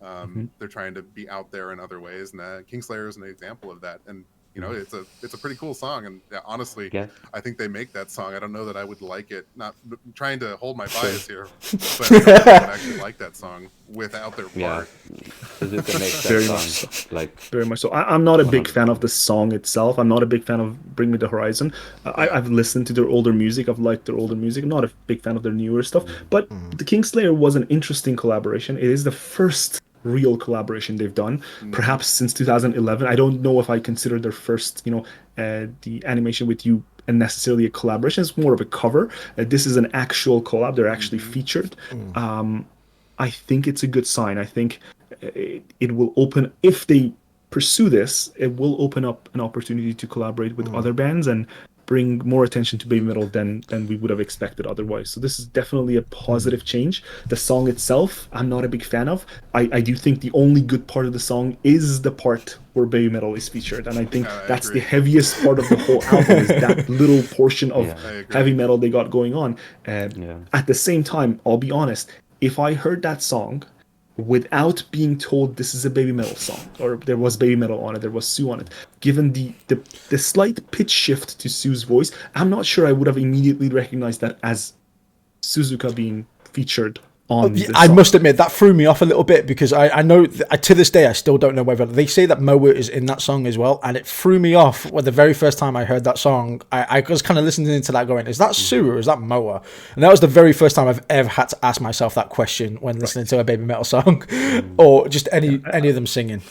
They're trying to be out there in other ways, and Kingslayer is an example of that. And you know, it's a pretty cool song, and honestly, Yeah. I think they make that song. I don't know that I would like it. Not trying to hold my bias here, but I don't know if I would actually like that song without their part. Suzuka makes that Very song much so. like Very much so. I'm not a big 100%. fan of the song itself. I'm not a big fan of Bring Me the Horizon. I've listened to their older music. I've liked their older music. I'm not a big fan of their newer stuff. But the Kingslayer was an interesting collaboration. It is the first real collaboration they've done, perhaps since 2011. I don't know if I consider their first, the animation with you and necessarily a collaboration. It's more of a cover. This is an actual collab. They're actually featured. I think it's a good sign. I think it will open, if they pursue this, it will open up an opportunity to collaborate with other bands and bring more attention to Babymetal than we would have expected otherwise. So this is definitely a positive change. The song itself, I'm not a big fan of. I do think the only good part of the song is the part where Babymetal is featured, and I think that's the heaviest part of the whole album, is that little portion of heavy metal they got going on. At the same time, I'll be honest, if I heard that song without being told this is a Babymetal song, or there was Babymetal on it, there was Sue on it, given the slight pitch shift to Sue's voice, I'm not sure I would have immediately recognized that as Suzuka being featured on the I song. must admit that threw me off a little bit, because I know to this day I still don't know whether they say that Moa is in that song as well, and it threw me off when the very first time I heard that song. I was kind of listening to that going, is that Sue or is that Moa? And that was the very first time I've ever had to ask myself that question when listening to a Babymetal song or just any of them singing.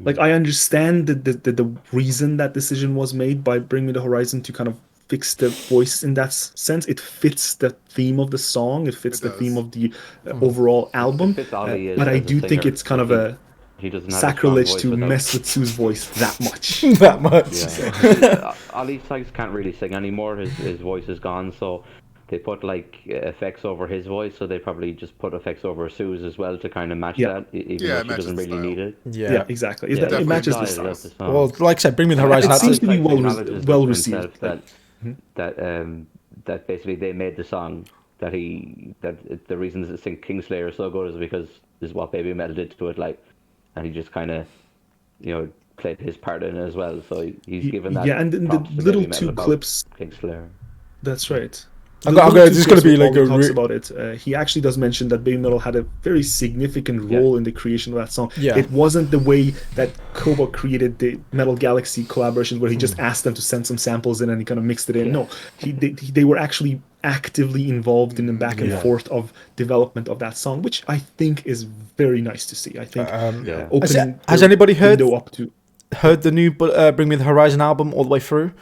Like, I understand the reason that decision was made by Bring Me the Horizon to kind of fix the voice in that sense. It fits the theme of the song. It fits the theme of the overall album. fits Ali But as I a do think singer. it's kind of a He doesn't have sacrilege a strong to voice without- mess with Sue's voice that much. That much. Yeah. Ali Sykes can't really sing anymore. His voice is gone, so they put like effects over his voice. So they probably just put effects over Sue's as well to kind of match that, even Yeah, though it she matches doesn't the really style. need it. Yeah, exactly. It definitely matches the Style, style. that's song. Well, like I said, Bring Me the Horizon. It That's seems it. to be well Acknowledges well to received. himself that basically they made the song that the reason that Kingslayer is so good is because this is what Babymetal did to it, like, and he just kind of played his part in it as well. So he's given that. Yeah, and the props to little Babymetal two about clips. Kingslayer. That's right. This is going to be like a talks about it. He actually does mention that Babymetal had a very significant role in the creation of that song. Yeah. It wasn't the way that Koba created the Metal Galaxy collaborations, where he just asked them to send some samples in and he kind of mixed it in. No, they were actually actively involved in the back and forth of development of that song, which I think is very nice to see. I think opening has the anybody heard window up to the new Bring Me the Horizon album all the way through?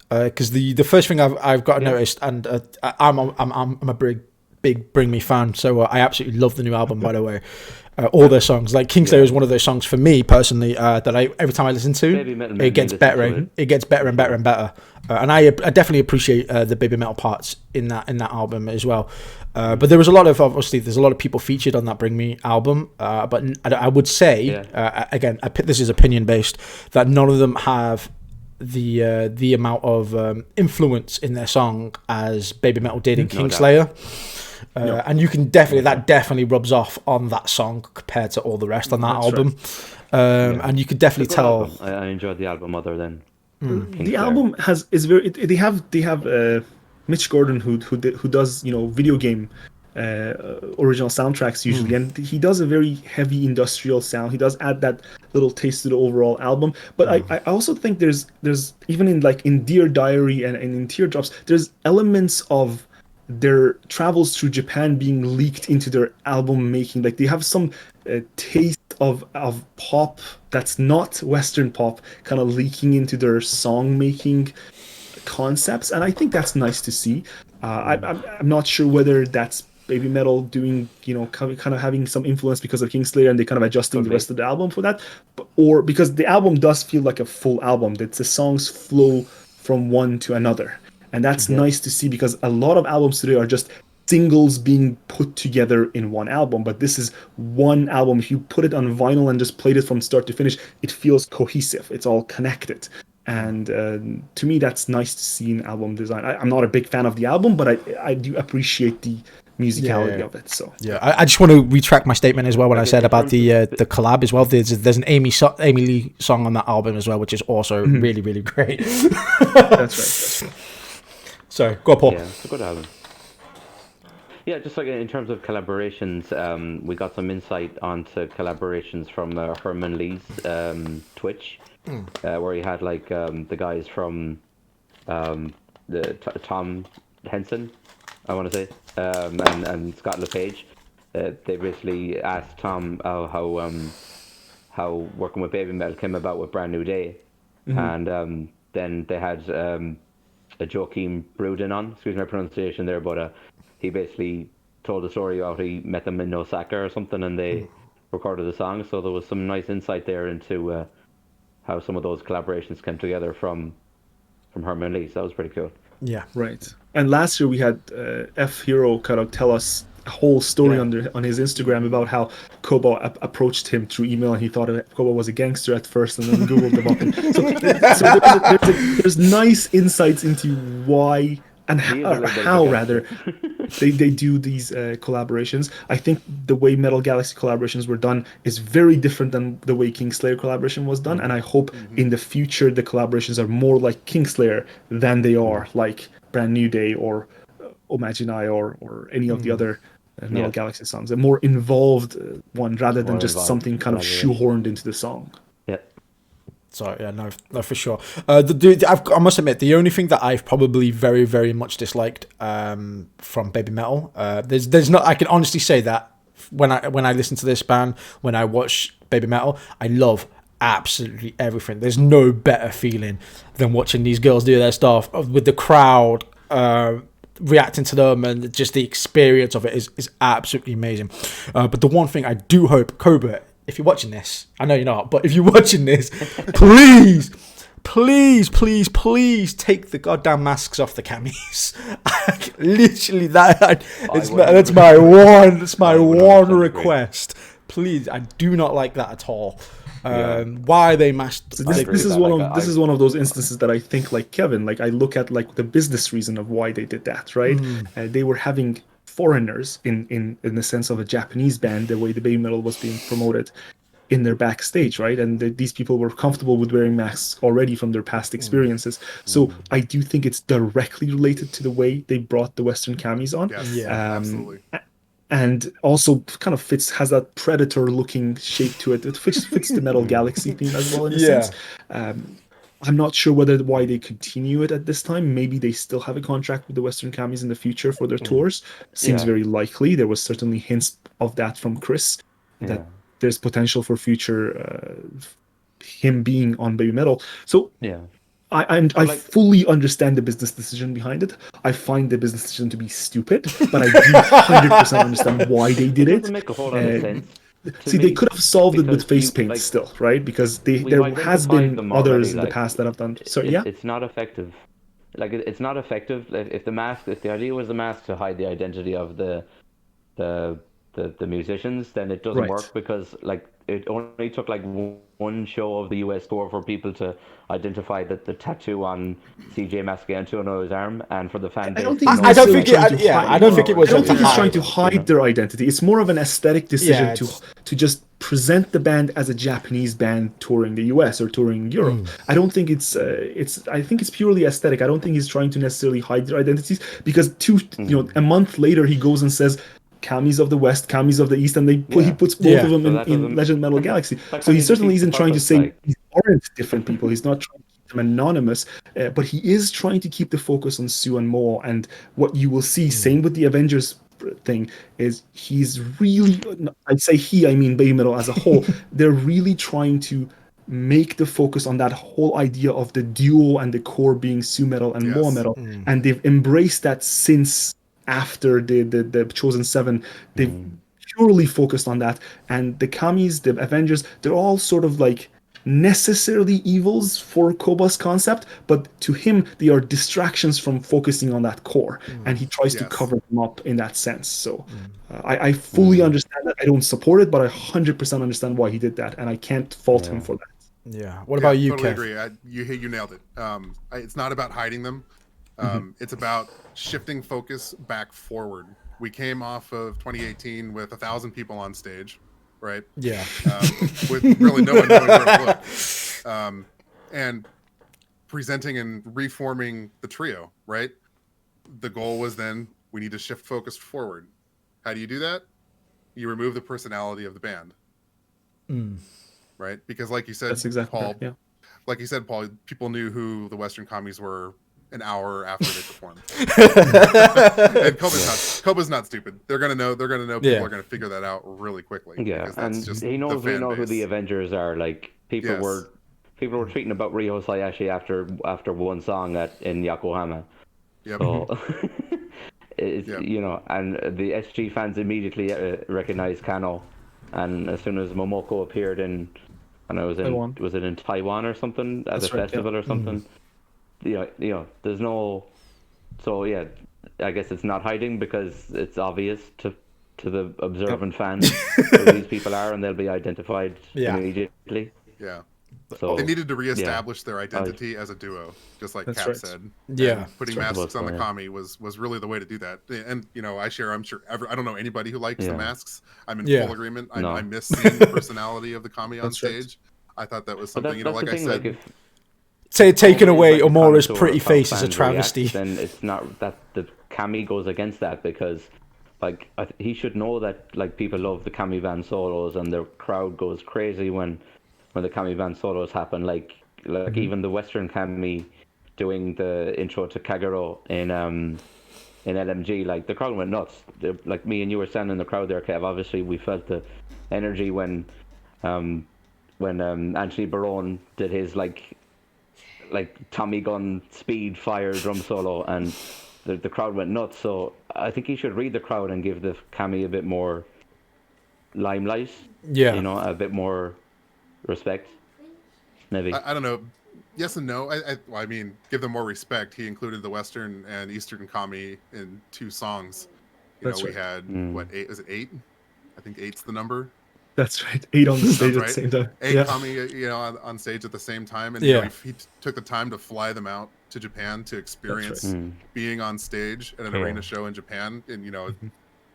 Because the first thing I've got noticed, and I'm a big Bring Me fan, so I absolutely love the new album. By the way, all their songs, like Kingslayer is one of those songs for me personally that every time I listen to, it gets better. It gets better and better and better, and I definitely appreciate the Babymetal parts in that album as well. But there was a lot of people featured on that Bring Me album, but I would say again, this is opinion based, that none of them have the amount of influence in their song as Babymetal did in Kingslayer. And you can definitely rubs off on that song compared to all the rest on that album. Right. And you could definitely tell. Album. I enjoyed the album other than the album is very. They have Mitch Gordon who does video game original soundtracks usually, and he does a very heavy industrial sound. He does add that little taste to the overall album. But I also think there's even in Dear Diary and in Teardrops, there's elements of their travels through Japan being leaked into their album making. Like, they have some taste of pop that's not Western pop kind of leaking into their song making concepts, and I think that's nice to see. I'm not sure whether that's Babymetal doing, kind of having some influence because of Kingslayer, and they kind of adjusting the rest of the album for that, or because the album does feel like a full album, that the songs flow from one to another. And that's nice to see, because a lot of albums today are just singles being put together in one album. But this is one album. If you put it on vinyl and just played it from start to finish, it feels cohesive. It's all connected. And to me, that's nice to see in album design. I'm not a big fan of the album, but I do appreciate musicality of it. So yeah, I just want to retract my statement as well when I said about the collab as well. There's an Amy Lee song on that album as well, which is also really, really great. that's right. So go on, Paul. Yeah, it's a good album. Yeah, just like in terms of collaborations, we got some insight onto collaborations from Herman Lee's Twitch, where he had like the guys from Tom Henson, I want to say, and Scott LePage. They basically asked Tom how working with Babymetal came about with Brand New Day, and then they had Joachim Bruden on. Excuse my pronunciation there, but he basically told the story about he met them in Osaka or something, and they recorded the song. So there was some nice insight there into how some of those collaborations came together from Herman Lee. So that was pretty cool. Yeah, right. And last year we had F Hero kind of tell us a whole story on his Instagram about how Kobo approached him through email, and he thought Kobo was a gangster at first, and then Googled about him. So there's nice insights into why and how rather they do these collaborations. I think the way Metal Galaxy collaborations were done is very different than the way Kingslayer collaboration was done, and I hope in the future the collaborations are more like Kingslayer than they are like Brand New Day or Omaginai or any of the other Metal Galaxy songs. A more involved one rather than just something kind of shoehorned into the song. Yeah. So yeah, no, for sure. I must admit, the only thing that I've probably very, very much disliked from Babymetal, there's not. I can honestly say that when I listen to this band, when I watch Babymetal, I love absolutely everything. There's no better feeling than watching these girls do their stuff with the crowd reacting to them, and just the experience of it is absolutely amazing. But the one thing I do hope, Cobra, if you're watching this, I know you're not, but if you're watching this, please take the goddamn masks off the camis. Literally, that's my one request. Please, I do not like that at all. Why are they masked? This is one of those instances that I think, like Kevin, like I look at like the business reason of why they did that, right? They were having foreigners in the sense of a Japanese band, the way the Babymetal was being promoted in their backstage, right? And these people were comfortable with wearing masks already from their past experiences. So I do think it's directly related to the way they brought the Western camis on. Yes, absolutely. And also kind of has that predator-looking shape to it. It fits the Metal Galaxy theme as well in a sense. I'm not sure why they continue it at this time. Maybe they still have a contract with the Western camis in the future for their tours. Seems very likely. There was certainly hints of that from Chris, that there's potential for future him being on Babymetal. So I fully understand the business decision behind it. I find the business decision to be stupid, but I do 100% understand why they did it. Doesn't make a whole lot of sense. See, they could have solved it with face paint still, right? Because there has been others in the past that have done. So it's not effective. Like it's not effective if the idea was the mask to hide the identity of the musicians, then it doesn't work, because like it only took like one show of the US tour for people to identify that the tattoo on CJ Mascianto's arm, and for the fan base. I don't think it was. I don't think he's trying to hide their identity. It's more of an aesthetic decision to just present the band as a Japanese band touring the US or touring Europe. I don't think I think it's purely aesthetic. I don't think he's trying to necessarily hide their identities, because a month later he goes and says Kamis of the West, Kamis of the East, and he puts both of them in Legend Metal Galaxy. So he certainly isn't trying to say these aren't different people. He's not trying to keep them anonymous, but he is trying to keep the focus on Sue and Mo. And what you will see, same with the Avengers thing, is he's really, I'd say I mean Babymetal as a whole, they're really trying to make the focus on that whole idea of the duo and the core being Sue Metal and Moa Metal, and they've embraced that since after the Chosen Seven. They've purely focused on that, and the Kamis, the Avengers, they're all sort of like necessarily evils for Koba's concept, but to him they are distractions from focusing on that core, and he tries to cover them up in that sense. So I fully understand that. I don't support it, but I 100% understand why he did that, and I can't fault him for that. What about you, totally Kev? agree. You nailed it. It's not about hiding them. It's about shifting focus back forward. we came off of 2018 with 1,000 people on stage, right? Yeah. With really no one knowing where to look. And presenting and reforming the trio, right? The goal was then we need to shift focus forward. How do you do that? You remove the personality of the band. Right? Because like you said, That's exactly Paul, right, yeah. like you said, Paul, people knew who the Western Commies were an hour after they performed. And Koba's not stupid. They're gonna know. People are gonna figure that out really quickly. Yeah, and he knows we know who the Avengers are. Like people were tweeting about Ryo Hayashi after one song in Yokohama. Yep. So you know, and the SG fans immediately recognized Kano, and as soon as Momoko appeared in, and was it in Taiwan or something at a festival or something. You know, there's no. So yeah, I guess it's not hiding because it's obvious to the observant fans who these people are, and they'll be identified immediately. Yeah. So they needed to reestablish their identity as a duo, just like Cap said. Yeah, and putting masks on the Kami was really the way to do that. And you know, I'm sure I don't know anybody who likes the masks. I'm in full agreement. I miss seeing the personality of the Kami on stage. I thought that was something. Like I said. Taking away Omura's pretty face is a travesty. Then it's not that the Kami goes against that, because like he should know that like people love the Kami band solos and the crowd goes crazy when the Kami band solos happen. Like even the Western Kami doing the intro to Kagero in LMG, like the crowd went nuts. Like me and you were standing in the crowd there, Kev. Obviously we felt the energy when Anthony Barone did his like Tommy Gun speed fire drum solo, and the crowd went nuts. So I think he should read the crowd and give the Kami a bit more limelight. Yeah, you know, a bit more respect. Maybe I don't know. Yes and no. I mean, give them more respect. He included the Western and Eastern Kami in 2 songs. We had what, 8? Was it 8? I think 8's the number. That's right. 8 on the stage at the same time. 8 Kami, on stage at the same time, and he took the time to fly them out to Japan to experience being on stage at an arena show in Japan, and I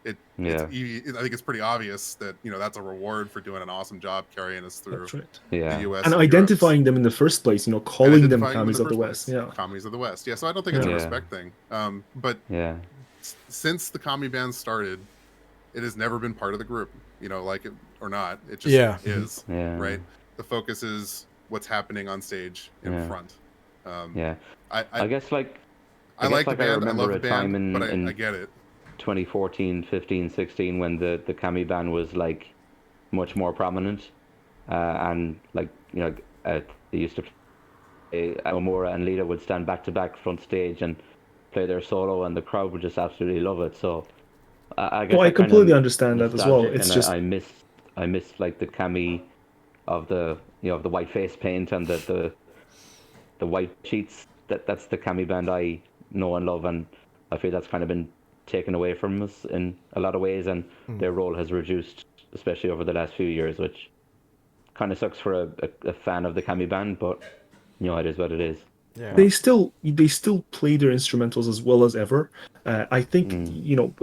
think it's pretty obvious that that's a reward for doing an awesome job carrying us through the US and identifying them in the first place. Calling them Kamis of the West. Kamis of the West. Yeah, so I don't think it's a respect thing. But since the Kami band started, it has never been part of the group. Like it or not, it just is. Right. The focus is what's happening on stage in front. I guess like I like the band. I love the band, but I get it. 2014, 15, 16, when the Kami band was like much more prominent, and like they used to play, Omura and Lita would stand back to back front stage and play their solo, and the crowd would just absolutely love it. So I guess I completely understand that as well. It's just I miss like the Kami of the the white face paint and the white sheets. That's the Kami band I know and love, and I feel that's kind of been taken away from us in a lot of ways, and their role has reduced, especially over the last few years, which kind of sucks for a fan of the Kami band, but it is what it is. Yeah. They still play their instrumentals as well as ever. I think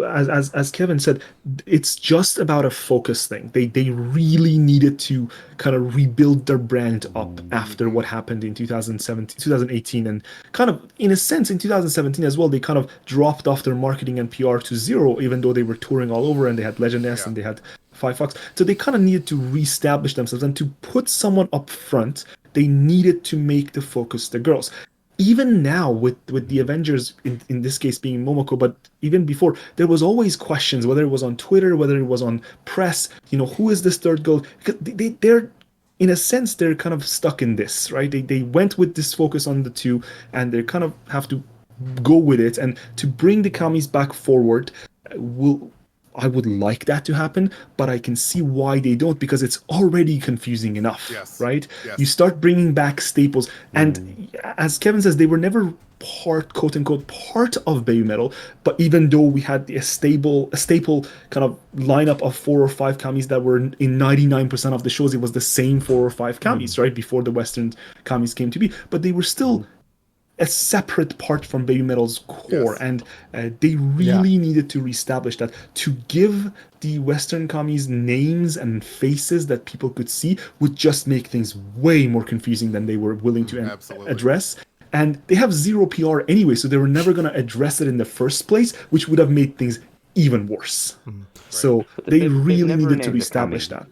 as Kevin said, it's just about a focus thing. They really needed to kind of rebuild their brand up after what happened in 2018, and kind of in a sense in 2017 as well. They kind of dropped off their marketing and PR to zero, even though they were touring all over and they had Legend S and they had Five Fox. So they kind of needed to reestablish themselves, and to put someone up front, they needed to make the focus the girls. Even now with the Avengers, in this case being Momoko, but even before, there was always questions, whether it was on Twitter, whether it was on press, who is this third girl? Because they're, in a sense, they're kind of stuck in this, right? They went with this focus on the 2, and they kind of have to go with it. And to bring the Kamis back forward, I would like that to happen, but I can see why they don't, because it's already confusing enough, right? Yes. You start bringing back staples, and as Kevin says, they were never quote unquote part of Babymetal, but even though we had a staple kind of lineup of 4 or 5 Kamis that were in 99% of the shows, it was the same 4 or 5 Kamis, right, before the Western Kamis came to be, but they were still a separate part from Babymetal's core, Yes. and they really needed to reestablish that. To give the Western commies names and faces that people could see would just make things way more confusing than they were willing to Absolutely. address. And they have zero PR anyway, so they were never going to address it in the first place, which would have made things even worse. So they they've really never needed to named a reestablish kami.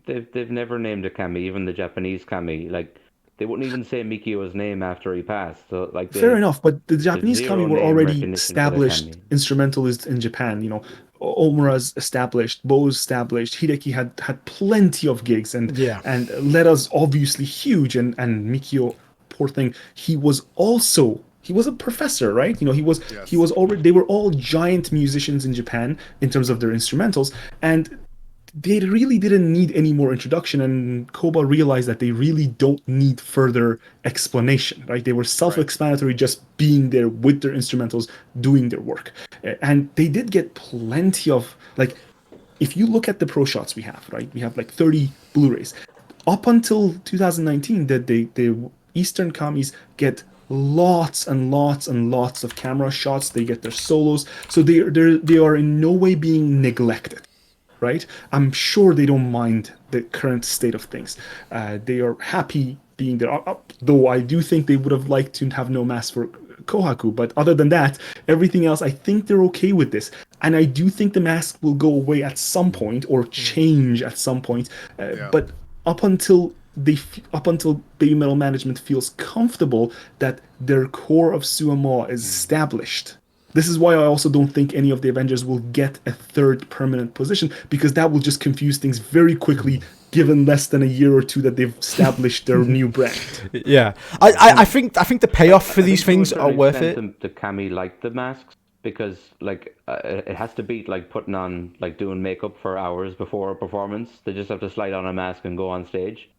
that. They've never named a kami, even the Japanese kami. Like they wouldn't even say Mikio's name after he passed. So like Fair enough, but the there's Japanese kami zero were name already recognition for the established kami. instrumentalists in Japan. Omura's established, Bo's established, Hideki had plenty of gigs, and Leta's obviously huge, and Mikio, poor thing, he was a professor, right? He was already, they were all giant musicians in Japan in terms of their instrumentals, and they really didn't need any more introduction, and Koba realized that they really don't need further explanation, right? They were self-explanatory, just being there with their instrumentals, doing their work. And they did get plenty of, like, if you look at the pro shots we have, right? We have like 30 Blu-rays. Up until 2019, the Eastern commies get lots and lots and lots of camera shots. They get their solos. So they are in no way being neglected. Right? I'm sure they don't mind the current state of things. They are happy being there. Though I do think they would have liked to have no mask for Kohaku. But other than that, everything else, I think they're okay with this. And I do think the mask will go away at some point or change at some point. But up until Babymetal management feels comfortable that their core of Suamo is established. This is why I also don't think any of the Avengers will get a third permanent position, because that will just confuse things very quickly, given less than a year or two that they've established their new brand. Yeah, I think the payoff for these things are worth it. The kami like the masks because like it has to beat like putting on like doing makeup for hours before a performance. They just have to slide on a mask and go on stage.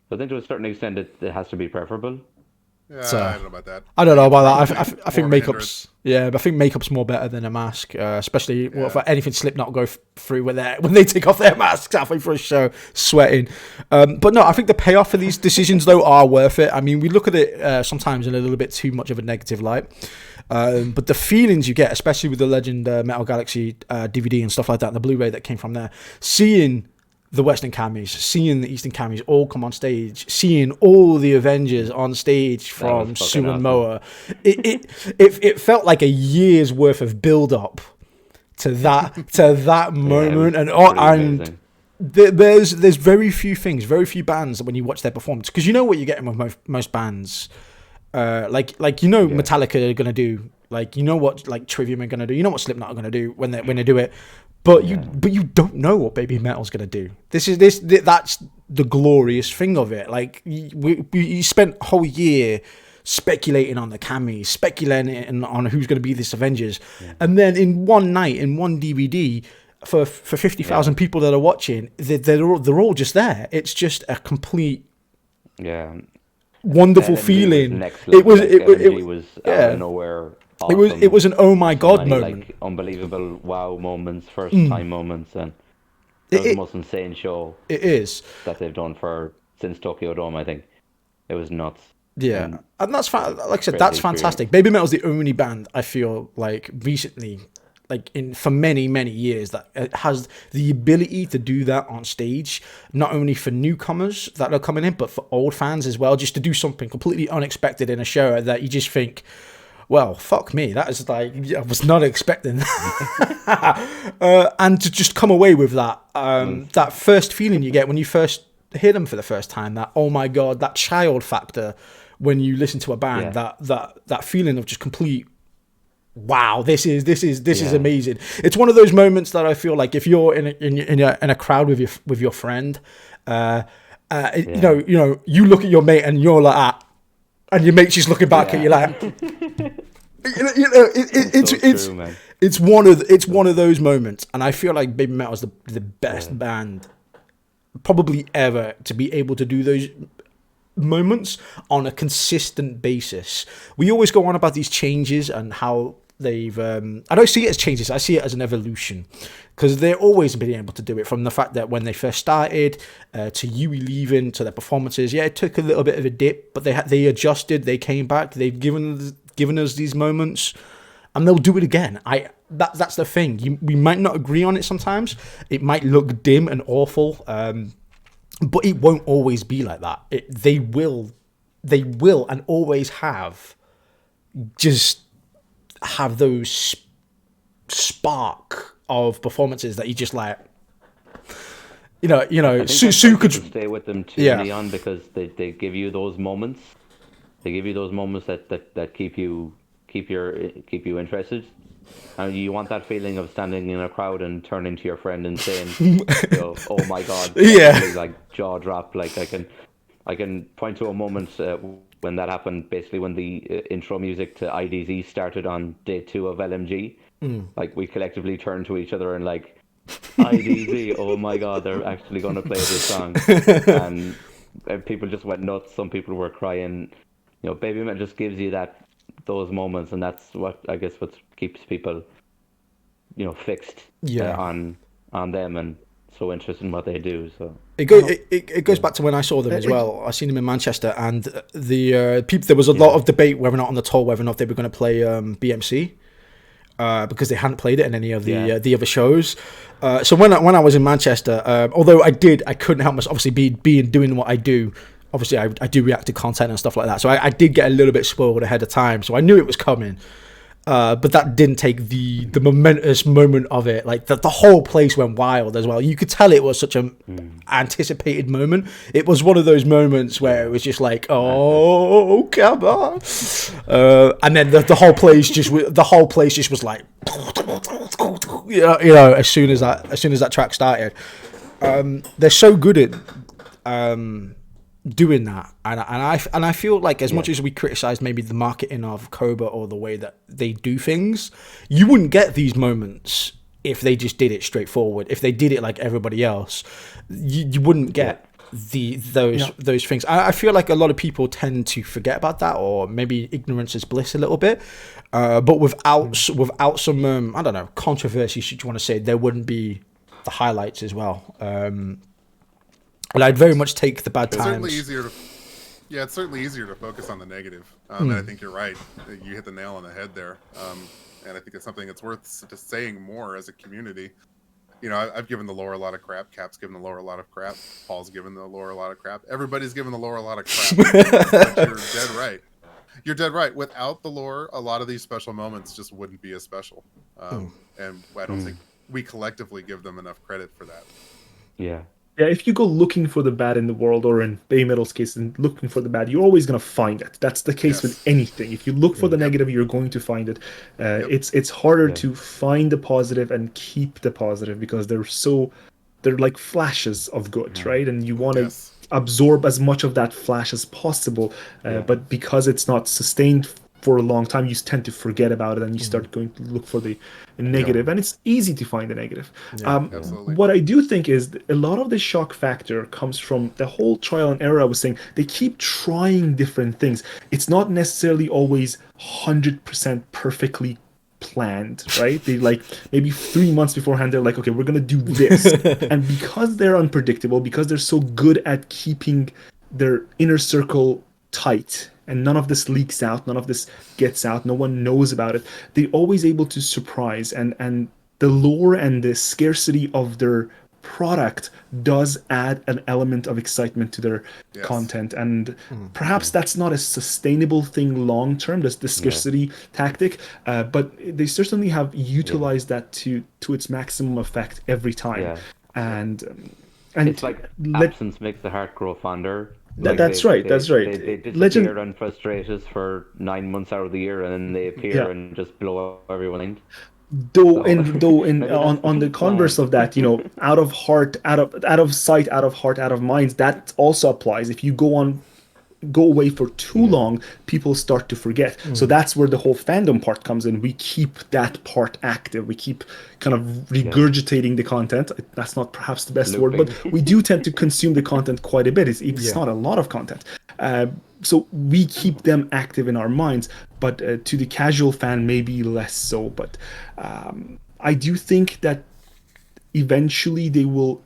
So I think to a certain extent it has to be preferable. I don't know about that. I don't know about that. I think makeup's I think makeup's more better than a mask, especially for anything Slipknot go through when they take off their masks halfway through a show, sweating. But no, I think the payoff for these decisions though are worth it. I mean, we look at it sometimes in a little bit too much of a negative light. But the feelings you get, especially with the Legend Metal Galaxy DVD and stuff like that, and the Blu-ray that came from there, seeing the Western Camis, seeing the Eastern Camis all come on stage, seeing all the Avengers on stage from Su and Moa, it felt like a year's worth of build-up to that moment, and there's very few things, very few bands that when you watch their performance, because you know what you're getting with most bands, Metallica are gonna do, like you know what like Trivium are gonna do, you know what Slipknot are gonna do when they do it. But you don't know what Babymetal's gonna do. That's the glorious thing of it. Like we spent a whole year speculating on the camis, speculating on who's gonna be this Avengers, and then in one night, in one DVD, for 50,000 people that are watching, they're all just there. It's just a complete wonderful feeling. It was out of nowhere. Awesome. It was an oh my god moment. Like unbelievable wow moments, first time moments, and that was the most insane show. It is that they've done since Tokyo Dome. I think it was nuts. Yeah, and that's like I said, that's fantastic. Babymetal's the only band I feel like recently, like for many years, that it has the ability to do that on stage, not only for newcomers that are coming in, but for old fans as well. Just to do something completely unexpected in a show that you just think, well, fuck me, that is like, I was not expecting that. And to just come away with that, that first feeling you get when you first hear them for the first time, that, oh my God, that child factor when you listen to a band, that feeling of just complete, wow, this is amazing. It's one of those moments that I feel like if you're in a crowd with your friend, you know, you look at your mate and you're like, and your mate's just looking back at you like, it's one of those moments, and I feel like Babymetal is the best band probably ever to be able to do those moments on a consistent basis. We always go on about these changes and how I don't see it as changes. I see it as an evolution, because they've always been able to do it, from the fact that when they first started to Yui leaving to their performances. Yeah, it took a little bit of a dip, but they adjusted. They came back. They've given us these moments, and they'll do it again. That's the thing. We might not agree on it sometimes. It might look dim and awful, but it won't always be like that. They will and always have just have those spark of performances that you just like, Sue could stay with them too, Leon, because they give you those moments. They give you those moments that keep you interested. And you want that feeling of standing in a crowd and turning to your friend and saying, "Oh my God!" Like jaw drop. Like I can point to a moment when that happened. Basically, when the intro music to IDZ started on day 2 of LMG, like we collectively turned to each other and like, IDZ, oh my God, they're actually going to play this song, and people just went nuts. Some people were crying. Babymetal just gives you those moments, and that's what keeps people, fixed on them and so interested in what they do. So it goes back to when I saw them as well. I seen them in Manchester, and the people. There was a lot of debate whether or not on the tour whether or not they were going to play BMC. Because they hadn't played it in any of the other shows. So when I was in Manchester, although I couldn't help myself, obviously doing what I do. Obviously, I do react to content and stuff like that. So I did get a little bit spoiled ahead of time. So I knew it was coming. But that didn't take the momentous moment of it. Like the whole place went wild as well. You could tell it was such an anticipated moment. It was one of those moments where it was just like, oh, come on. And then the whole place just was like, as soon as that track started. They're so good at doing that, and I feel like as much as we criticize maybe the marketing of Cobra or the way that they do things, you wouldn't get these moments if they just did it straightforward. If they did it like everybody else, you wouldn't get those things. I feel like a lot of people tend to forget about that, or maybe ignorance is bliss a little bit. But without some I don't know, controversy, should you want to say, there wouldn't be the highlights as well. And I'd very much take the bad times. It's certainly easier to focus on the negative. And I think you're right. You hit the nail on the head there. And I think it's something that's worth just saying more as a community. I've given the lore a lot of crap. Cap's given the lore a lot of crap. Paul's given the lore a lot of crap. Everybody's given the lore a lot of crap. But you're dead right. You're dead right. Without the lore, a lot of these special moments just wouldn't be as special. And I don't think we collectively give them enough credit for that. Yeah. Yeah, if you go looking for the bad in the world, or in Baymetal's case, and looking for the bad, you're always going to find it. That's the case with anything. If you look for the negative, you're going to find it. It's harder to find the positive and keep the positive, because they're like flashes of good, right? And you want to absorb as much of that flash as possible. But because it's not sustained for a long time, you tend to forget about it, and you start going to look for the negative, and it's easy to find the negative. What I do think is a lot of the shock factor comes from the whole trial and error. I was saying they keep trying different things. It's not necessarily always 100% perfectly planned, right? They like maybe 3 months beforehand, they're like, okay, we're gonna do this. And because they're unpredictable, because they're so good at keeping their inner circle tight, and none of this leaks out, none of this gets out, no one knows about it, they're always able to surprise, and the lore and the scarcity of their product does add an element of excitement to their content, and perhaps that's not a sustainable thing long term, the scarcity tactic, but they certainly have utilized that to its maximum effect every time. And it's like absence makes the heart grow fonder. That's right. They disappear unfrustrated for 9 months out of the year, and then they appear and just blow up everyone. On the converse of that, out of heart, out of sight, out of heart, out of mind, that also applies. If you go on go away for too long, people start to forget. So that's where the whole fandom part comes in. We keep that part active. We keep kind of regurgitating the content. That's not perhaps the best word, but we do tend to consume the content quite a bit. It's not a lot of content. So we keep them active in our minds, but to the casual fan, maybe less so. But I do think that eventually they will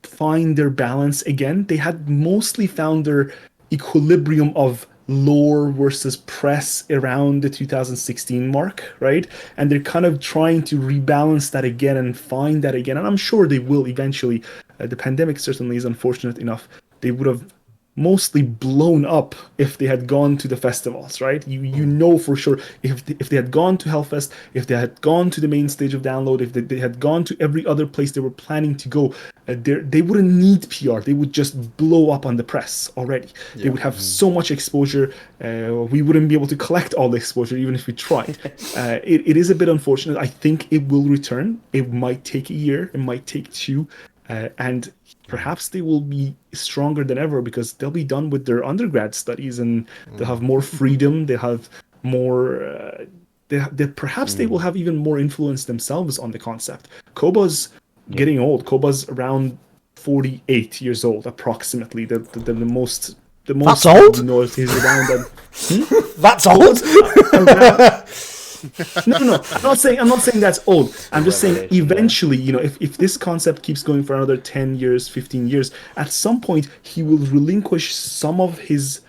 find their balance again. They had mostly found their equilibrium of lore versus press around the 2016 mark, right? And they're kind of trying to rebalance that again and find that again. And I'm sure they will eventually. The pandemic certainly is unfortunate enough. They would have mostly blown up if they had gone to the festivals, right? You know for sure if they had gone to Hellfest, if they had gone to the main stage of download, if they had gone to every other place they were planning to go, they wouldn't need PR. They would just blow up on the press already. They would have so much exposure. We wouldn't be able to collect all the exposure even if we tried. It is a bit unfortunate. I think it will return. It might take a year. It might take two. And perhaps they will be stronger than ever because they'll be done with their undergrad studies and they'll have more freedom. They'll have more. Perhaps they will have even more influence themselves on the concept. Koba's getting old. Koba's around 48 years old, approximately. The most. That's old? He's around that. That's old. No. I'm not saying that's old. I'm just saying eventually, if this concept keeps going for another 10 years, 15 years, at some point he will relinquish some of his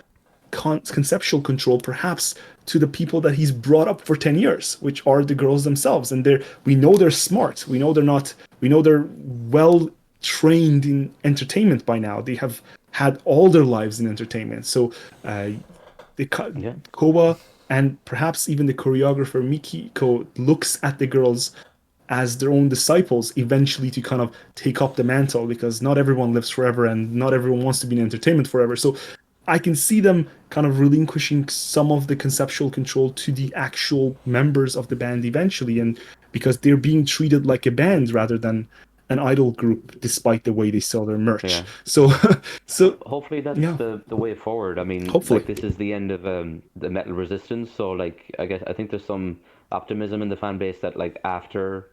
conceptual control, perhaps to the people that he's brought up for 10 years, which are the girls themselves. And we know they're smart. We know they're well trained in entertainment by now. They have had all their lives in entertainment. So Koba and perhaps even the choreographer Mikiko looks at the girls as their own disciples eventually to kind of take up the mantle, because not everyone lives forever and not everyone wants to be in entertainment forever. So I can see them kind of relinquishing some of the conceptual control to the actual members of the band eventually, and because they're being treated like a band rather than an idol group, despite the way they sell their merch. Yeah. So hopefully that's the way forward. I mean, hopefully this is the end of the metal resistance. So I think there's some optimism in the fan base that after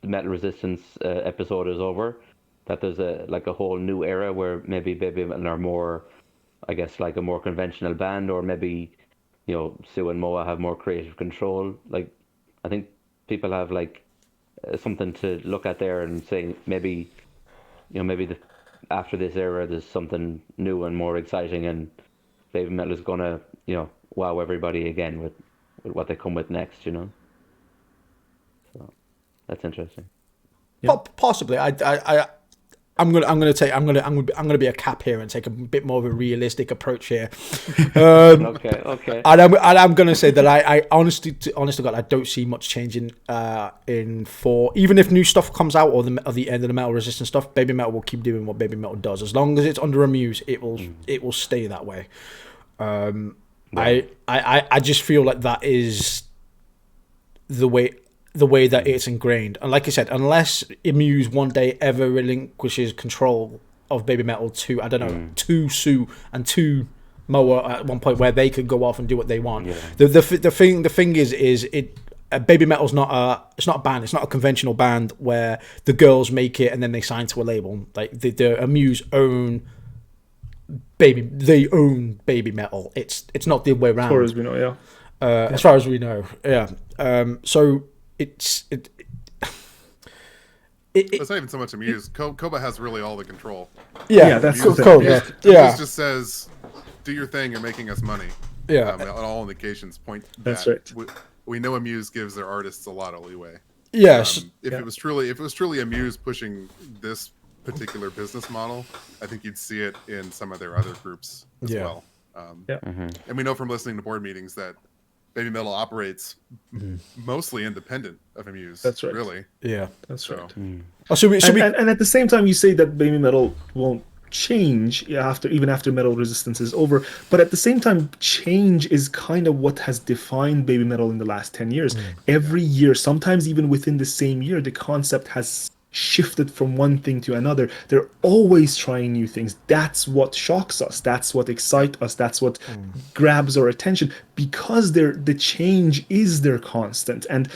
the metal resistance episode is over, that there's a whole new era where maybe Babymetal are more, a more conventional band, or maybe Sue and Moa have more creative control. I think people have something to look at there and say maybe after this era there's something new and more exciting, and Babymetal is gonna wow everybody again with what they come with next. So that's interesting. Possibly. I'm gonna be a cap here and take a bit more of a realistic approach here. Okay. And I'm gonna say that I honestly to God, I don't see much changing in 4. Even if new stuff comes out or the end of the metal resistance stuff, Babymetal will keep doing what Babymetal does. As long as it's under Amuse, it will stay that way. I just feel like that is the way that it's ingrained. And like I said, unless Amuse one day ever relinquishes control of Babymetal to Sue and to Moa at one point, where they could go off and do what they want. The thing is Babymetal's not a band. It's not a conventional band where the girls make it and then they sign to a label. The Amuse own Babymetal. It's not the way around. As far as we know, as far as we know, so it's not even so much Amuse. Koba has really all the control. Yeah, that's Amuse, cool. Amuse just says, "Do your thing. You're making us money." Yeah. All indications point. That's that. right. We know Amuse gives their artists a lot of leeway. Yes. If it was truly Amuse pushing this particular business model, I think you'd see it in some of their other groups as well. And we know from listening to board meetings that Babymetal operates mostly independent of Amuse. That's right. Really. Yeah. That's right. And at the same time, you say that Babymetal won't change even after Metal Resistance is over, but at the same time, change is kind of what has defined Babymetal in the last 10 years. Every year, sometimes even within the same year, the concept has shifted from one thing to another. They're always trying new things. That's what shocks us. That's what excites us. That's what grabs our attention, because the change is their constant. And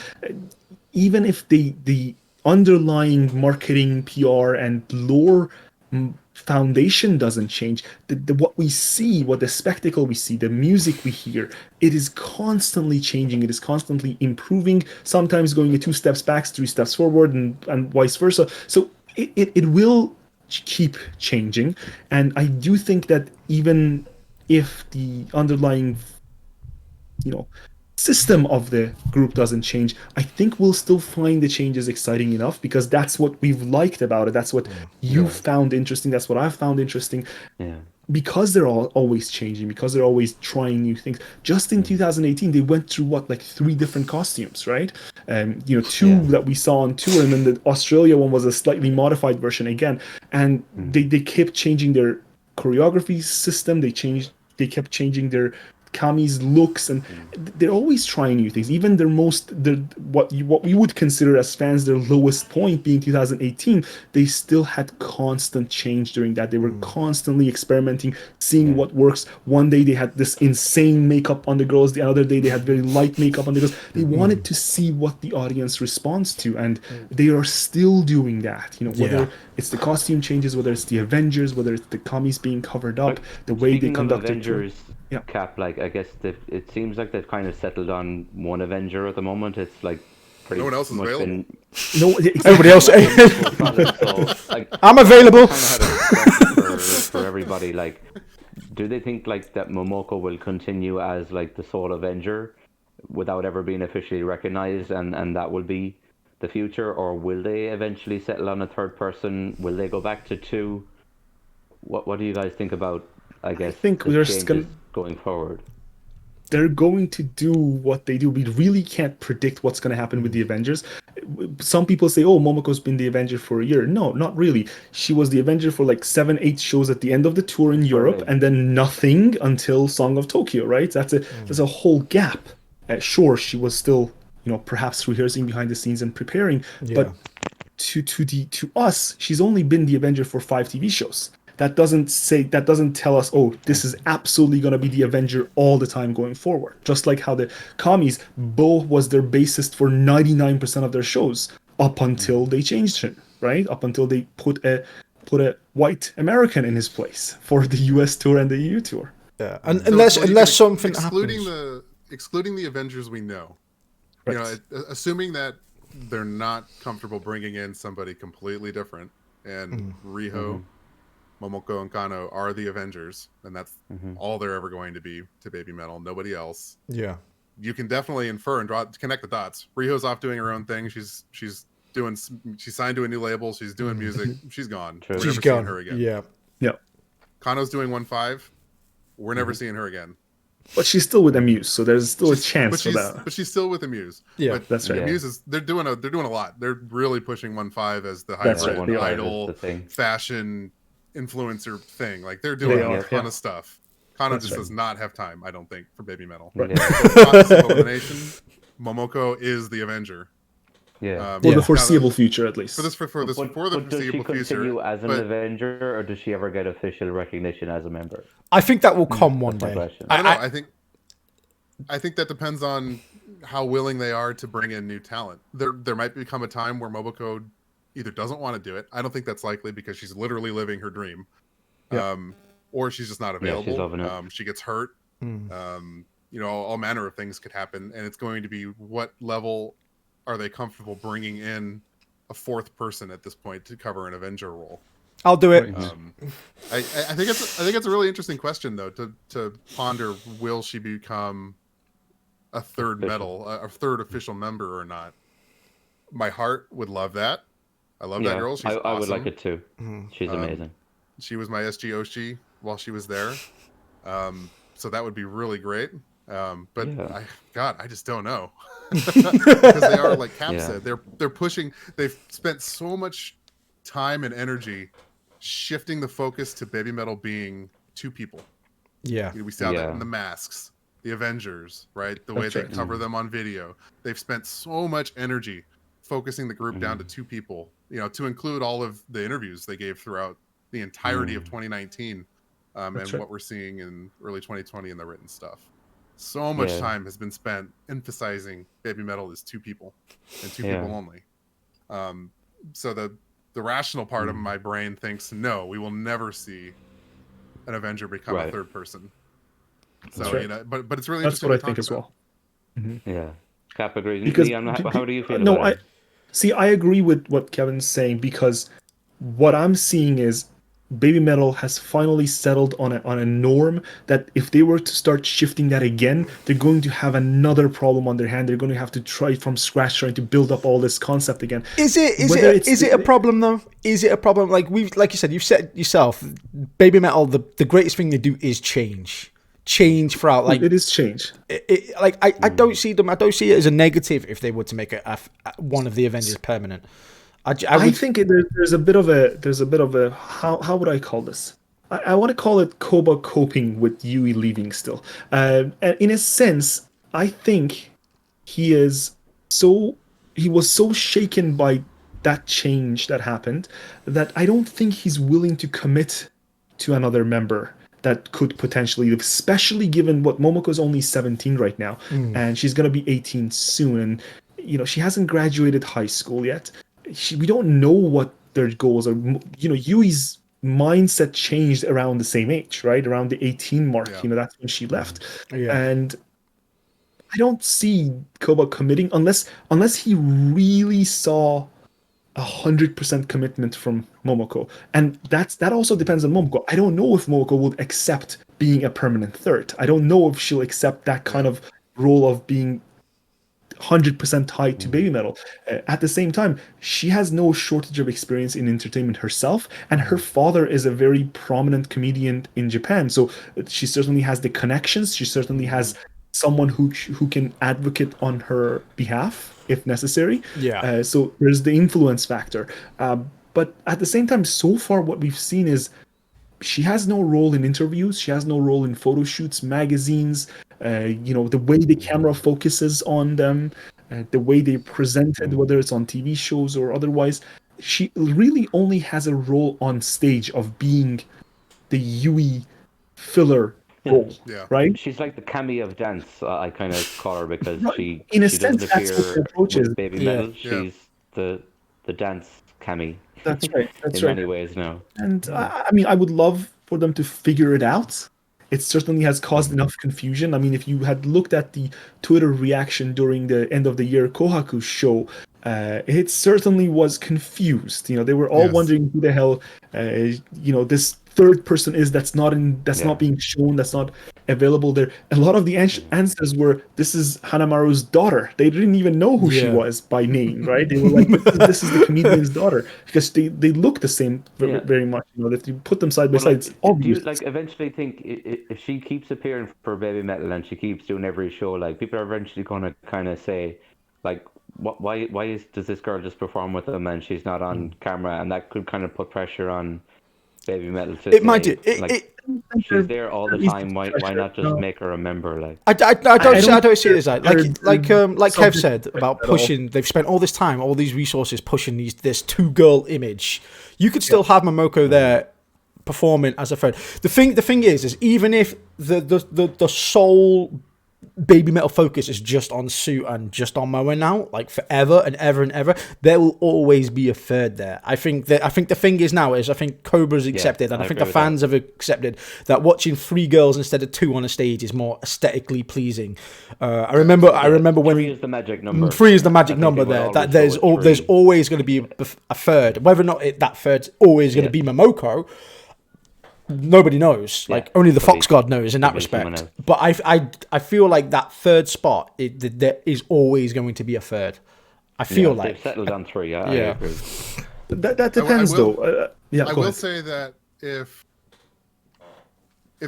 even if the underlying marketing, PR, and lore foundation doesn't change, what we see, what the spectacle we see, the music we hear, it is constantly changing. It is constantly improving, sometimes going 2 steps back, 3 steps forward, and vice versa. So it will keep changing. And I do think that even if the underlying, you know, system of the group doesn't change, I think we'll still find the changes exciting enough, because that's what we've liked about it. That's what you found interesting. That's what I've found interesting. Yeah. Because they're always changing, because they're always trying new things. Just in 2018, they went through 3 different costumes, right? 2 that we saw on tour, and then the Australia one was a slightly modified version again. And they kept changing their choreography system. They kept changing their Kami's looks, and they're always trying new things. Even what we would consider as fans their lowest point being 2018, they still had constant change during that. They were constantly experimenting, seeing what works. One day they had this insane makeup on the girls, the other day they had very light makeup on the girls. They wanted to see what the audience responds to, and they are still doing that. Whether it's the costume changes, whether it's the Avengers, whether it's the Kamis being covered up, the way they conduct their tour. Yeah. Cap, I guess it seems like they've kind of settled on one Avenger at the moment. It's pretty no one else is available. No, everybody else. I'm available. For everybody, do they think that Momoko will continue as the sole Avenger without ever being officially recognized, and that will be the future, or will they eventually settle on a third person? Will they go back to 2? What do you guys think about? I think the they're changes going forward. They're going to do what they do. We really can't predict what's going to happen with the Avengers. Some people say, "Oh, Momoko's been the Avenger for a year." No, not really. She was the Avenger for 7, 8 shows at the end of the tour in Europe, and then nothing until Song of Tokyo. Right? That's a whole gap. Sure, she was still, perhaps rehearsing behind the scenes and preparing, but to us, she's only been the Avenger for 5 TV shows. That doesn't tell us, oh, this is absolutely going to be the Avenger all the time going forward. Just like how the Kamis, Bo was their bassist for 99% of their shows up until they changed him, right? Up until they put a white American in his place for the US tour and the EU tour. Yeah, and unless something excluding the Avengers we know, right. Assuming that they're not comfortable bringing in somebody completely different, and Riho, Momoko, and Kano are the Avengers, and that's all they're ever going to be to Babymetal. Nobody else. Yeah, you can definitely infer and connect the dots. Riho's off doing her own thing. She's signed to a new label. She's doing music. She's gone. True. We're she's never gone. seeing her again. Yeah. Kano's doing 1-5. We're never seeing her again. But she's still with Amuse, so there's still a chance for that. But she's still with Amuse. Yeah, but that's right. Amuse is they're doing a lot. They're really pushing 1-5 as the hybrid idol fashion influencer thing. They're doing a ton of stuff. Kano just does not have time, I don't think, for Babymetal. Right. Process of elimination, Momoko is the Avenger. For the foreseeable future, at least. For the foreseeable does she future. continue as an Avenger, or does she ever get official recognition as a member? I think that will come one day. I don't know. I think that depends on how willing they are to bring in new talent. There might become a time where Momoko either doesn't want to do it. I don't think that's likely, because she's literally living her dream. Or she's just not available. She's loving it. She gets hurt. All manner of things could happen, and it's going to be what level are they comfortable bringing in a 4th person at this point to cover an Avenger role. I'll do it. I think it's a really interesting question, though, to ponder. Will she become a third official member or not? My heart would love that. I love that girl. She's awesome. I would like it too. She's amazing. She was my SG Oshi while she was there. So that would be really great. But I just don't know. Because they are, like Cap said, they're pushing. They've spent so much time and energy shifting the focus to Babymetal being 2 people. Yeah. We saw that in the masks, the Avengers, right? The way they cover them on video. They've spent so much energy focusing the group down to 2 people to include all of the interviews they gave throughout the entirety of 2019, and right. what we're seeing in early 2020 in the written stuff. So much time has been spent emphasizing Babymetal is two people and two people only. So the rational part of my brain thinks, no, we will never see an Avenger become a third person. So right. but it's really That's interesting. what I to think talk as about. well. Yeah. Cap agrees. Because Liam, how do you feel no, about it? See, I agree with what Kevin's saying because what I'm seeing is Babymetal has finally settled on a norm that if they were to start shifting that again, they're going to have another problem on their hand. They're going to have to try from scratch, trying to build up all this concept again. Is it a problem though? Is it a problem? Like you said, you've said yourself, Babymetal. The greatest thing they do is change throughout. Like it is change. I don't see them. I don't see it as a negative if they were to make one of the Avengers permanent. I think there's a bit of a how would I call this? I want to call it Koba coping with Yui leaving still. And in a sense, I think he was so shaken by that change that happened that I don't think he's willing to commit to another member that could potentially leave, especially given what Momoko's only 17 right now, and she's gonna be 18 soon, and she hasn't graduated high school yet. We don't know what their goals are. Yui's mindset changed around the same age, right? Around the 18 mark. Yeah. That's when she left. Yeah. And I don't see Koba committing unless he really saw 100% commitment from Momoko. And that also depends on Momoko. I don't know if Momoko would accept being a permanent third. I don't know if she'll accept that kind of role of being 100% tied to Babymetal. At the same time, she has no shortage of experience in entertainment herself, and her father is a very prominent comedian in Japan. So she certainly has the connections. She certainly has someone who can advocate on her behalf if necessary. Yeah. So there's the influence factor. But at the same time, so far what we've seen is she has no role in interviews. She has no role in photo shoots, magazines. The way the camera focuses on them, the way they presented, whether it's on TV shows or otherwise. She really only has a role on stage of being the Yui filler role, right? She's like the Cammy of dance. I kind of call her because she In a doesn't sense, that's what appear the approach is. with Babymetal. Yeah. She's the dance Cammy. That's right. in many ways now. And I would love for them to figure it out. It certainly has caused enough confusion. I mean, if you had looked at the Twitter reaction during the end of the year Kohaku show, it certainly was confused. They were all wondering who the hell, this third person is that's not being shown, that's not available there. A lot of the answers were, this is Hanamaru's daughter. They didn't even know who she was by name, right? They were like, this is the comedian's daughter, because they look the same very much. If you put them side by side, it's obvious. Do you eventually think if she keeps appearing for Babymetal and she keeps doing every show, people are eventually going to kind of say, why does this girl just perform with them and she's not on camera? And that could kind of put pressure on Babymetal to it might do. She's there all the time. Why not just make her a member? I don't see it as that. Like Kev said about pushing. They've spent all this time, all these resources pushing this two girl image. You could still have Momoko there performing as a friend. The thing is even if the sole Babymetal focus is just on Sue and just on Moa now, forever and ever and ever, there will always be a third there. I think the thing is now is I think Cobra's accepted, and I think the fans have accepted that watching three girls instead of two on a stage is more aesthetically pleasing. I remember when three is the magic number. Three is the magic number there. That there's always going to be a third, whether or not that third's always going to be Momoko. Nobody knows. Only the Fox God knows in that respect. But I feel like that third spot, there is always going to be a third. I feel like they've settled on three. I agree. That depends, though. I will say that if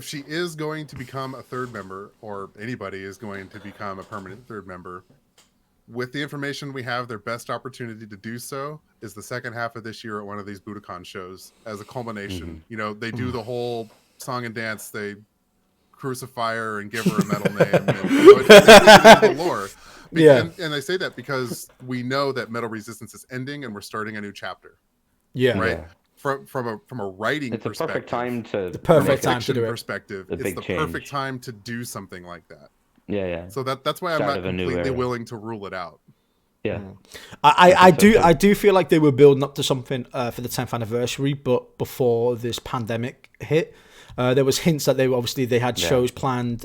she is going to become a third member, or anybody is going to become a permanent third member, with the information we have, their best opportunity to do so is the second half of this year at one of these Budokan shows as a culmination. They do the whole song and dance. They crucify her and give her a metal name. And, the lore. Yeah. And I say that because we know that Metal Resistance is ending and we're starting a new chapter. Yeah. Right. Yeah. From a writing It's a perspective, perfect time to The perfect make time to fiction do it. perspective, A it's big the change. perfect time to do something like that. Yeah. So that's why I'm Start not of a new completely era. willing to rule it out. Yeah. I do feel like they were building up to something for the 10th anniversary, but before this pandemic hit, there was hints that they had shows planned,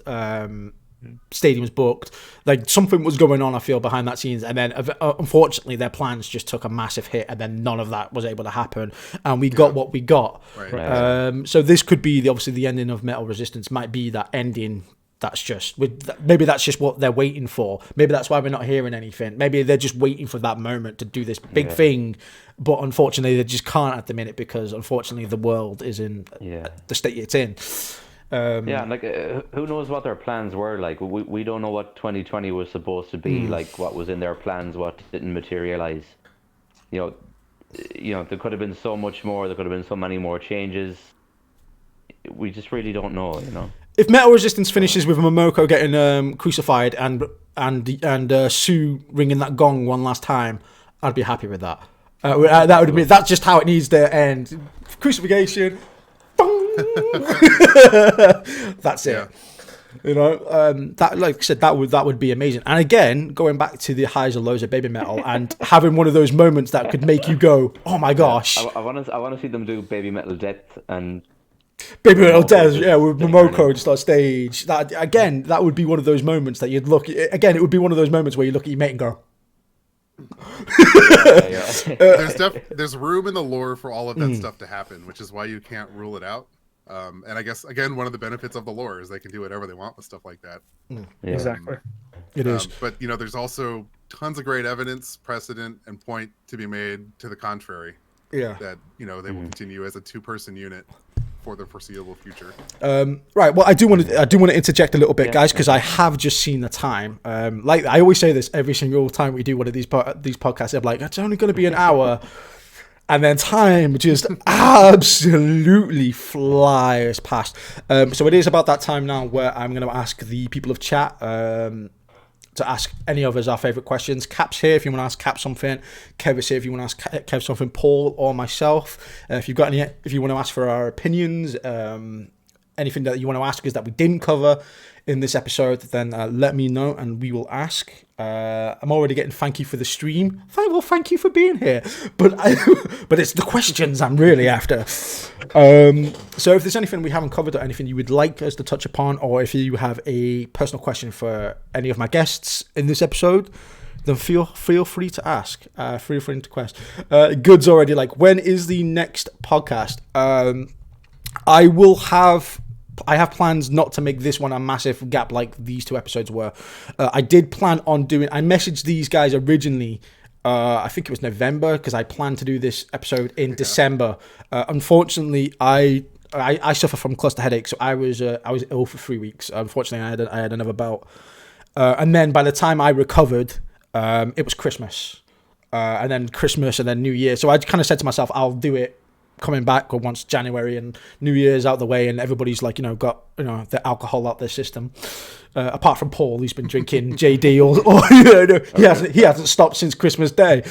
stadiums booked, like something was going on. I feel behind that scenes, and then unfortunately their plans just took a massive hit, and then none of that was able to happen, and we got what we got. Right. So this could be the ending of Metal Resistance. Might be that ending. Maybe that's just what they're waiting for. Maybe that's why we're not hearing anything. Maybe they're just waiting for that moment to do this big thing, but unfortunately they just can't at the minute because unfortunately the world is in the state it's in. And like who knows what their plans were like. We don't know what 2020 was supposed to be like, what was in their plans, what didn't materialize. You know there could have been so much more, there could have been so many more changes. We just really don't know, you know. If Metal Resistance finishes with Momoko getting crucified and Sue ringing that gong one last time, I'd be happy with that. That would be, that's just how it needs to end. Crucifixion. That's it. Yeah. You know, that, like I said, that would be amazing. And again, going back to the highs and lows of Babymetal and having one of those moments that could make you go, "Oh my gosh!" I want to see them do Babymetal Death and Babymetal Death, with Momoko just on stage. That would be one of those moments that you'd look. Again, it would be one of those moments where you look at your mate and go, There's room in the lore for all of that stuff to happen, which is why you can't rule it out. And I guess again, one of the benefits of the lore is they can do whatever they want with stuff like that. Exactly. It is. But there's also tons of great evidence, precedent, and point to be made to the contrary. Yeah. That they will continue as a 2-person unit for the foreseeable future. Right. Well, I do want to interject a little bit, guys, because I have just seen the time. Like I always say this every single time we do one of these podcasts. I'm like, it's only going to be an hour, and then time just absolutely flies past. So it is about that time now where I'm going to ask the people of chat to ask any of us our favourite questions. Cap's here if you want to ask Cap something. Kev is here if you want to ask Kev something. Paul or myself. If you want to ask for our opinions, anything that you want to ask us that we didn't cover in this episode, then let me know and we will ask. I'm already getting thank you for the stream. Well, thank you for being here. But it's the questions I'm really after. So if there's anything we haven't covered or anything you would like us to touch upon, or if you have a personal question for any of my guests in this episode, then feel free to ask. Feel free to request. Good's already like, when is the next podcast? I have plans not to make this one a massive gap like these 2 episodes were. I did plan on doing... I messaged these guys originally, I think it was November, because I planned to do this episode in December. Unfortunately, I suffer from cluster headache, so I was ill for 3 weeks. Unfortunately, I had another bout. And then by the time I recovered, it was Christmas. And then Christmas and then New Year. So I kind of said to myself, I'll do it coming back or once January and New Year's out the way and everybody's like, got, the alcohol out their system. Apart from Paul, who's been drinking JD or he hasn't stopped since Christmas Day.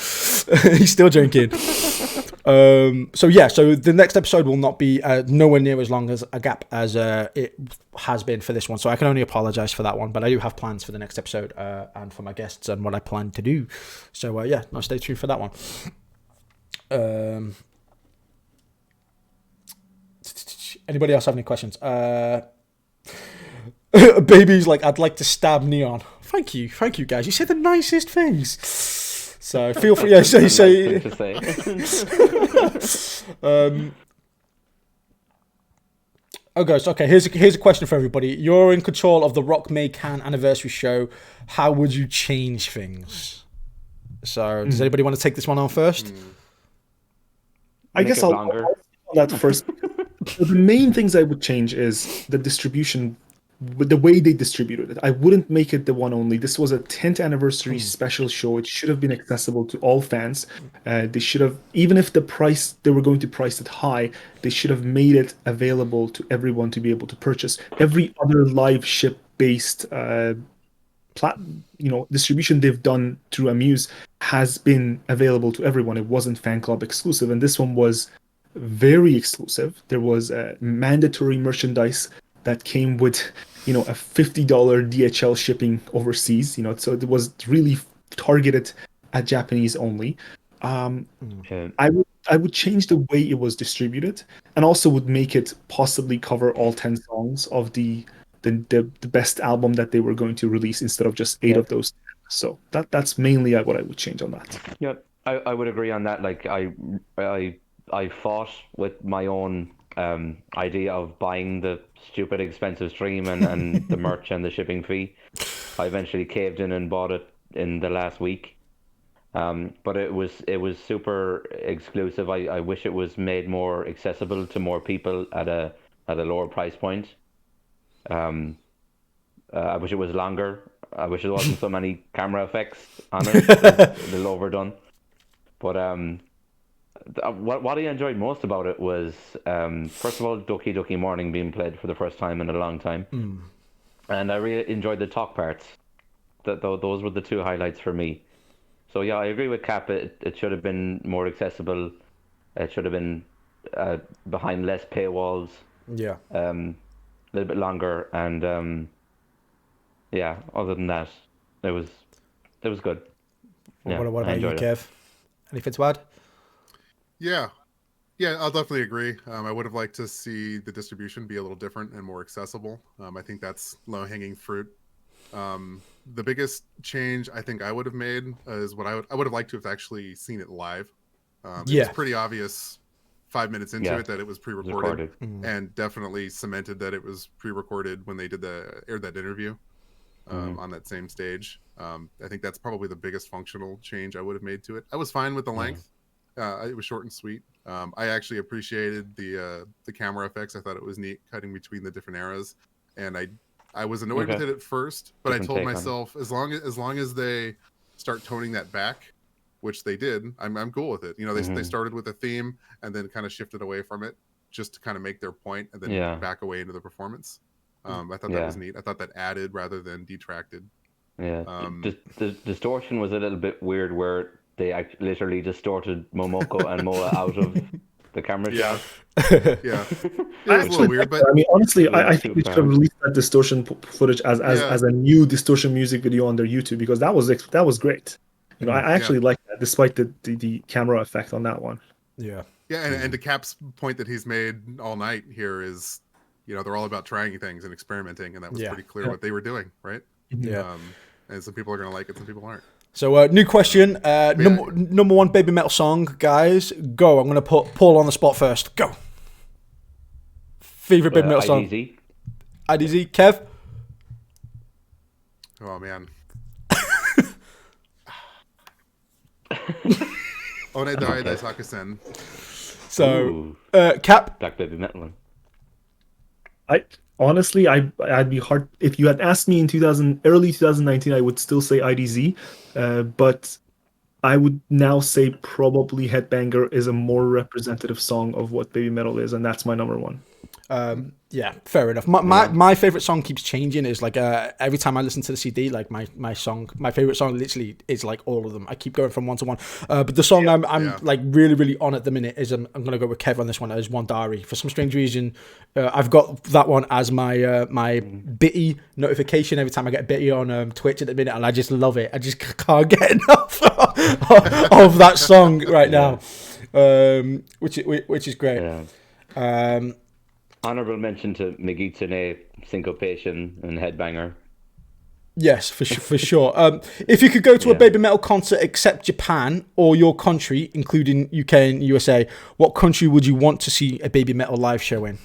He's still drinking. So the next episode will not be nowhere near as long as a gap as it has been for this one. So I can only apologize for that one, but I do have plans for the next episode and for my guests and what I plan to do. So stay tuned for that one. Anybody else have any questions? Baby's like, I'd like to stab Neon. Thank you guys. You said the nicest things. So feel free. Say. Okay. Here's a question for everybody. You're in control of the Rock May Can anniversary show. How would you change things? So does anybody want to take this one on first? I guess I'll that first. The main things I would change is the distribution, the way they distributed it. I wouldn't make it the one only. This was a 10th anniversary special show. It should have been accessible to all fans. They should have, even if they were going to price it high, they should have made it available to everyone to be able to purchase. Every other live ship based distribution they've done through Amuse has been available to everyone. It wasn't fan club exclusive, and this one was very exclusive. There was mandatory merchandise that came with, a $50 DHL shipping overseas. So it was really targeted at Japanese only. Okay. I would change the way it was distributed, and also would make it possibly cover all 10 songs of the best album that they were going to release instead of just 8 of those 10. So that's mainly what I would change on that. Yeah, I would agree on that. Like I fought with my own idea of buying the stupid expensive stream and the merch and the shipping fee. I eventually caved in and bought it in the last week. But it was super exclusive. I wish it was made more accessible to more people at a lower price point. I wish it was longer. I wish there wasn't so many camera effects on it. It's a little overdone. But what I enjoyed most about it was, first of all, Doki Doki Morning being played for the first time in a long time. And I really enjoyed the talk parts. Those were the two highlights for me. So yeah, I agree with Cap. It should have been more accessible. It should have been behind less paywalls. Yeah. A little bit longer, and yeah. Other than that, it was good. Yeah, What I about you, enjoyed it. Kev? Anything to add? Yeah, I'll definitely agree. I would have liked to see the distribution be a little different and more accessible. I think that's low-hanging fruit. The biggest change I think I would have made is what I would have liked to have actually seen it live. It's pretty obvious 5 minutes into it that it was pre-recorded, and definitely cemented that it was pre-recorded when they aired that interview on that same stage. I think that's probably the biggest functional change I would have made to it. I was fine with the length. It was short and sweet. I actually appreciated the camera effects. I thought it was neat cutting between the different eras, and I was annoyed with it at first, but I told myself as long as they start toning that back, which they did, I'm cool with it. They started with a theme and then kind of shifted away from it just to kind of make their point and then back away into the performance. I thought that was neat. I thought that added rather than detracted. Yeah. The distortion was a little bit weird where they literally distorted Momoko and Moa out of the camera shot. Yeah. It was a little weird, but I mean, honestly, I think they should have released that distortion footage as a new distortion music video on their YouTube, because that was great. I actually like that, despite the camera effect on that one. Yeah, and to Cap's point that he's made all night here is, they're all about trying things and experimenting, and that was pretty clear what they were doing, right? Yeah. And some people are going to like it, some people aren't. So, new question. Number one Babymetal song, guys. Go. I'm going to put Paul on the spot first. Go. Favorite Babymetal song? IDZ. Kev? Oh, man. One Dai Sakusen. So, Cap? Black Babymetal. Honestly, I'd be hard if you had asked me in early 2019. I would still say IDZ, but I would now say probably Headbanger is a more representative song of what Babymetal is, and that's my number one. Yeah, fair enough. My favorite song keeps changing. Is like every time I listen to the CD, like my favorite song literally is like all of them. I keep going from one to one. But the song I'm like really really on at the minute is I'm gonna go with Kev on this one. As One Diary. For some strange reason, I've got that one as my bitty notification every time I get a bitty on Twitch at the minute, and I just love it. I just can't get enough of that song right now, which is great. Yeah. Honorable mention to Megitsune, Syncopation, and Headbanger. Yes, for sure. If you could go to a Babymetal concert except Japan or your country, including UK and USA, what country would you want to see a Babymetal live show in?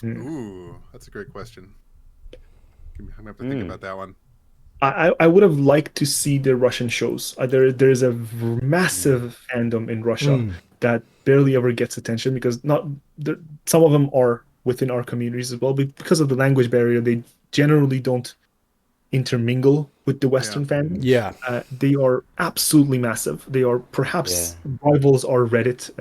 Ooh, that's a great question. I'm gonna have to think about that one. I would have liked to see the Russian shows. There's a massive fandom in Russia that barely ever gets attention, because some of them are within our communities as well, but because of the language barrier, they generally don't intermingle with the Western fandom. Yeah, they are absolutely massive. They are perhaps rivals our Reddit,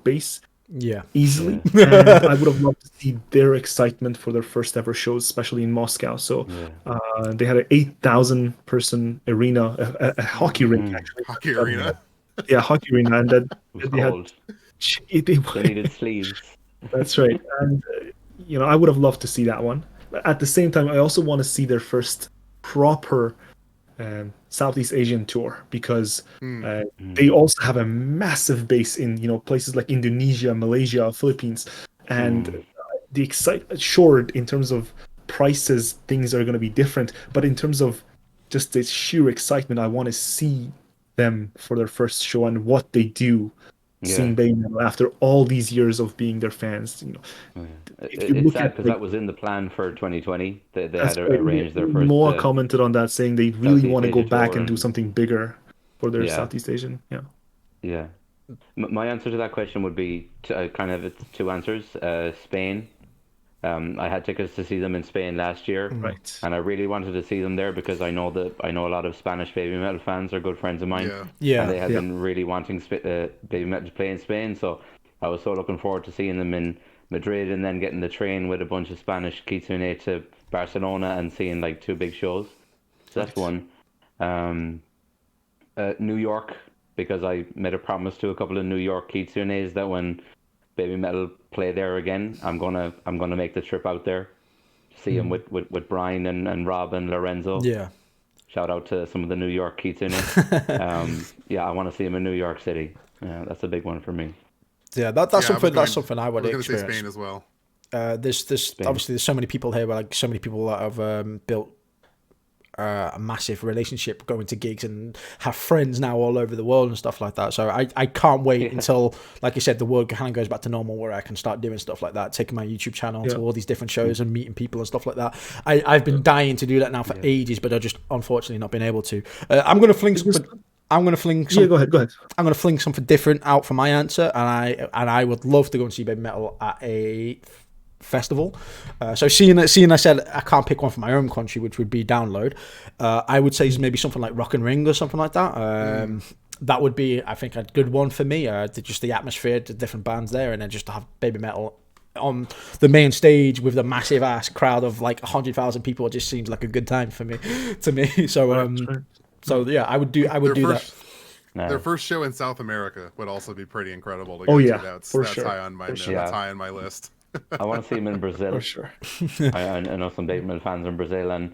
base. Yeah. easily. And I would have loved to see their excitement for their first ever shows, especially in Moscow. So they had an 8,000 person arena, a hockey rink actually. Hockey arena. Yeah, hockey arena, and that It was they had. cold. They, They needed sleeves. That's right, and I would have loved to see that one. But at the same time, I also want to see their first proper Southeast Asian tour because they also have a massive base in places like Indonesia, Malaysia, Philippines, and the sure, in terms of prices things are going to be different, but in terms of just the sheer excitement, I want to see them for their first show and what they do. Seeing Babymetal after all these years of being their fans, if you It's look sad at because that was in the plan for 2020. They that's had right. arranged their first Moa commented on that, saying they really Southeast want to go Asia back tour and do and something bigger for their Southeast Asian. Yeah. yeah. My answer to that question would be kind of it's two answers. Spain. I had tickets to see them in Spain last year, Right. and I really wanted to see them there because I know a lot of Spanish Babymetal fans are good friends of mine, and they have been really wanting Babymetal to play in Spain. So I was so looking forward to seeing them in Madrid and then getting the train with a bunch of Spanish kitsune to Barcelona and seeing like two big shows. So that's one. New York, because I made a promise to a couple of New York kitsunes that when Babymetal play there again, I'm gonna make the trip out there, see him with Brian and Rob and Lorenzo. Yeah. Shout out to some of the New York Kitsune. I want to see him in New York City. Yeah, that's a big one for me. Yeah, that's something I would I was going to experience. say Spain as well. There's obviously there's so many people here, but like so many people that have built a massive relationship, going to gigs and have friends now all over the world and stuff like that. So I can't wait until, like you said, the world kind of goes back to normal where I can start doing stuff like that, taking my YouTube channel to all these different shows and meeting people and stuff like that. I've been dying to do that now for ages, but I've just unfortunately not been able to. I'm gonna fling some. Yeah, go ahead. I'm gonna fling something different out for my answer, and I would love to go and see Babymetal at a festival. So seeing I said I can't pick one from my own country, which would be Download, I would say maybe something like Rock and Ring or something like that. That would be, I think, a good one for me. Just the atmosphere, the different bands there, and then just to have Babymetal on the main stage with the massive ass crowd of like 100,000 people. It just seems like a good time for me. So yeah, I would do that. Their first show in South America would also be pretty incredible to go to. Yeah, That's sure. high on my For that's high on my list. I want to see him in Brazil. For sure. I know some Babymetal fans in Brazil, and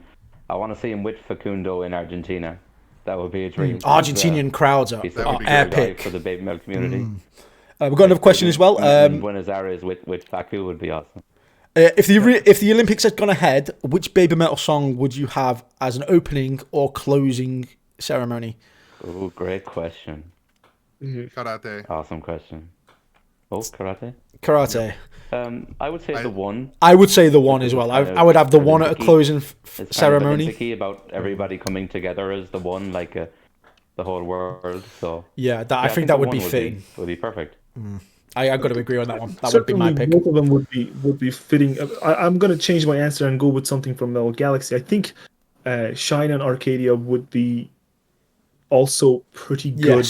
I want to see him with Facundo in Argentina. That would be a dream. Argentinian crowds are He's epic for the Babymetal community. We've got another question as well. Buenos Aires with Facu would be awesome. If the Olympics had gone ahead, which Babymetal song would you have as an opening or closing ceremony? Oh, great question. Karate. Awesome question. Oh, karate? Karate. I would say the one. I would say the one as well. I would have the one at a closing ceremony. It's kind of about everybody coming together as the one, like the whole world. So yeah, I think that would be fitting. Would be perfect. I've got to agree on that one. That Certainly, would be my pick. Both of them would be fitting. I'm going to change my answer and go with something from Metal Galaxy. I think Shine and Arcadia would be also pretty good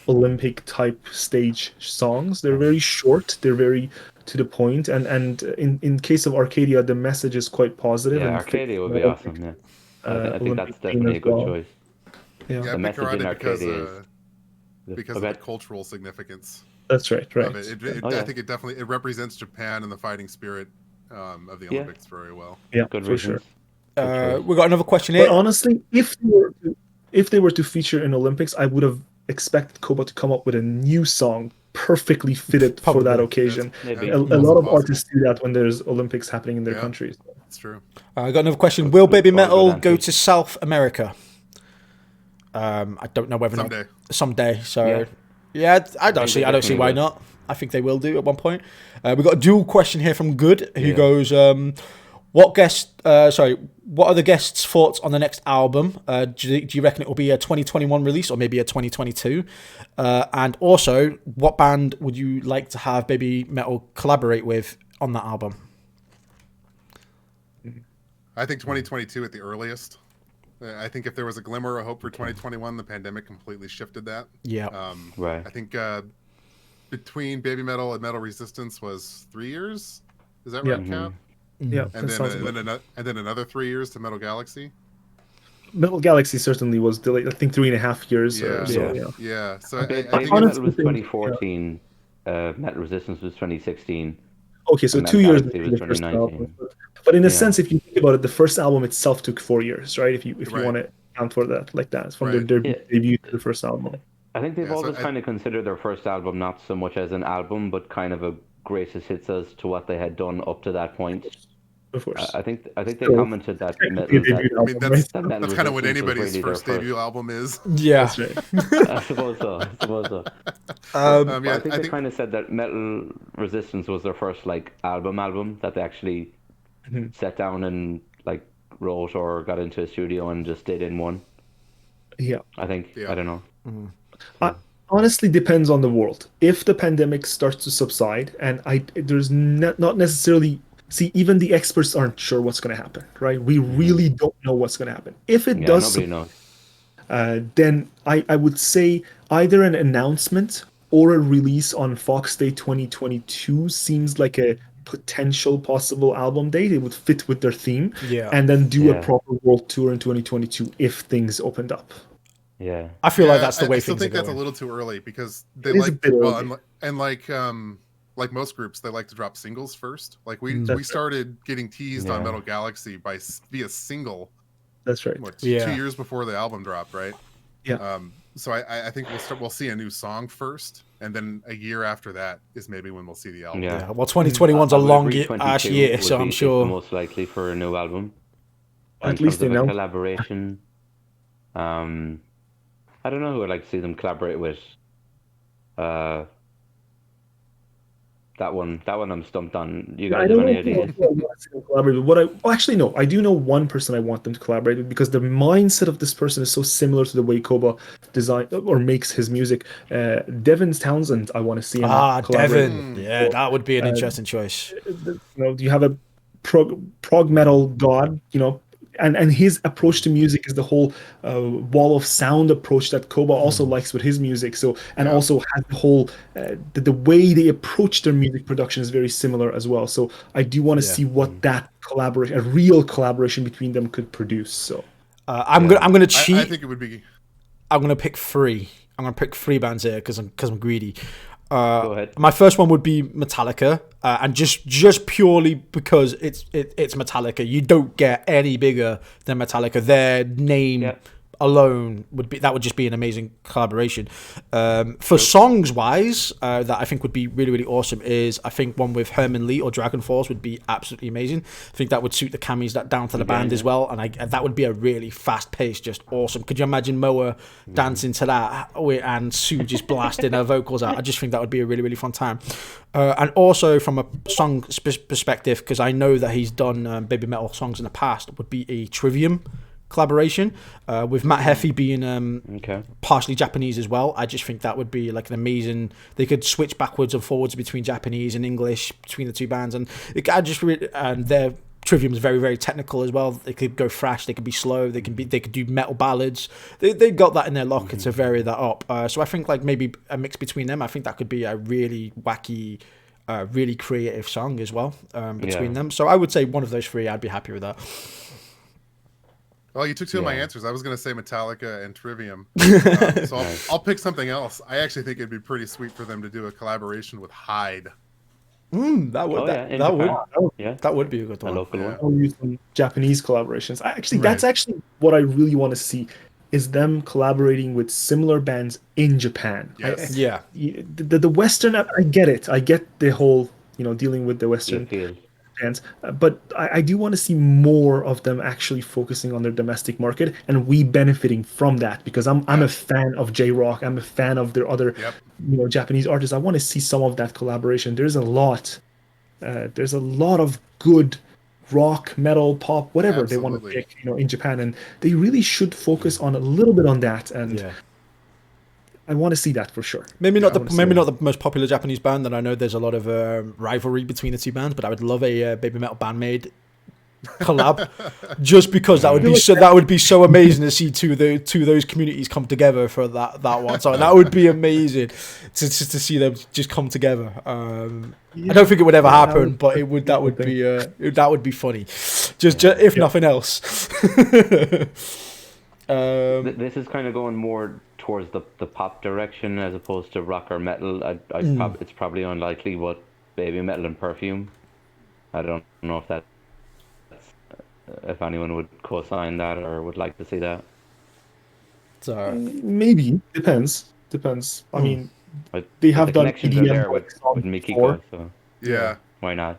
Olympic type stage songs. They're very short. They're very to the point, and in case of Arcadia, the message is quite positive. Yeah, and Arcadia would be awesome. Yeah, I think that's definitely a good choice. Yeah, the I pick message in Karate Arcadia because of the cultural significance. That's right. Of it. I think it definitely represents Japan and the fighting spirit of the Olympics very well. Yeah, good for sure. We got another question here. But honestly, if they were to feature in Olympics, I would have expected Koba to come up with a new song perfectly fitted for that occasion. A lot of artists do that when there's Olympics happening in their countries. That's true. I got another question. Will Babymetal go to South America? I don't know whether someday. So yeah, I don't see why not. I think they will do at one point. We've got a dual question here from Good, who goes, what are the guests' thoughts on the next album? Do you reckon it will be a 2021 release or maybe a 2022? And also, what band would you like to have Babymetal collaborate with on that album? I think 2022 at the earliest. I think if there was a glimmer of hope for 2021, the pandemic completely shifted that. Yeah. Right. I think between Baby Metal and Metal Resistance was 3 years. Is that Yeah. right, Cap? Yeah, And that sounds about and then another 3 years to Metal Galaxy. Metal Galaxy certainly was delayed. I think 3.5 years Yeah. or so. Yeah. Yeah. Yeah. So I Baby think honestly Metal was think, 2014. Metal Resistance was 2016. Okay, so And 2 Metal years Galaxy between was the first album. 2019. But in a Yeah. sense, if you think about it, the first album itself took 4 years, right? If you Right. want to count for that like that, from their Right. Yeah. debut to the first album. I think they've Yeah, so always I- kind of considered their first album not so much as an album, but kind of a greatest hits as to what they had done up to that point. Of course. I think they Still, commented that technically a Metal debut I mean, album, right? that Metal that's kind of what Resistance was anybody's really their first debut album is. Yeah. That's right. I suppose so. Um, But I think I they think kind of said that Metal Resistance was their first like album that they actually Mhm. sat down and like wrote or got into a studio and just did in one. Yeah. I think. Yeah. I don't know. Honestly, depends on the world. If the pandemic starts to subside, and there's not necessarily, see, even the experts aren't sure what's going to happen, right? We really don't know what's going to happen. If it Yeah, does, nobody knows. then I would say either an announcement or a release on Fox Day 2022 seems like a potential possible album date. It would fit with their theme, Yeah. and then do a Yeah. proper world tour in 2022 if things opened up. Yeah. I feel like Yeah, that's the way I still things are think that's a going. little too early because they It is a like bit well, early. and like most groups, they like to drop singles first. Like we That's right. started getting teased on Yeah. Metal Galaxy via single That's right. what, Yeah. 2 years before the album dropped, right? Yeah. So I think we'll see a new song first, and then a year after that is maybe when we'll see the album. Yeah. Yeah. Well, 2021's a I would long agree, ass 22 year, would so be- I'm is the sure. most likely for a new album. At In least terms of they a know. collaboration. I don't know who I'd like to see them collaborate with. That one I'm stumped on. You I guys don't have know any who ideas? I want to see them collaborate with. Actually, no. I do know one person I want them to collaborate with because the mindset of this person is so similar to the way Koba design or makes his music. Devin Townsend, I want to see him collaborate. Devin. Yeah, that would be an interesting choice. You have a prog metal god, and his approach to music is the whole wall of sound approach that Koba also likes with his music. So, and also has the whole the way they approach their music production is very similar as well. So I do want to Yeah. see what that collaboration, a real collaboration between them, could produce. So I'm gonna cheat. I think it would be. I'm gonna pick three. I'm gonna pick three bands here because I'm greedy. Go ahead. My first one would be Metallica, and just purely because it's Metallica. You don't get any bigger than Metallica. Their name Yeah. alone would just be an amazing collaboration. For songs wise, that I think would be really really awesome is I think one with Herman Lee or Dragon Force would be absolutely amazing. I think that would suit the camis that down to the band as well, and that would be a really fast paced, just awesome. Could you imagine Moa dancing to that and Sue just blasting her vocals out? I just think that would be a really really fun time. And also from a song perspective, because I know that he's done Baby Metal songs in the past, would be a Trivium collaboration with Matt Heffy being Okay. partially Japanese as well. I just think that would be like an amazing. They could switch backwards and forwards between Japanese and English between the two bands, and and their Trivium is very very technical as well. They could go thrash, they could be slow, they could do metal ballads. They got that in their locker to vary that up. So I think like maybe a mix between them. I think that could be a really wacky. Really creative song as well between them. So I would say one of those three. I'd be happy with that. Well, you took two of my Yeah. answers. I was going to say Metallica and Trivium. So I'll pick something else. I actually think it'd be pretty sweet for them to do a collaboration with Hyde. That would Oh, yeah, in that would Japan. Yeah. that would be a good A one. local one. I'll use some Japanese collaborations. That's Right. actually what I really want to see is them collaborating with similar bands in Japan. Yes. Yeah. The Western, I get it. I get the whole, dealing with the You Western feel. bands, but I do want to see more of them actually focusing on their domestic market and we benefiting from that because I'm a fan of J-Rock. I'm a fan of their other, Yep. Japanese artists. I want to see some of that collaboration. There's a lot of good rock, metal, pop, whatever they want to Absolutely. pick, in Japan, and they really should focus on a little bit on that. And Yeah. I want to see that for sure. Maybe not I wanna see maybe that. not the most popular Japanese band, and I know there's a lot of rivalry between the two bands. But I would love a Baby Metal Bandmaid collab, just because that would be so amazing to see two of those communities come together for that one. So that would be amazing to see them just come together. I don't think it would ever happen, but that would be funny, just if nothing else. This is kind of going more towards the pop direction as opposed to rock or metal. It's probably unlikely, but Babymetal and Perfume. I don't know if anyone would co-sign that or would like to see that. So maybe depends. I mean, they have done connections are there with Mikiko, so Yeah. why not?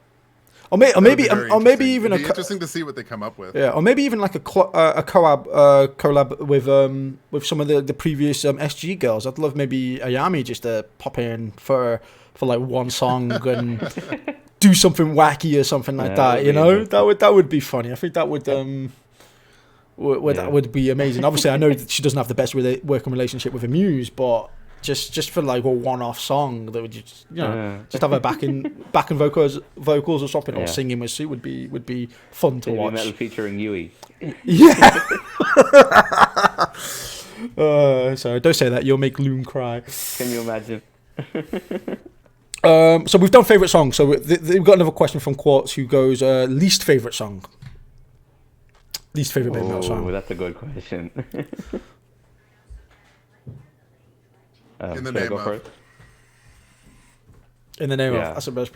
Or maybe even It'd be interesting to see what they come up with. Yeah, or maybe even like a collab with some of the previous SG girls. I'd love maybe Ayami just to pop in for like one song and do something wacky or something like that. You know, that would be funny. I think that would that would be amazing. Obviously, I know that she doesn't have the best working relationship with Amuse, but just for like a one-off song that would just just have her backing vocals or something, or singing with Sue would be fun to watch. Metal featuring Yui. Yeah. So don't say that. You'll make Loon cry. Can you imagine? So we've done favorite songs. So we've got another question from Quartz, who goes least favorite song. Least favorite Babymetal song. Oh, that's a good question. In the name of. In the name of. That's the best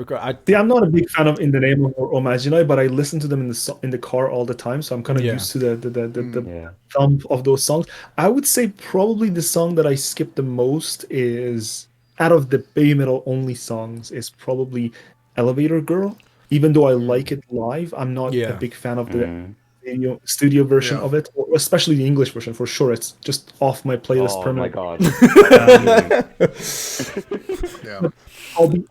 See, I'm not a big fan of In the Name of or Omagine, but I listen to them in the car all the time, so I'm kind of used to the thump of those songs. I would say probably the song that I skip the most is, out of the Babymetal only songs, is probably Elevator Girl. Even though I like it live, I'm not a big fan of the studio version of it, or especially the English version. For sure, it's just off my playlist permanently. Oh my god!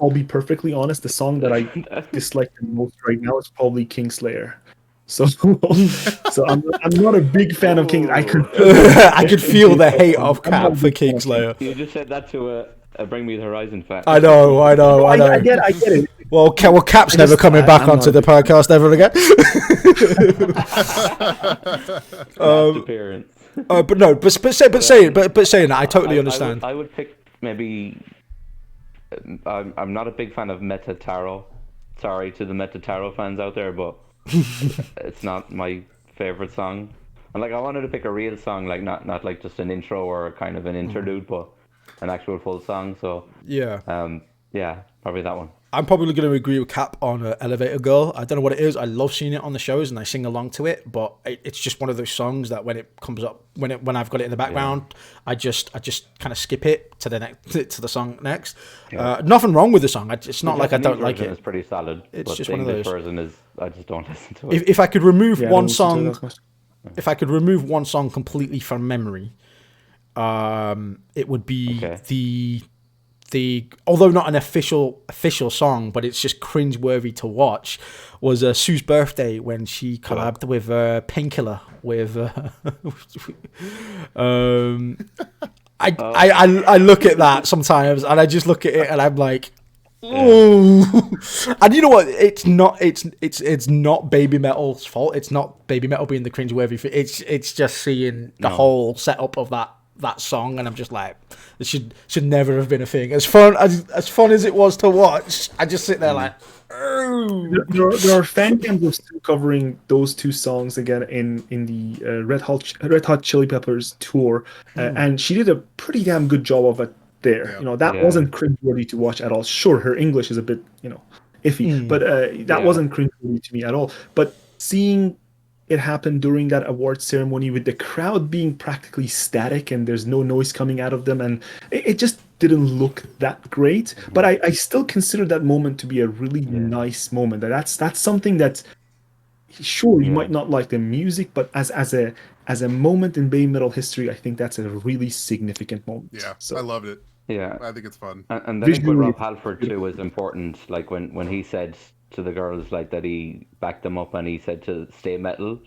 I'll be perfectly honest. The song that I dislike the most right now is probably Kingslayer. So I'm not a big fan of King. I could feel the hate of Cap for Kingslayer. You just said that to a Bring Me the Horizon fan. I know. I get it. Well, Cap's never coming back onto the podcast ever again. Appearance. But no, but saying that, I totally understand. I would pick maybe. I'm not a big fan of Meta Taro. Sorry to the Meta Taro fans out there, but it's not my favorite song. And like, I wanted to pick a real song, like not like just an intro or kind of an interlude, but an actual full song. So yeah, probably that one. I'm probably going to agree with Cap on Elevator Girl. I don't know what it is. I love seeing it on the shows and I sing along to it, but it's just one of those songs that when it comes up, when I've got it in the background, I just kind of skip it to the song next. Yeah. Nothing wrong with the song. It's not like I don't like it. It's pretty solid. It's just one of those. The version is, I just don't listen to it. If I could remove one song, completely from memory, it would be the although not an official song, but it's just cringeworthy to watch, was Sue's birthday when she collabed with Painkiller with I look at that sometimes and I just look at it and I'm like, ooh. And you know what, it's not Babymetal's fault. It's not Babymetal being the cringeworthy thing. It's just seeing the whole setup of that song, and I'm just like, it should never have been a thing. As fun as it was to watch, I just sit there like, oh. There are fan cams of Stu covering those two songs again in the Red Hot Chili Peppers tour, and she did a pretty damn good job of it there. You know, that wasn't cringeworthy to watch at all. Sure, her English is a bit iffy, but that wasn't cringeworthy to me at all. But seeing it happened during that award ceremony with the crowd being practically static and there's no noise coming out of them, and it just didn't look that great. But I still consider that moment to be a really nice moment. That's something that, sure, you might not like the music, but as a moment in Babymetal history, I think that's a really significant moment. Yeah, so I loved it. Yeah, I think it's fun. And I think what Rob Halford too was important. Like when he said to the girls, like, that he backed them up and he said to stay metal,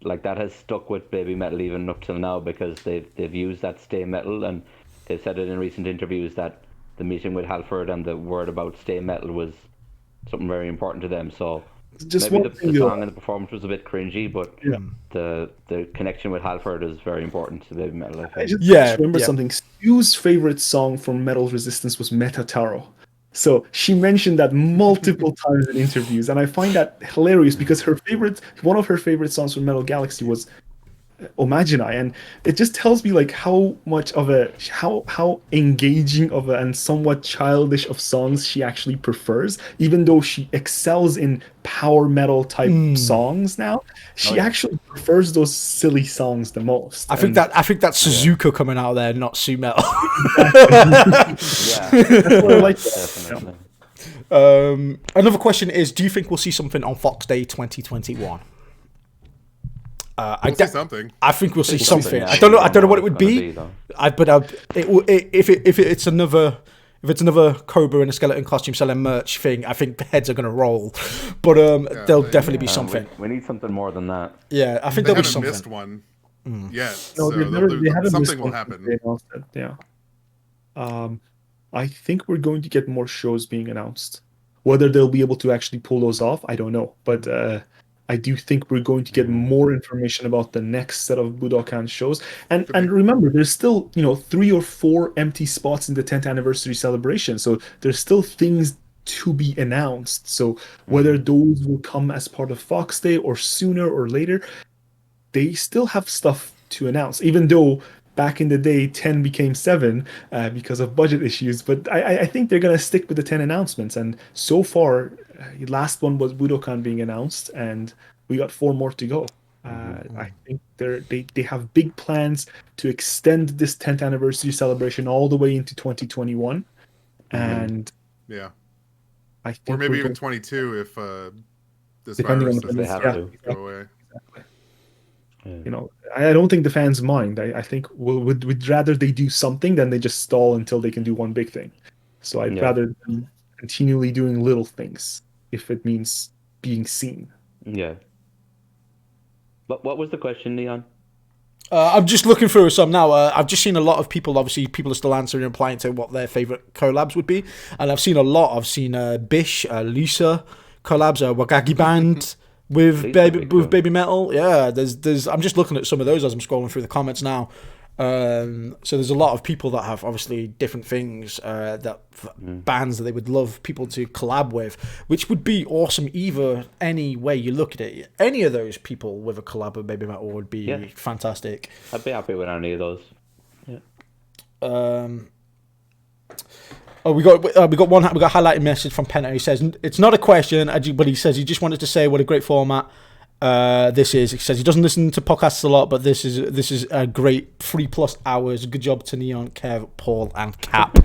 like, that has stuck with Babymetal even up till now, because they've used that stay metal, and they've said it in recent interviews that the meeting with Halford and the word about stay metal was something very important to them. So Just Maybe one the thing. song and the performance was a bit cringy, but Yeah. the connection with Halford is very important to Baby Metal, I I think. just remember something. Stu's favorite song from Metal Resistance was Meta Taro. So she mentioned that multiple times in interviews, and I find that hilarious because one of her favorite songs from Metal Galaxy was Omagini, and it just tells me like how much of how engaging of and somewhat childish of songs she actually prefers, even though she excels in power metal type songs now. She actually prefers those silly songs the most. I think that's Suzuka coming out there, not Su Metal. Yeah, That's what I like. definitely. Another question is, do you think we'll see something on Fox Day 2021? We'll see something. I think we'll see something. Yeah, I don't know. I don't know what it would it's gonna be. though. If it's another Cobra in a skeleton costume selling merch thing, I think heads are gonna roll. But there'll definitely be something. We need something more than that. Yeah, I think They there'll be haven't something. missed one yet, No, so they haven't something missed will one happen. since they announced it, yeah. I think we're going to get more shows being announced. Whether they'll be able to actually pull those off, I don't know. But I do think we're going to get more information about the next set of Budokan shows. And remember, there's still 3 or 4 empty spots in the 10th anniversary celebration. So there's still things to be announced. So whether those will come as part of Fox Day or sooner or later, they still have stuff to announce. Even though back in the day 10 became 7 because of budget issues, but I think they're going to stick with the 10 announcements. And so far, last one was Budokan being announced, and we got 4 more to go. I think they have big plans to extend this 10th anniversary celebration all the way into 2021, and Yeah, I think or maybe we're even going- 22 if this Depending virus on doesn't they have to. go away. Exactly. I don't think the fans mind. I think we'd rather they do something than they just stall until they can do one big thing. So I'd rather them continually doing little things if it means being seen. Yeah. But what was the question, Leon? I'm just looking through some now. I've just seen a lot of people. Obviously, people are still answering and replying to what their favorite collabs would be, and I've seen a lot. I've seen Bish, Lisa collabs, Wagagi Band with Baby Metal. Yeah, there's. I'm just looking at some of those as I'm scrolling through the comments now. So there's a lot of people that have obviously different things bands that they would love people to collab with, which would be awesome either any way you look at it. Any of those people with a collab with Baby Metal would be fantastic. I'd be happy with any of those. We got a highlighted message from Penta. He says it's not a question, but he says he just wanted to say what a great format this is. He says he doesn't listen to podcasts a lot, but this is a great 3+ hours. Good job to Neon, Kev, Paul, and Cap.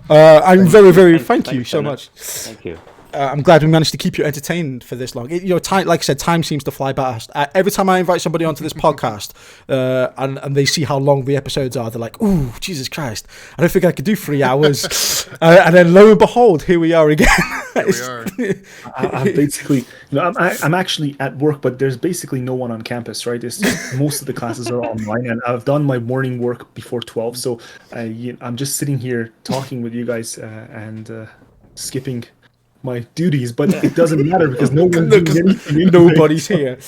I'm very thank you so much. Thank you. I'm glad we managed to keep you entertained for this long. Time, like I said, time seems to fly past. Every time I invite somebody onto this podcast, and they see how long the episodes are, they're like, "Ooh, Jesus Christ! I don't think I could do 3 hours." And then lo and behold, here we are again. Here we are. I'm basically, I'm actually at work, but there's basically no one on campus, right? It's just, most of the classes are online, and I've done my morning work before 12, so I'm just sitting here talking with you guys and skipping my duties, but it doesn't matter because no one's doing anything. Nobody's here.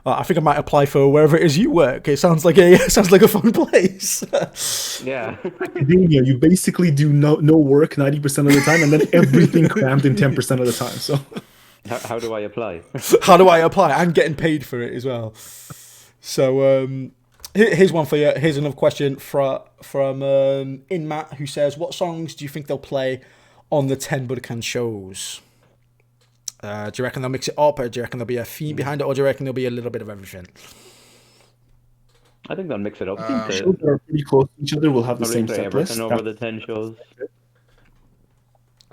I think I might apply for wherever it is you work. It sounds like a fun place. Yeah. Academia, you basically do no work 90% of the time, and then everything crammed in 10% of the time. So, how do I apply? How do I apply? I'm getting paid for it as well. So, here's one for you. Here's another question from Inmat, who says, "What songs do you think they'll play on the 10 Budokan shows? Do you reckon they'll mix it up, or do you reckon there'll be a theme behind it, or do you reckon there'll be a little bit of everything?" I think they'll mix it up. shows that are pretty close to each other will have the same set list. everything over the 10 shows.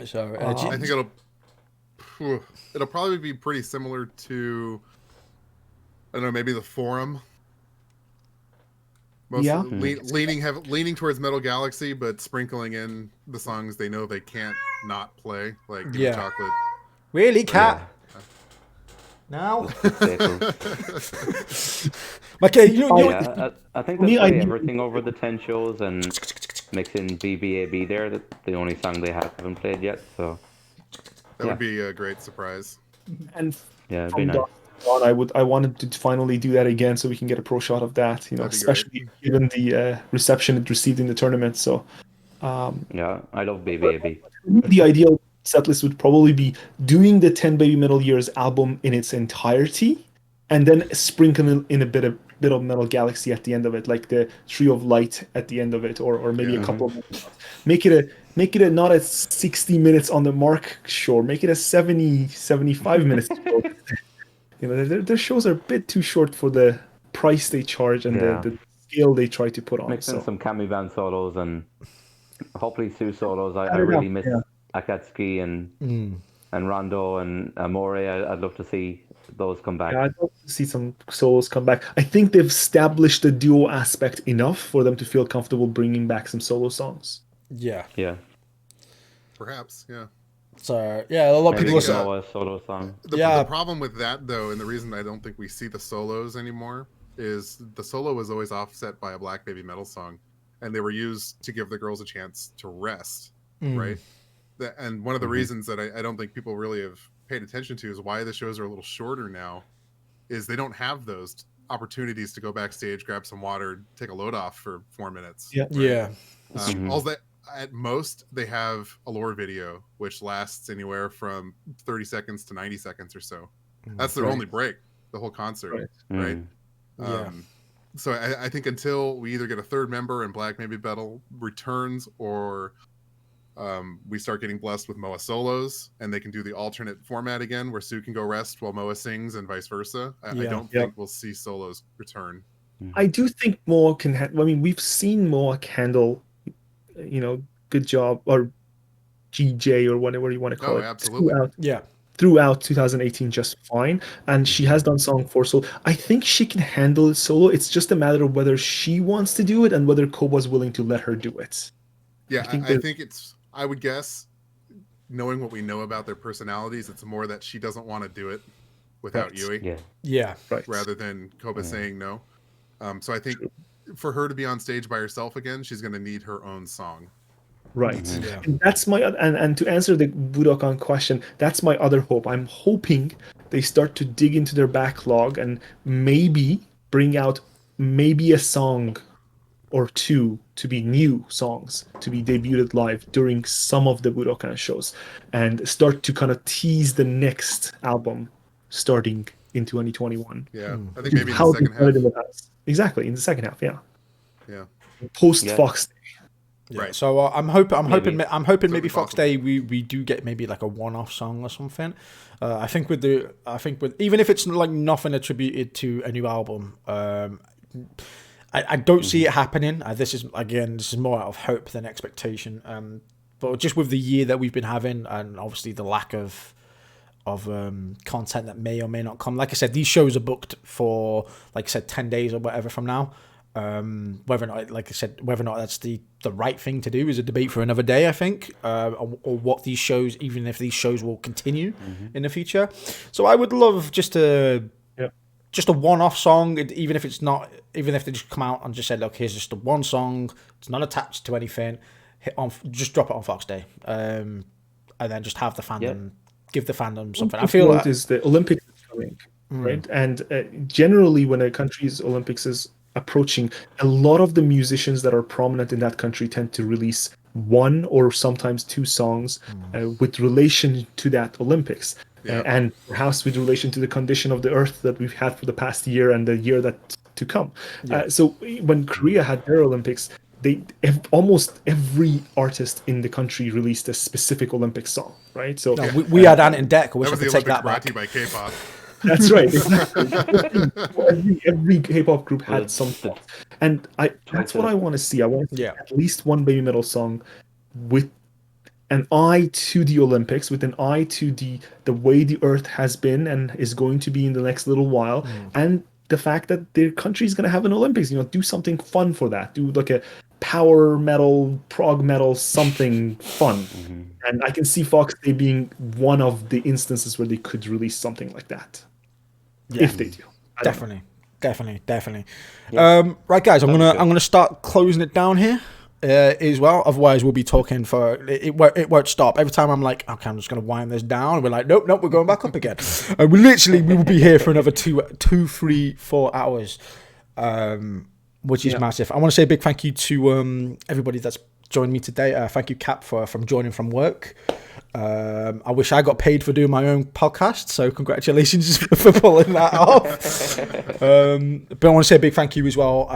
So, I think it'll probably be pretty similar to, I don't know, maybe the Forum. Leaning towards Metal Galaxy, but sprinkling in the songs they know they can't not play, like Give Me Chocolate. Really, Cat? Now? Okay, I think they'll play everything over the 10 shows and mix in BBAB there. That's the only song they haven't played yet. So That would be a great surprise. And Yeah, it'd be from nice. on, I wanted to finally do that again so we can get a pro shot of that. That'd be Especially given the reception it received in the tournament. So Yeah, I love BBAB. the ideal setlist would probably be doing the 10 Baby Metal Years album in its entirety, and then sprinkling in a bit of Metal Galaxy at the end of it, like the Trio of Light at the end of it, or maybe a couple of make it a not a 60 minutes on the mark show, make it a 75 minutes show. Their shows are a bit too short for the price they charge and the scale they try to put on. Mix in some Kami band solos and hopefully Sue solos. I really miss Akatsuki and Rondo and Amore. I'd love to see those come back. Yeah, I'd love to see some solos come back. I think they've established the duo aspect enough for them to feel comfortable bringing back some solo songs. Yeah. Yeah. Perhaps, yeah. So yeah, a lot of Maybe people we can say, go a solo song. The problem with that, though, and the reason I don't think we see the solos anymore, is the solo was always offset by a Black Baby Metal song, and they were used to give the girls a chance to rest, right? And one of the reasons that I don't think people really have paid attention to is why the shows are a little shorter now, is they don't have those opportunities to go backstage, grab some water, take a load off for 4 minutes. Yeah, yeah, All that. At most, they have a lore video, which lasts anywhere from 30 seconds to 90 seconds or so. That's their only break, the whole concert, right? So I think until we either get a third member and Black Baby Metal returns, or we start getting blessed with Moa solos, and they can do the alternate format again, where Sue can go rest while Moa sings, and vice versa. I don't think we'll see solos return. I do think Moa can. We've seen Moa handle, good job, or GJ, or whatever you want to call it. Absolutely. Throughout 2018, just fine. And she has done song 4 solo. I think she can handle it solo. It's just a matter of whether she wants to do it and whether Koba's willing to let her do it. Yeah, I think it's. I would guess, knowing what we know about their personalities, it's more that she doesn't want to do it without Yui. Rather than Koba saying no. So I think for her to be on stage by herself again, she's going to need her own song. Right. And that's my and to answer the Budokan question, that's my other hope. I'm hoping they start to dig into their backlog and maybe bring out maybe a song or two to be new songs to be debuted live during some of the Budokan shows, and start to kind of tease the next album starting in 2021. Yeah, I think maybe in the second half. Exactly, in the second half. Yeah. Post Fox Day. Yeah. Right. So I'm hoping maybe Fox Day we do get maybe like a one-off song or something. I think with even if it's like nothing attributed to a new album, I don't see it happening. This is more out of hope than expectation. But just with the year that we've been having, and obviously the lack of content that may or may not come. Like I said, these shows are booked for, like I said, 10 days or whatever from now. Whether or not that's the right thing to do is a debate for another day, I think, or what these shows, even if these shows will continue in the future. So I would love just a one-off song, even if they just come out and just said, look, here's just the one song, it's not attached to anything, just drop it on Fox Day, and then just have the fandom, give the fandom something. I feel like is the Olympics is coming, right? And generally, when a country's Olympics is approaching, a lot of the musicians that are prominent in that country tend to release one or sometimes two songs with relation to that Olympics. And perhaps with relation to the condition of the earth that we've had for the past year and the year that to come. So when Korea had their Olympics, almost every artist in the country released a specific Olympic song, right? So we had Ant and Deck. I wish I could take that brought back. to you by K-pop. That's right, exactly. every K-pop group had some songs. And that's what I want to see. I want to see at least one Baby Metal song with an eye to the Olympics, with an eye to the way the Earth has been and is going to be in the next little while, and the fact that their country is going to have an Olympics. Do something fun for that. Do like a power metal, prog metal, something fun. And I can see Fox Day being one of the instances where they could release something like that. If they do. Definitely. Right, guys, I'm gonna start closing it down here. as well. Otherwise, we'll be talking for it won't stop. Every time I'm like, okay, I'm just going to wind this down. We're like, nope, we're going back up again. And we will be here for another 2, 3, 4 hours, which is massive. I want to say a big thank you to everybody that's joined me today. Thank you, Kap, from joining from work. I wish I got paid for doing my own podcast, so congratulations for pulling that off. But I want to say a big thank you as well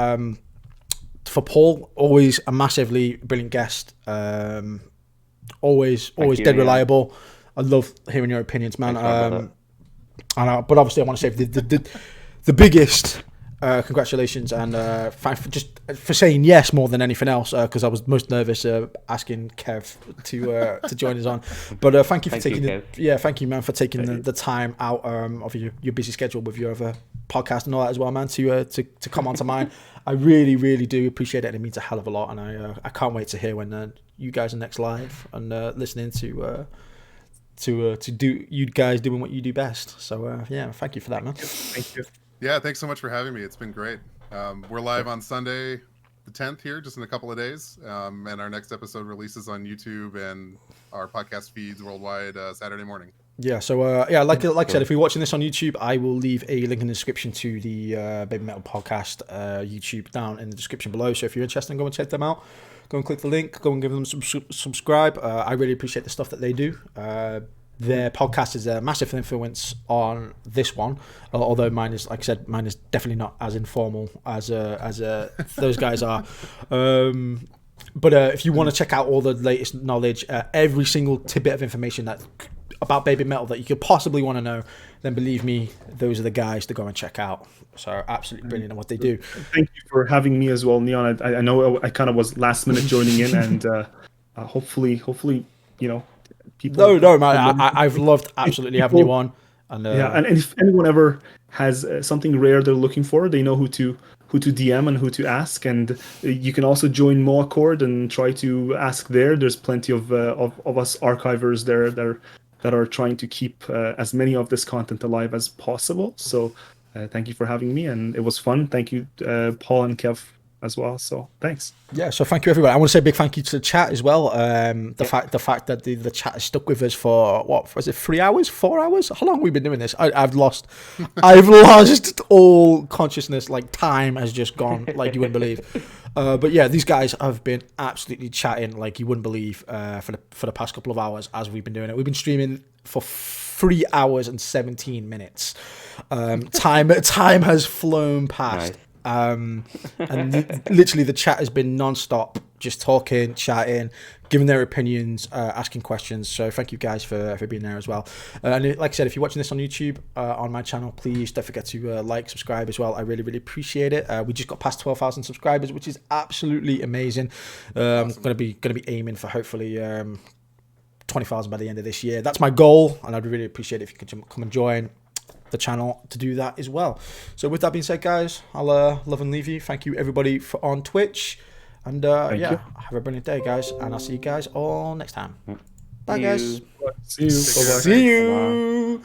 for Paul, always a massively brilliant guest. Always dead reliable. I love hearing your opinions, man. But obviously I want to say the biggest congratulations and for saying yes more than anything else, because I was most nervous asking Kev to join us on. But thank you for thank you, man, for taking the time out of your busy schedule with your other podcast and all that as well, man, to come onto mine. I really, really do appreciate it, and it means a hell of a lot. And I can't wait to hear when you guys are next live and listening to do you guys doing what you do best. So thank you for that, man. Thank you. Yeah, thanks so much for having me. It's been great. We're live on Sunday the 10th here, just in a couple of days. And our next episode releases on YouTube and our podcast feeds worldwide Saturday morning. Yeah, so like I said, if you're watching this on YouTube, I will leave a link in the description to the Babymetal podcast YouTube down in the description below. So if you're interested, go and check them out. Go and click the link. Go and give them some subscribe. I really appreciate the stuff that they do. Their podcast is a massive influence on this one, although mine is, like I said, definitely not as informal as those guys are. But if you want to check out all the latest knowledge, every single tidbit of information about Babymetal that you could possibly want to know, then believe me, those are the guys to go and check out. So absolutely brilliant at what they do. Thank you for having me as well, Neon. I know I kind of was last minute joining in, and hopefully, people. No, man. I've loved absolutely having you on. And and if anyone ever has something rare they're looking for, they know who to DM and who to ask, and you can also join Moaccord and try to ask there. There's plenty of us archivers there that are trying to keep as many of this content alive as possible. So thank you for having me, and it was fun. Thank you, Paul and Kev, as well. So thanks. Yeah, so thank you everybody. I want to say a big thank you to the chat as well. The fact that the chat has stuck with us for what was it, 3 hours, 4 hours? How long have we been doing this? I've lost all consciousness. Like, time has just gone like you wouldn't believe. But yeah, these guys have been absolutely chatting like you wouldn't believe for the past couple of hours as we've been doing it. We've been streaming for 3 hours and 17 minutes. Time has flown past. Nice. And literally the chat has been non-stop, just talking, chatting, giving their opinions, asking questions. So thank you guys for being there as well. And like I said, if you're watching this on YouTube, on my channel, please don't forget to like, subscribe as well. I really, really appreciate it. We just got past 12,000 subscribers, which is absolutely amazing. Awesome. Gonna be aiming for hopefully 20,000 by the end of this year. That's my goal, and I'd really appreciate it if you could come and join the channel to do that as well. So with that being said, guys, I'll love and leave you. Thank you everybody on Twitch, and have a brilliant day, guys, and I'll see you guys all next time. Bye, guys. See you. See you.